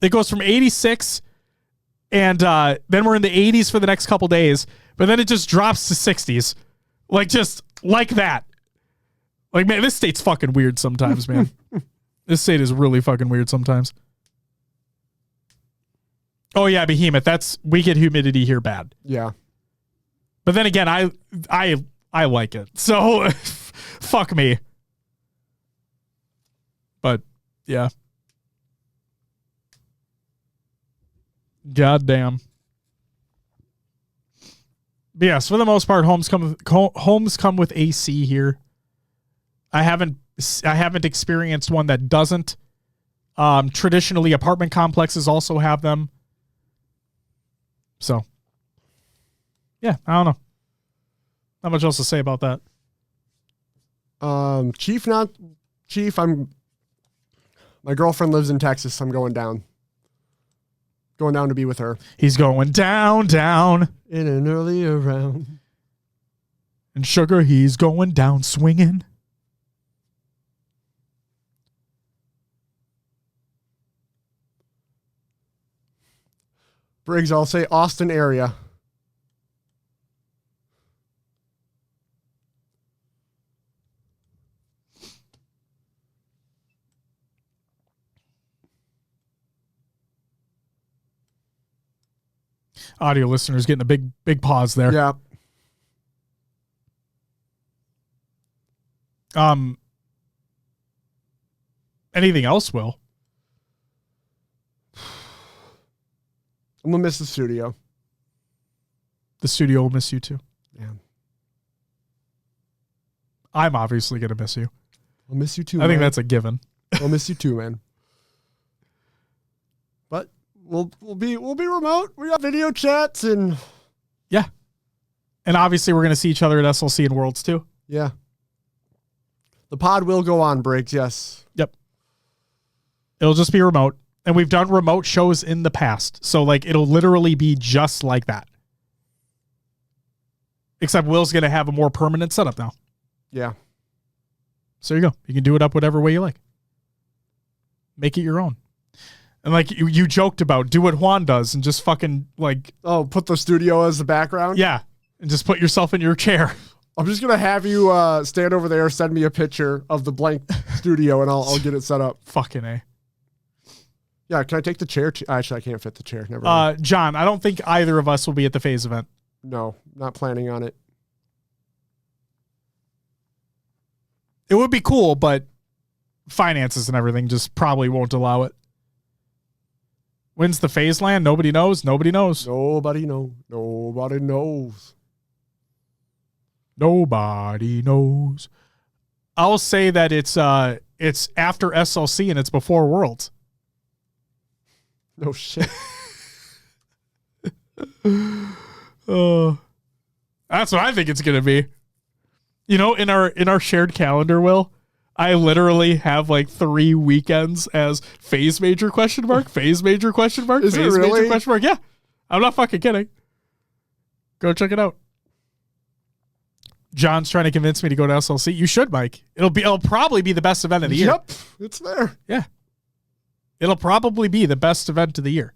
It goes from 86, and then we're in the 80s for the next couple days, but then it just drops to 60s, like just Like that. Like, man, this state's fucking weird sometimes, man. This state is really fucking weird sometimes. Oh yeah, Behemoth. We get humidity here bad. Yeah. But then again, I like it. So fuck me. But yeah. God damn. But yes, for the most part, homes come with AC here. I haven't experienced one that doesn't. Traditionally, apartment complexes also have them. So, yeah, I don't know. Not much else to say about that. Chief. My girlfriend lives in Texas. I'm going down. Going down to be with her. He's going down in an earlier round. And Sugar, he's going down swinging. Briggs, I'll say Austin area. Audio listeners getting a big pause there. Yeah. Anything else, Will? I'm going to miss the studio. The studio will miss you too. Yeah. I'm obviously going to miss you. I'll miss you too, I think that's a given. I'll miss you too, man. But we'll be remote. We got video chats and yeah. And obviously we're going to see each other at SLC and Worlds too. Yeah. The pod will go on, Briggs, yes. Yep. It'll just be remote. And we've done remote shows in the past. So like it'll literally be just like that. Except Will's going to have a more permanent setup now. Yeah. So there you go. You can do it up whatever way you like. Make it your own. And like you joked about, do what Juan does and just fucking like... Oh, put the studio as the background? Yeah. And just put yourself in your chair. I'm just going to have you stand over there, send me a picture of the blank studio, and I'll get it set up. Fucking A. Yeah, can I take the chair? Actually, I can't fit the chair. Never mind. John, I don't think either of us will be at the phase event. No, not planning on it. It would be cool, but finances and everything just probably won't allow it. When's the phase land? Nobody knows. Nobody knows. Nobody knows. Nobody knows. Nobody knows. I'll say that it's after SLC and it's before Worlds. No shit. That's what I think it's gonna be. You know, in our shared calendar, Will, I literally have like 3 weekends as phase major question mark, phase major question mark, Is phase it really? major question mark. Yeah. I'm not fucking kidding. Go check it out. John's trying to convince me to go to SLC. You should, Mike. It'll probably be the best event of the year. Yep, it's there. Yeah. It'll probably be the best event of the year.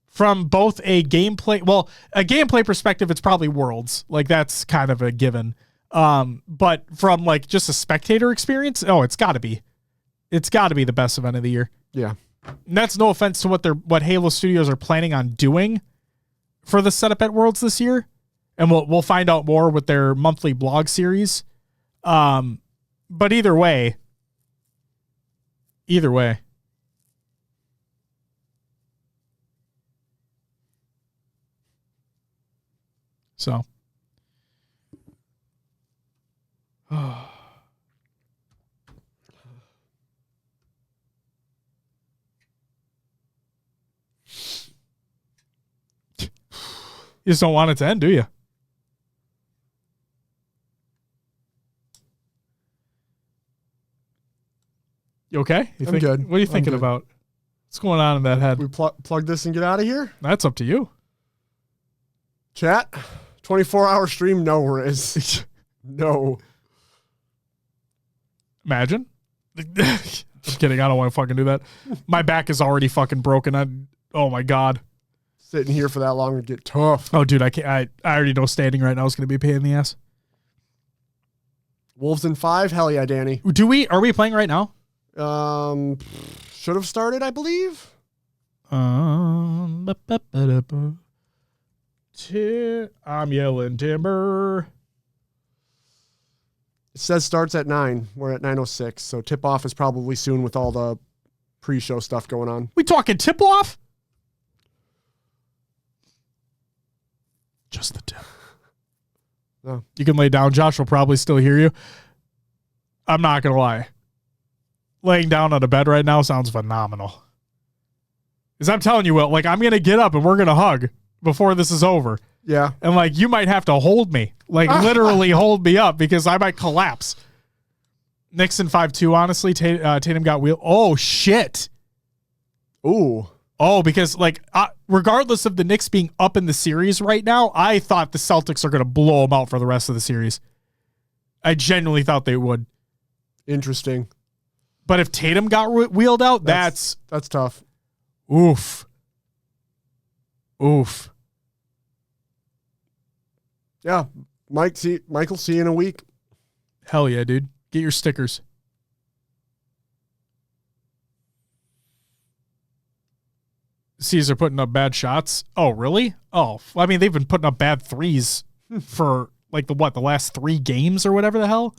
From both a gameplay perspective, it's probably Worlds. Like that's kind of a given. But from like just a spectator experience, it's gotta be. It's gotta be the best event of the year. Yeah. And that's no offense to what Halo Studios are planning on doing for the setup at Worlds this year. And we'll find out more with their monthly blog series. But either way. So. You just don't want it to end, do you? You okay? I'm good. What are you thinking about? What's going on in that head? We plug this and get out of here? That's up to you. Chat, 24-hour stream, no, Riz. No. Imagine. I'm kidding. I don't want to fucking do that. My back is already fucking broken. Oh my God. Sitting here for that long would get tough. Oh, dude, I can't. I already know standing right now is going to be a pain in the ass. Wolves in 5. Hell yeah, Danny. Are we playing right now? Should have started, I believe. I'm yelling timber. It says starts at 9. We're at 9:06, so tip-off is probably soon with all the pre-show stuff going on. We talking tip-off? Just the tip. No. You can lay down. Josh will probably still hear you. I'm not going to lie. Laying down on a bed right now sounds phenomenal. Because I'm telling you what, like, I'm going to get up and we're going to hug before this is over. Yeah. And, like, you might have to hold me. Like, literally hold me up because I might collapse. Knicks in 5-2, honestly. Tatum got wheel. Oh, shit. Ooh. Oh, because, like, regardless of the Knicks being up in the series right now, I thought the Celtics are going to blow them out for the rest of the series. I genuinely thought they would. Interesting. But if Tatum got wheeled out, that's tough. Oof. Yeah. Michael, see you in a week. Hell yeah, dude. Get your stickers. Caesar putting up bad shots. Oh, really? Oh, I mean, they've been putting up bad threes for like the last 3 games or whatever the hell.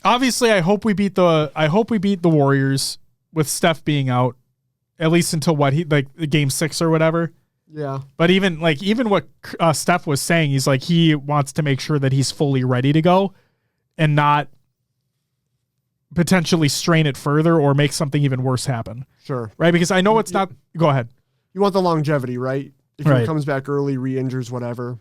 Obviously, I hope we beat the Warriors with Steph being out, at least until game 6 or whatever. Yeah. But even what Steph was saying, he's like, he wants to make sure that he's fully ready to go and not potentially strain it further or make something even worse happen. Sure. Right? Because I know it's not. Go ahead. You want the longevity, right? If he comes back early, re-injures, whatever.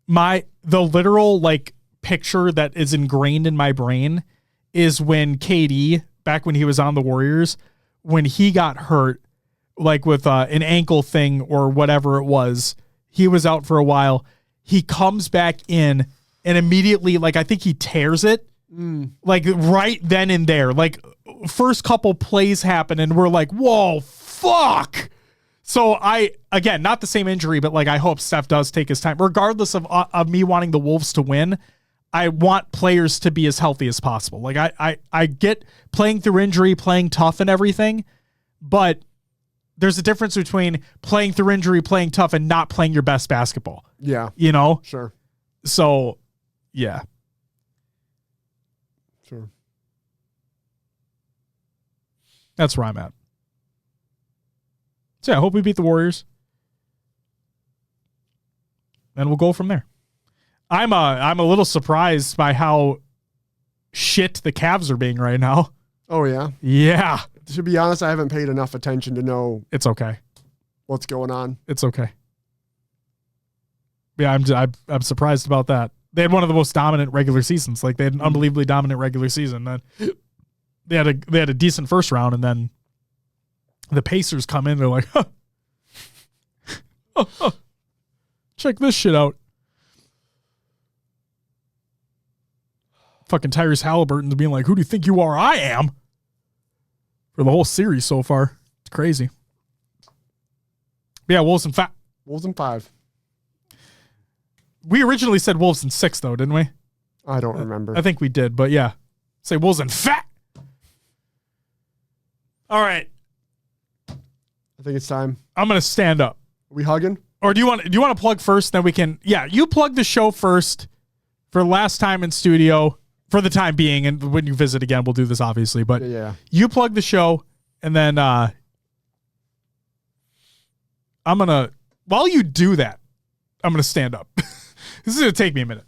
The literal like picture that is ingrained in my brain is when KD, back when he was on the Warriors, when he got hurt, like with an ankle thing or whatever it was, he was out for a while. He comes back in and immediately, like, I think he tears it. Like right then and there, like first couple plays happen and we're like, whoa, fuck. So again, not the same injury, but like, I hope Steph does take his time, regardless of me wanting the Wolves to win. I want players to be as healthy as possible. Like I get playing through injury, playing tough and everything, but there's a difference between playing through injury, playing tough, and not playing your best basketball. Yeah. You know? Sure. So yeah. Sure. That's where I'm at. So yeah, I hope we beat the Warriors. And we'll go from there. I'm a little surprised by how shit the Cavs are being right now. Oh yeah. Yeah. To be honest, I haven't paid enough attention to know It's okay. what's going on. It's okay. Yeah, I'm surprised about that. They had one of the most dominant regular seasons. Like they had an unbelievably dominant regular season. Then they had a decent first round, and then the Pacers come in. They're like, check this shit out. Fucking Tyrese Halliburton's being like, who do you think you are? I am. For the whole series so far. It's crazy. But yeah, Wolves in 5. Wolves in 5. We originally said Wolves in 6, though, didn't we? I don't remember. I think we did, but yeah. Say Wolves in fat. All right. I think it's time. I'm going to stand up. Are we hugging? Or do you want to plug first? Then we can. Yeah, you plug the show first for last time in studio for the time being. And when you visit again, we'll do this, obviously. But yeah, you plug the show, and then I'm going to, while you do that, I'm going to stand up. This is going to take me a minute.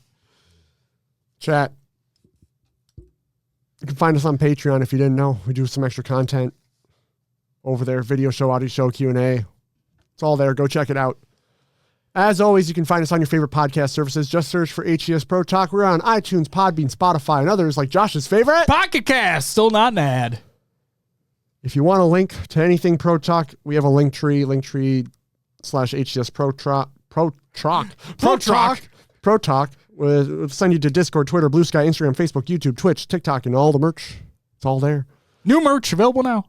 Chat. You can find us on Patreon if you didn't know. We do some extra content over there. Video show, audio show, Q&A. It's all there. Go check it out. As always, you can find us on your favorite podcast services. Just search for HCS Pro Talk. We're on iTunes, Podbean, Spotify, and others like Josh's favorite. Pocket Cast. Still not an ad. If you want a link to anything Pro Talk, we have a linktree/HCS Pro Talk. We'll send you to Discord, Twitter, Blue Sky, Instagram, Facebook, YouTube, Twitch, TikTok, and all the merch. It's all there. New merch available now.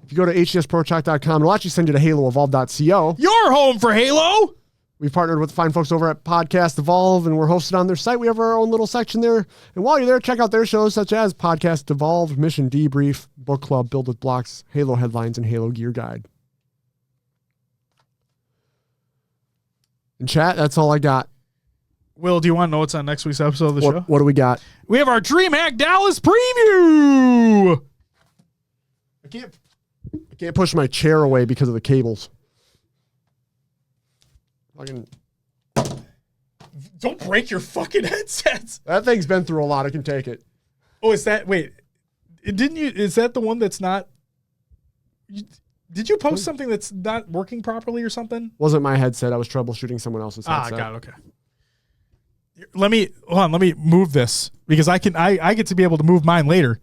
If you go to hcsprotalk.com, it'll actually send you to haloevolve.co. Your home for Halo. We've partnered with the fine folks over at Podcast Evolve, and we're hosted on their site. We have our own little section there. And while you're there, check out their shows such as Podcast Evolve, Mission Debrief, Book Club, Build with Blocks, Halo Headlines, and Halo Gear Guide. In chat, that's all I got. Will, do you want to know what's on next week's episode of the show? What do we got? We have our DreamHack Dallas preview. I can't push my chair away because of the cables. Don't break your fucking headsets. That thing's been through a lot. I can take it. Oh, is that is that the one that's not, did you post something that's not working properly or something? Wasn't my headset. I was troubleshooting someone else's headset. Got it. Okay. Let me move this because I get to be able to move mine later.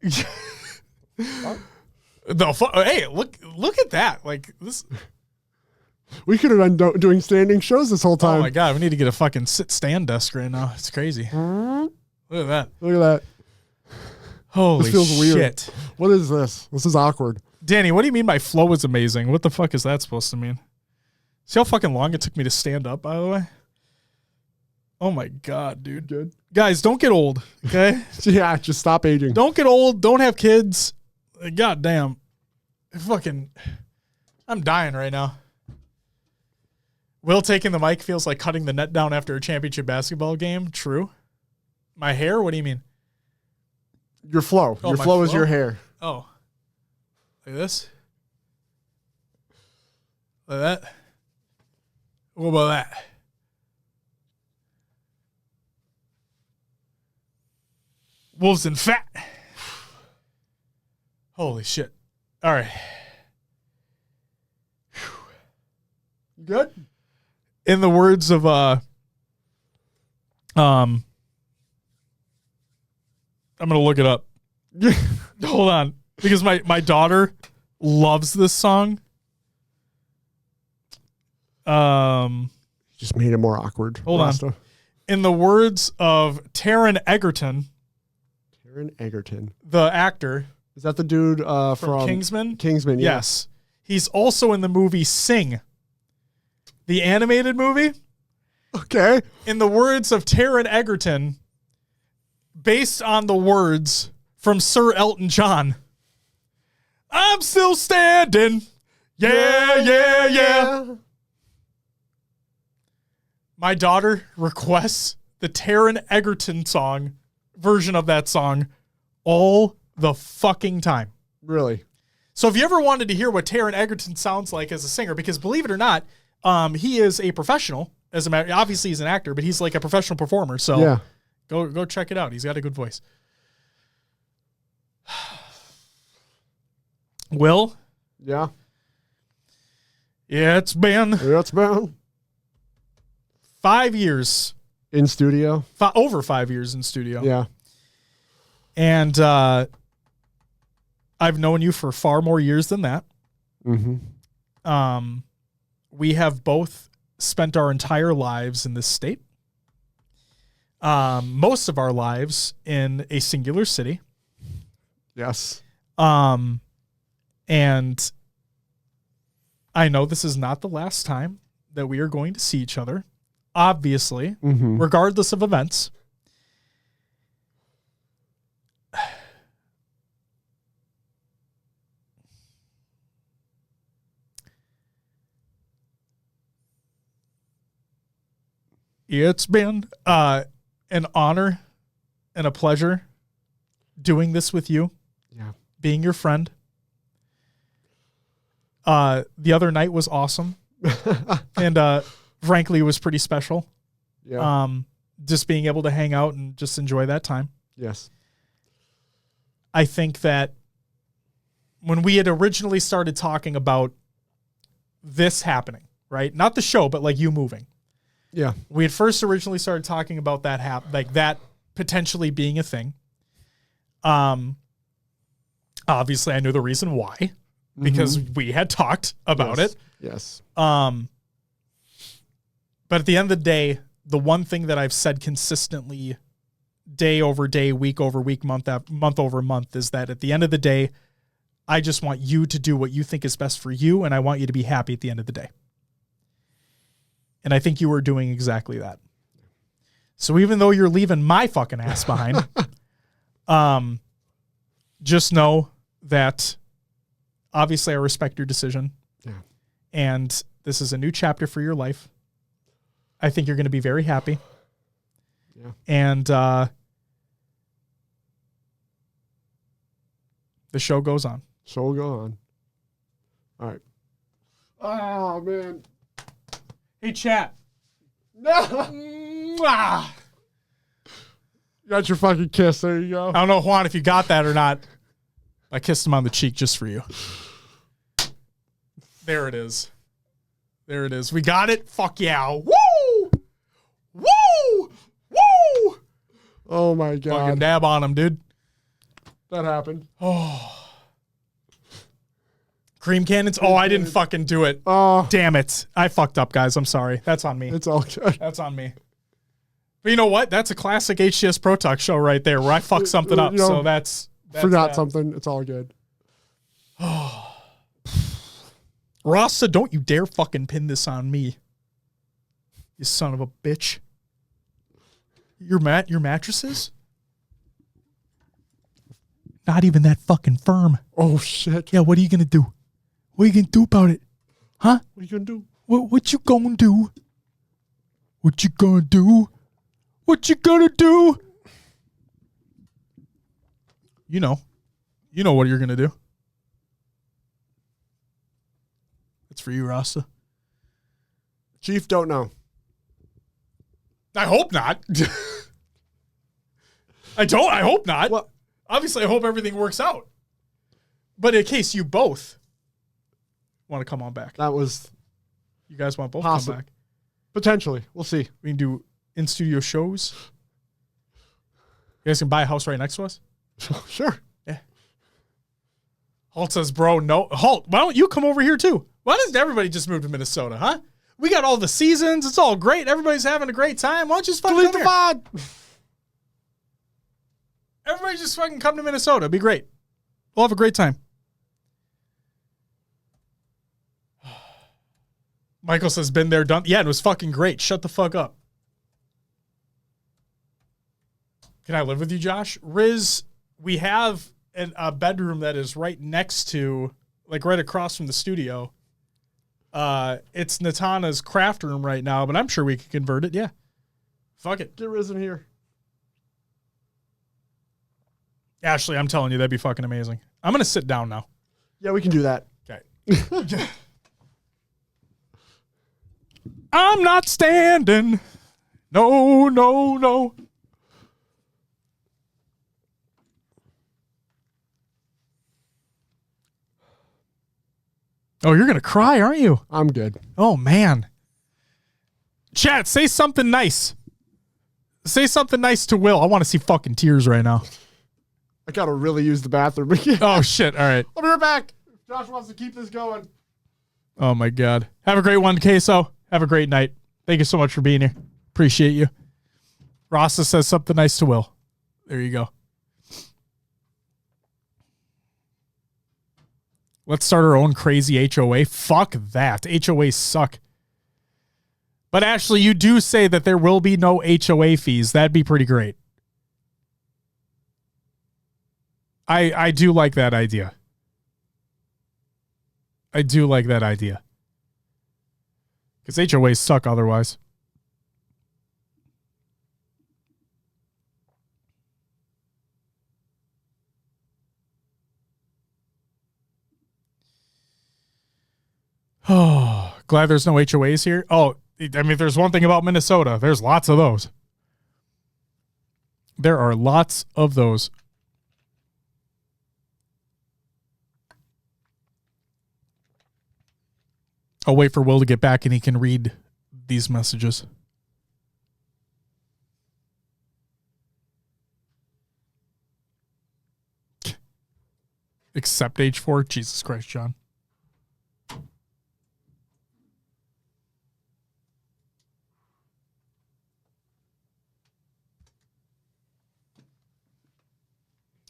Hey, look at that. Like this. We could have been doing standing shows this whole time. Oh my God. We need to get a fucking stand desk right now. It's crazy. Look at that. Look at that. Holy this feels weird. shit. What is this? This is awkward. Danny, what do you mean by flow is amazing? What the fuck is that supposed to mean? See how fucking long it took me to stand up, by the way? Oh my God, dude. Good. Guys, don't get old, okay? Yeah, just stop aging. Don't get old. Don't have kids. God damn. I'm dying right now. Will taking the mic feels like cutting the net down after a championship basketball game. True. My hair? What do you mean? Your flow. Oh, your my flow is flow? your hair. Oh. Like this? Like that? What about that? Wolves and fat. Holy shit. All right. Good? In the words of I'm gonna look it up. Hold on. Because my daughter loves this song. Just made it more awkward. Hold on. In the words of Taron Egerton. Taron Egerton. The actor. Is that the dude from Kingsman? Kingsman, yeah. Yes. He's also in the movie Sing. The animated movie. Okay. In the words of Taron Egerton, based on the words from Sir Elton John. I'm still standing. Yeah. My daughter requests the Taron Egerton song, version of that song, all the fucking time. Really? So if you ever wanted to hear what Taron Egerton sounds like as a singer, because believe it or not, he is a professional. As a matter, obviously he's an actor, but he's like a professional performer. So yeah. Go check it out. He's got a good voice. Will? Yeah. Yeah, it's been 5 years. In studio? Over 5 years in studio. Yeah. And I've known you for far more years than that. Mm-hmm. We have both spent our entire lives in this state. Most of our lives in a singular city. Yes. And I know this is not the last time that we are going to see each other, obviously, regardless of events. It's been an honor and a pleasure doing this with you. Yeah. Being your friend. The other night was awesome. And frankly, it was pretty special. Yeah. Just being able to hang out and just enjoy that time. Yes. I think that when we had originally started talking about this happening, right? Not the show, but like you moving. Yeah. We had first originally started talking about that that potentially being a thing. Obviously I knew the reason why, because we had talked about it. Yes. But at the end of the day, the one thing that I've said consistently day over day, week over week, month over month is that at the end of the day, I just want you to do what you think is best for you. And I want you to be happy at the end of the day. And I think you were doing exactly that. So even though you're leaving my fucking ass behind, just know that obviously I respect your decision. Yeah. And this is a new chapter for your life. I think you're going to be very happy. Yeah. And the show goes on. So we'll go on. All right. Oh, man. Hey, chat. No. Got your fucking kiss. There you go. I don't know, Juan, if you got that or not. I kissed him on the cheek just for you. There it is. There it is. We got it. Fuck yeah. Woo! Woo! Woo! Oh, my God. Fucking dab on him, dude. That happened. Oh. Cream cannons? Oh, I didn't fucking do it. Oh. Damn it. I fucked up, guys. I'm sorry. That's on me. It's all good. That's on me. But you know what? That's a classic HCS Pro Talk show right there where I fuck something up. So that's forgot that. something. It's all good. Rasta, don't you dare fucking pin this on me. You son of a bitch. Your mattresses? Not even that fucking firm. Oh, shit. Yeah, what are you gonna do? What are you gonna do about it? Huh? What are you going to do? What you gonna do? What you gonna do? What you gonna do? You know what you're gonna do. It's for you, Rasta. Chief, don't know. I hope not. I hope not. Well, obviously, I hope everything works out. But in case you both want to come on back. that was You guys want both Possible. come back. potentially. We'll see. We can do in-studio shows. You guys can buy a house right next to us. Sure. Yeah. Halt says, bro, no. Halt, why don't you come over here too? Why doesn't everybody just move to Minnesota, huh? We got all the seasons. It's all great. Everybody's having a great time. Why don't you just fucking Delete come the here? VOD. Everybody just fucking come to Minnesota. It'd be great. We'll have a great time. Michael says, been there, done. Yeah, it was fucking great. Shut the fuck up. Can I live with you, Josh? Riz, we have a bedroom that is right next to, like right across from the studio. It's Natana's craft room right now, but I'm sure we could convert it. Yeah. Fuck it. Get Risen here. Ashley, I'm telling you, that'd be fucking amazing. I'm going to sit down now. Yeah, we can do that. Okay. I'm not standing. No, no, no. Oh, you're going to cry, aren't you? I'm good. Oh, man. Chat, say something nice. Say something nice to Will. I want to see fucking tears right now. I gotta really use the bathroom again. Oh, shit. All right. I'll be right back. Josh wants to keep this going. Oh, my God. Have a great one, Queso. Have a great night. Thank you so much for being here. Appreciate you. Rasta says something nice to Will. There you go. Let's start our own crazy HOA. Fuck that. HOAs suck. But Ashley, you do say that there will be no HOA fees. That'd be pretty great. I do like that idea. I do like that idea. Because HOAs suck otherwise. Oh, glad there's no HOAs here. Oh, I mean, there's one thing about Minnesota. There's lots of those. There are lots of those. I'll wait for Will to get back and he can read these messages. Except H4. Jesus Christ, John.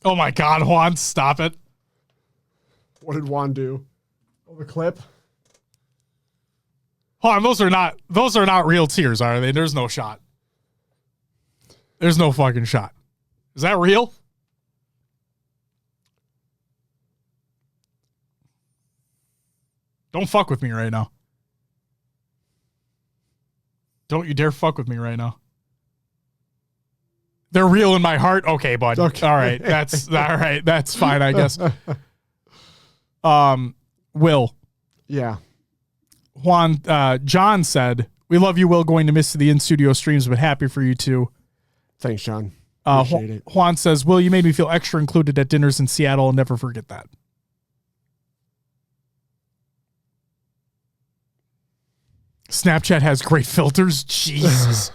Oh my God, Juan, stop it. What did Juan do? Oh, the clip? Hold on, those are not real tears, are they? There's no shot. There's no fucking shot. Is that real? Don't fuck with me right now. Don't you dare fuck with me right now. They're real in my heart. Okay, bud. Okay. All right. That's all right. That's fine, I guess. Will. Yeah. John said, "We love you, Will. Going to miss the in-studio streams, but happy for you too." Thanks, John. Appreciate it. Juan says, "Will, you made me feel extra included at dinners in Seattle. I'll never forget that." Snapchat has great filters. Jesus.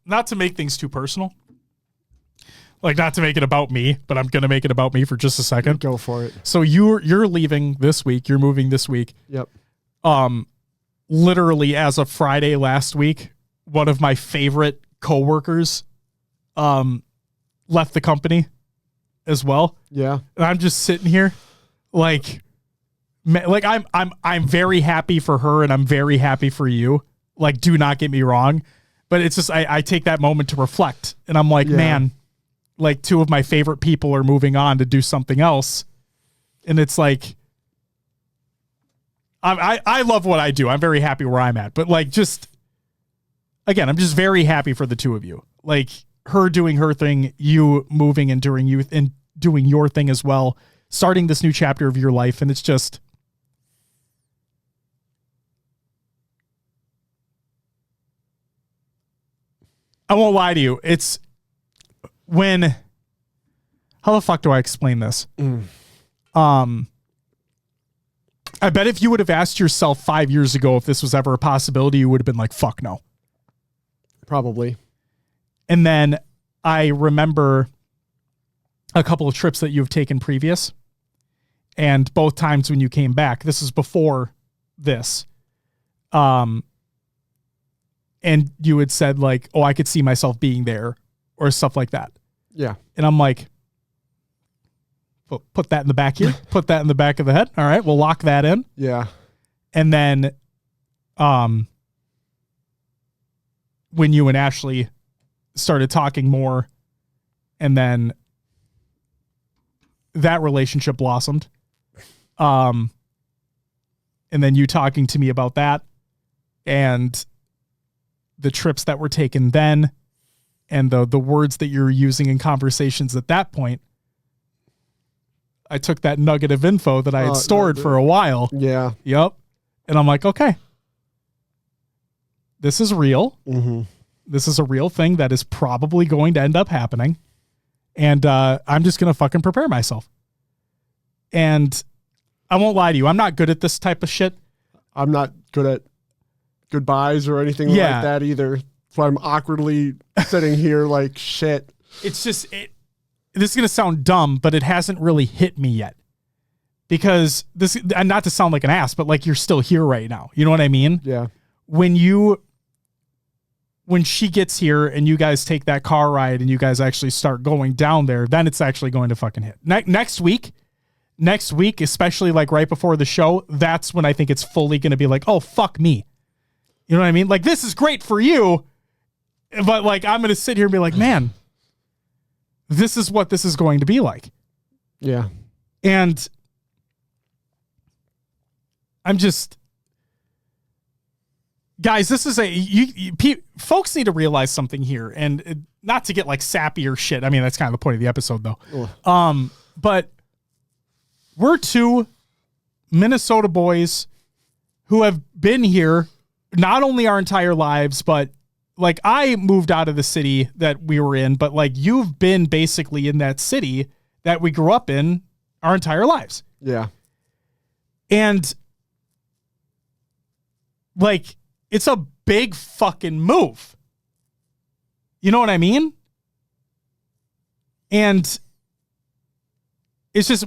Not to make things too personal. Like, not to make it about me, but I'm going to make it about me for just a second. Go for it. So you're leaving this week. You're moving this week. Yep. Literally as of Friday last week, one of my favorite coworkers left the company as well. Yeah. And I'm just sitting here like I'm very happy for her and I'm very happy for you. Like, do not get me wrong. But it's just, I take that moment to reflect and I'm like, man, like two of my favorite people are moving on to do something else. And it's like, I love what I do. I'm very happy where I'm at, but like, just again, I'm just very happy for the two of you, like her doing her thing, you moving and doing your thing as well, starting this new chapter of your life. And it's just, I won't lie to you. It's when, how the fuck do I explain this? I bet if you would have asked yourself 5 years ago if this was ever a possibility, you would have been like, fuck no. Probably. And then I remember a couple of trips that you've taken previous. And both times when you came back, this is before this. And you had said like, oh, I could see myself being there or stuff like that. Yeah. And I'm like, put that in the back here. Put that in the back of the head. All right, we'll lock that in. Yeah. And then when you and Ashley started talking more and then that relationship blossomed. And then you talking to me about that and the trips that were taken then and the words that you're using in conversations at that point. I took that nugget of info that I had stored for a while. Yeah. Yep. And I'm like, okay, this is real. Mm-hmm. This is a real thing that is probably going to end up happening. And I'm just going to fucking prepare myself. And I won't lie to you. I'm not good at this type of shit. I'm not good at goodbyes or anything like that either. So I'm awkwardly sitting here like shit. It's just, this is going to sound dumb, but it hasn't really hit me yet. Because this, and not to sound like an ass, but like you're still here right now. You know what I mean? Yeah. When she gets here and you guys take that car ride and you guys actually start going down there, then it's actually going to fucking hit. Next week, especially like right before the show, that's when I think it's fully going to be like, oh, fuck me. You know what I mean? Like, this is great for you, but like, I'm going to sit here and be like, man, this is what this is going to be like. Yeah. And I'm just, guys, this is folks need to realize something here, and not to get like sappy or shit. I mean, that's kind of the point of the episode though. Ugh. But we're two Minnesota boys who have been here not only our entire lives, but like I moved out of the city that we were in, but like you've been basically in that city that we grew up in our entire lives. Yeah. And like, it's a big fucking move. You know what I mean? And it's just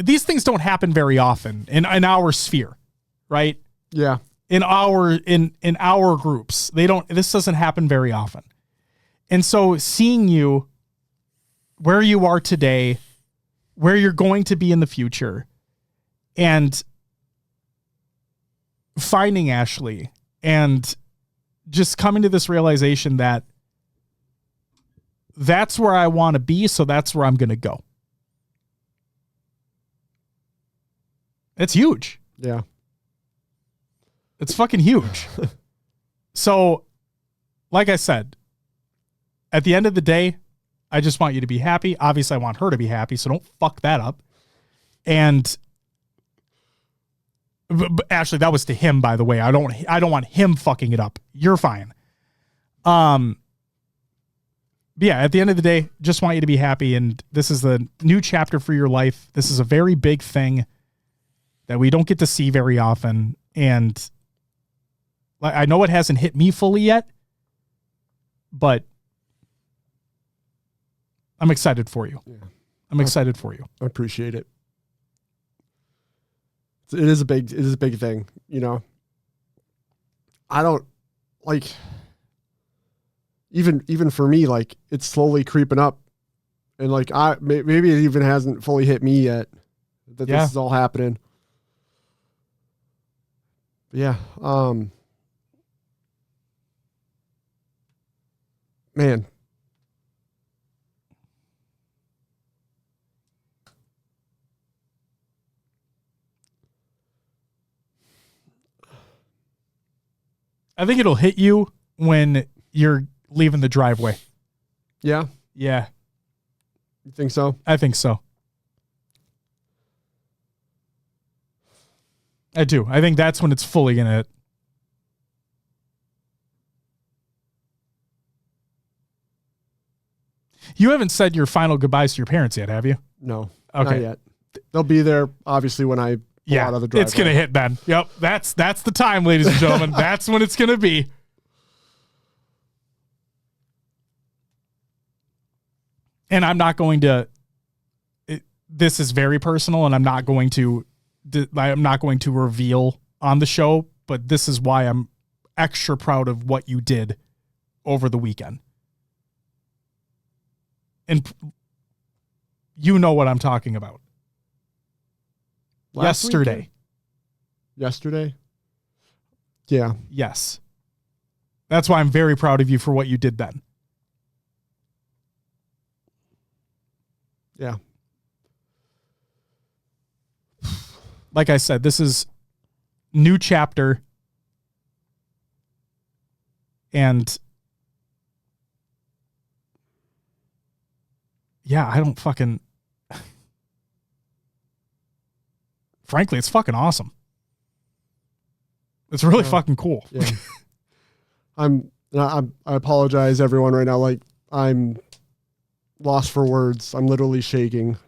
these things don't happen very often in our sphere, right? Yeah. In our groups. This doesn't happen very often. And so seeing you where you are today, where you're going to be in the future, and finding Ashley and just coming to this realization that that's where I want to be, so that's where I'm going to go. It's huge. Yeah. It's fucking huge. So, like I said, at the end of the day, I just want you to be happy. Obviously, I want her to be happy, so don't fuck that up. And Ashley, that was to him, by the way. I don't want him fucking it up. You're fine. But yeah, at the end of the day, just want you to be happy. And this is the new chapter for your life. This is a very big thing that we don't get to see very often. And I know it hasn't hit me fully yet, but I'm excited for you. Yeah. I'm excited for you. I appreciate it. It is a big thing, you know. I don't like, even for me, like, it's slowly creeping up, and like maybe it even hasn't fully hit me yet that this is all happening. But yeah, man. I think it'll hit you when you're leaving the driveway. Yeah? Yeah. You think so? I think so. I do. I think that's when it's fully going to hit. You haven't said your final goodbyes to your parents yet, have you? No. Okay. Not yet. They'll be there, obviously, when I pull out of the driveway. It's going to hit then. Yep. That's the time, ladies and gentlemen. That's when it's going to be. And I'm not going to, this is very personal, and I'm not going to reveal on the show, but this is why I'm extra proud of what you did over the weekend. And you know what I'm talking about. Yesterday. Yeah. Yes. That's why I'm very proud of you for what you did then. Yeah. Like I said, this is new chapter. And yeah, I don't fucking... Frankly, it's fucking awesome. It's really fucking cool. Yeah. I apologize, everyone, right now. Like, I'm lost for words. I'm literally shaking.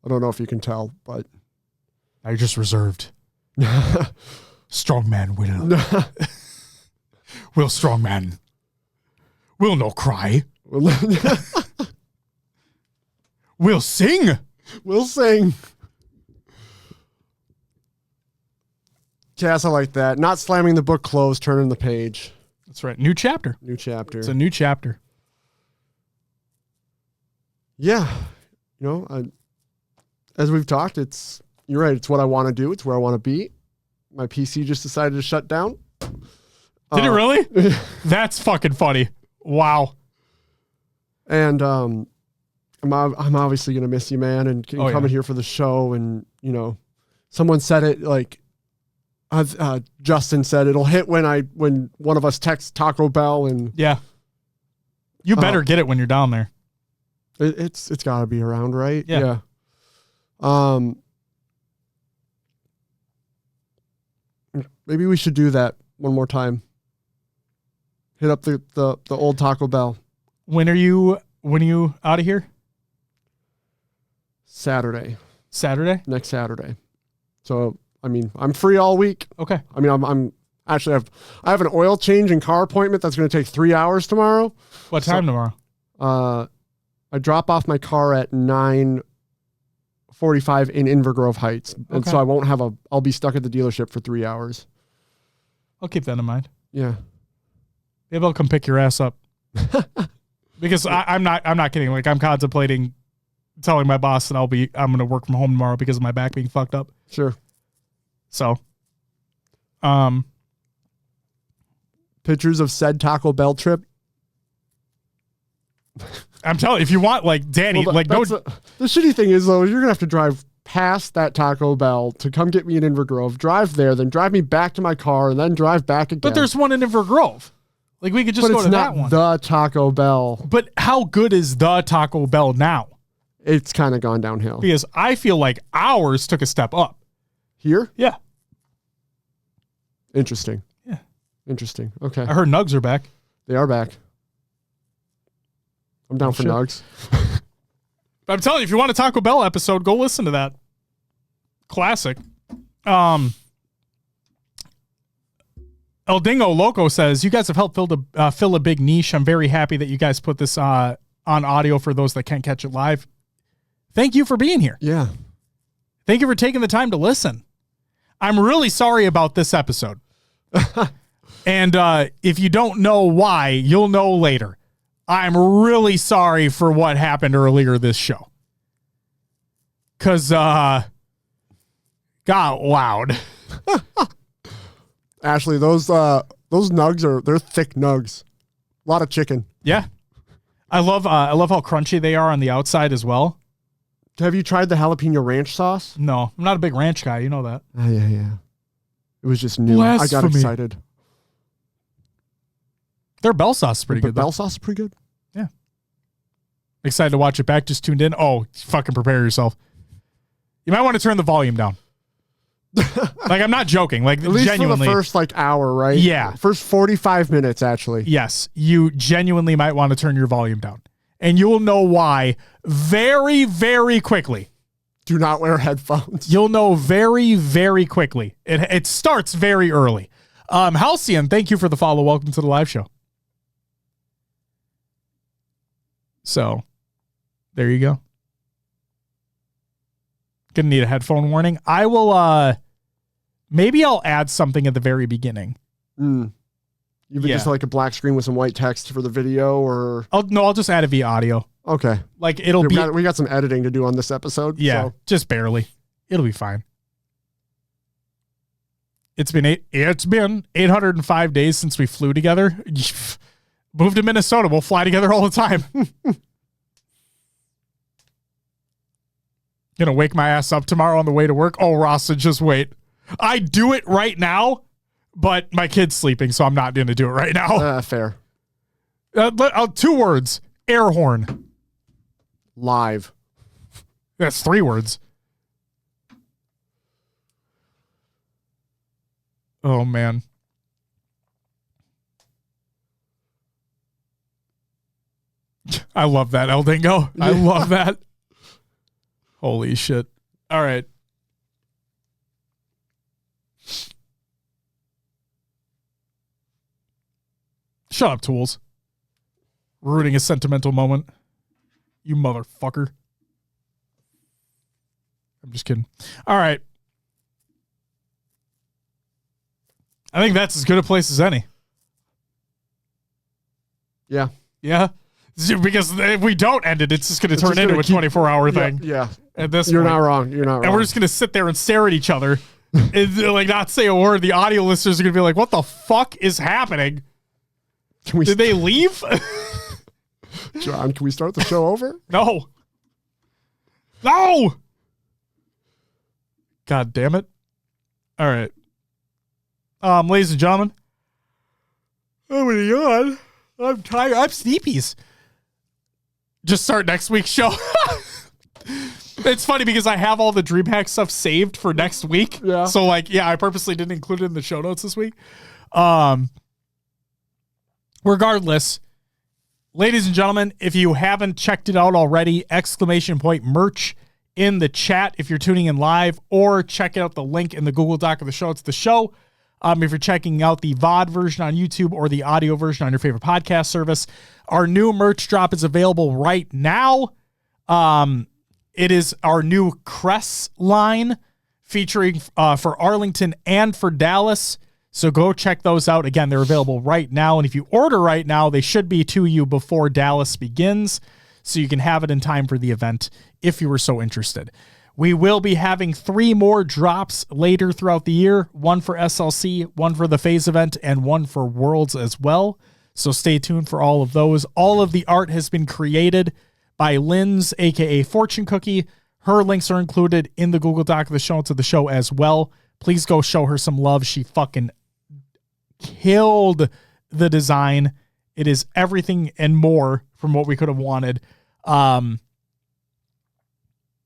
I don't know if you can tell, but I just reserved. Strong man will. Will strong man. Will no cry. We'll sing. We'll sing. Cass, I like that. Not slamming the book closed, turning the page. That's right. New chapter. New chapter. It's a new chapter. Yeah. You know, as we've talked, you're right. It's what I want to do. It's where I want to be. My PC just decided to shut down. Did it really? That's fucking funny. Wow. And I'm obviously going to miss you, man, and coming here for the show. And, you know, someone said it like, Justin said it'll hit when one of us texts Taco Bell, and yeah, you better get it when you're down there. It's got to be around, right? Yeah. Maybe we should do that one more time. Hit up the old Taco Bell. When are you out of here? Saturday. Next Saturday. So, I mean, I'm free all week. Okay. I mean, I'm actually I have an oil change and car appointment that's going to take 3 hours tomorrow. What time tomorrow? I drop off my car at 9:45, 6:45 in Invergrove Heights. And Okay. so I'll be stuck at the dealership for 3 hours. I'll keep that in mind. Yeah. Maybe I'll come pick your ass up. Because I'm not kidding. Like, I'm contemplating telling my boss that I'm going to work from home tomorrow because of my back being fucked up. Sure. So, Pictures of said Taco Bell trip. I'm telling you, if you want, like, Danny, Well, like, no. the shitty thing is, though, you're going to have to drive past that Taco Bell to come get me in Invergrove, drive there, then drive me back to my car, and then drive back again. But there's one in Invergrove. Like, we could just But go it's to not that one. the Taco Bell. But how good is the Taco Bell now? It's kind of gone downhill. Because I feel like ours took a step up. Here? Yeah. Interesting. Yeah. Interesting. Okay. I heard Nugs are back. They are back. I'm down for shit. Nugs. But I'm telling you, if you want a Taco Bell episode, go listen to that. Classic. El Dingo Loco says, you guys have helped fill a big niche. I'm very happy that you guys put this on audio for those that can't catch it live. Thank you for being here. Yeah. Thank you for taking the time to listen. I'm really sorry about this episode. And if you don't know why, you'll know later. I'm really sorry for what happened earlier this show. Because got loud. Ashley, those nugs they're thick nugs. A lot of chicken. Yeah. I love how crunchy they are on the outside as well. Have you tried the jalapeno ranch sauce? No, I'm not a big ranch guy. You know that. Yeah. It was just new. I got Blasphemy. excited. Their bell sauce is pretty The good, though. bell sauce is pretty good. Yeah. Excited to watch it back. Just tuned in. Oh, fucking prepare yourself. You might want to turn the volume down. Like, I'm not joking. Like, At least genuinely. for the first hour, right? Yeah. First 45 minutes, actually. Yes, you genuinely might want to turn your volume down. And you will know why very, very quickly. Do not wear headphones. You'll know very, very quickly. It starts very early. Halcyon, thank you for the follow. Welcome to the live show. So, there you go. Gonna need a headphone warning. I will, maybe I'll add something at the very beginning. Even just like a black screen with some white text for the video, or I'll just add it via audio. Okay. Like, it'll be. We got some editing to do on this episode. Yeah, so. just barely. It'll be fine. It's been 805 days since we flew together. Moved to Minnesota. We'll fly together all the time. Gonna wake my ass up tomorrow on the way to work. Oh, Rasta, just wait. I do it right now, but my kid's sleeping, so I'm not gonna do it right now. Fair. 2 words. Air horn. Live. That's 3 words. Oh, man. I love that, El Dingo. I love that. Holy shit. All right. Shut up, Tools. Ruining a sentimental moment. You motherfucker. I'm just kidding. All right. I think that's as good a place as any. Yeah. Yeah. Because if we don't end it, it's just going to turn into a 24-hour thing. Yeah. At this You're point. not wrong. You're not wrong. And we're just going to sit there and stare at each other and like not say a word. The audio listeners are going to be like, what the fuck is happening? Did they leave? John, can we start the show over? No. No. God damn it. All right. Ladies and gentlemen. Oh my God. I'm tired. I'm sleepies. Just start next week's show. It's funny because I have all the DreamHack stuff saved for next week. Yeah. So I purposely didn't include it in the show notes this week. Regardless, ladies and gentlemen, if you haven't checked it out already, ! merch in the chat if you're tuning in live, or check out the link in the Google Doc of the show. It's the show. If you're checking out the VOD version on YouTube or the audio version on your favorite podcast service, our new merch drop is available right now. It is our new Cress line featuring for Arlington and for Dallas. So go check those out. Again, they're available right now. And if you order right now, they should be to you before Dallas begins. So you can have it in time for the event if you were so interested. We will be having 3 more drops later throughout the year. 1 for SLC, 1 for the Phase event, and 1 for Worlds as well. So stay tuned for all of those. All of the art has been created by Lynn's, aka Fortune Cookie. Her links are included in the Google Doc of the show notes of the show as well. Please go show her some love. She fucking killed the design. It is everything and more from what we could have wanted. And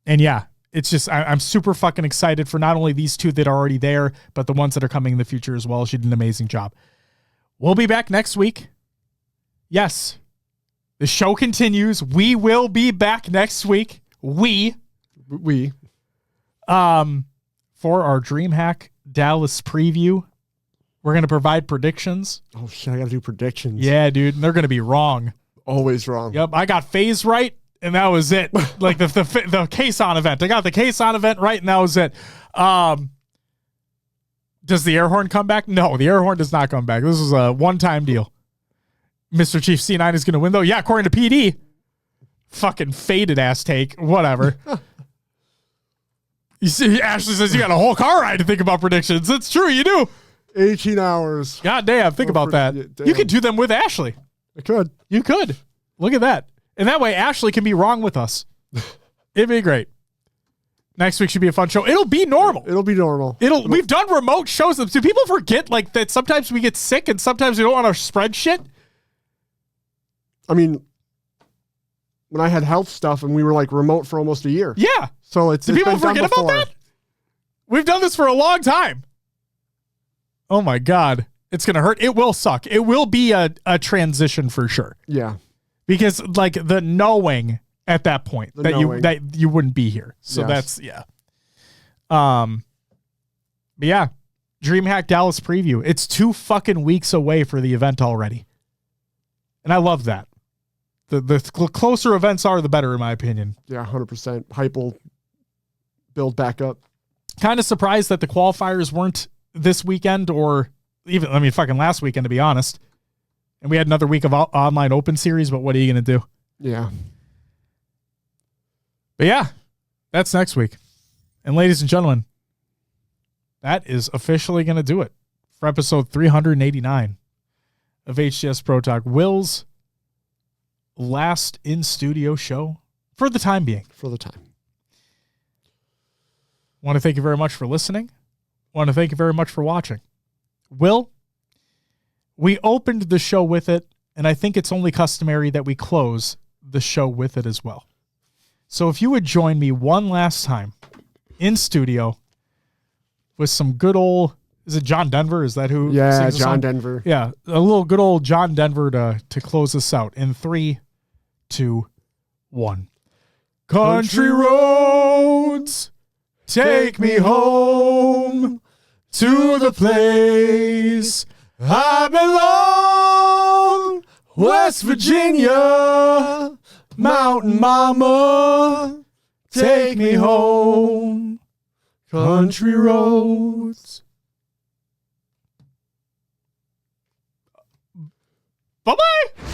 yeah, it's just, I'm super fucking excited for not only these 2 that are already there, but the ones that are coming in the future as well. She did an amazing job. We'll be back next week. Yes, the show continues. We will be back next week. We. For our DreamHack Dallas preview. We're going to provide predictions. Oh, shit, I got to do predictions. Yeah, dude, and they're going to be wrong. Always wrong. Yep, I got phase right, and that was it. Like the case-on event. I got the case-on event right, and that was it. Does the air horn come back? No, the air horn does not come back. This is a one-time deal. Mr. Chief C9 is going to win, though. Yeah, according to PD. Fucking faded-ass take. Whatever. You see, Ashley says you got a whole car ride to think about predictions. It's true, you do. 18 hours. God damn, think about that. You could do them with Ashley. I could. You could. Look at that. And that way, Ashley can be wrong with us. It'd be great. Next week should be a fun show. It'll be normal. It'll be normal. We've done remote shows. Do people forget like that sometimes we get sick and sometimes we don't want to spread shit? I mean, when I had health stuff and we were like remote for almost a year. Yeah. So it's Do it's people been done forget before. about that? We've done this for a long time. Oh my God. It's going to hurt. It will suck. It will be a transition for sure. Yeah. Because like the knowing at that point that you wouldn't be here. So Yes. that's, yeah. But yeah, DreamHack Dallas preview. It's 2 fucking weeks away for the event already. And I love that. The closer events are, the better, in my opinion. Yeah, 100%. Hype will build back up. Kind of surprised that the qualifiers weren't this weekend or even, I mean, fucking last weekend, to be honest. And we had another week of online open series, but what are you going to do? Yeah. But yeah, that's next week. And ladies and gentlemen, that is officially going to do it for episode 389 of HCS Pro Talk. Will's last in-studio show for the time being. For the time. Want to thank you very much for listening. Want to thank you very much for watching. Will, we opened the show with it, and I think it's only customary that we close the show with it as well. So if you would join me one last time in studio with some good old, is it John Denver? Is that who? Yeah, sings the John song? Denver. Yeah, a little good old John Denver to close us out in 3, 2, 1. Country roads, take me home to the place I belong. West Virginia, Mountain Mama, take me home. Country roads. Bye-bye.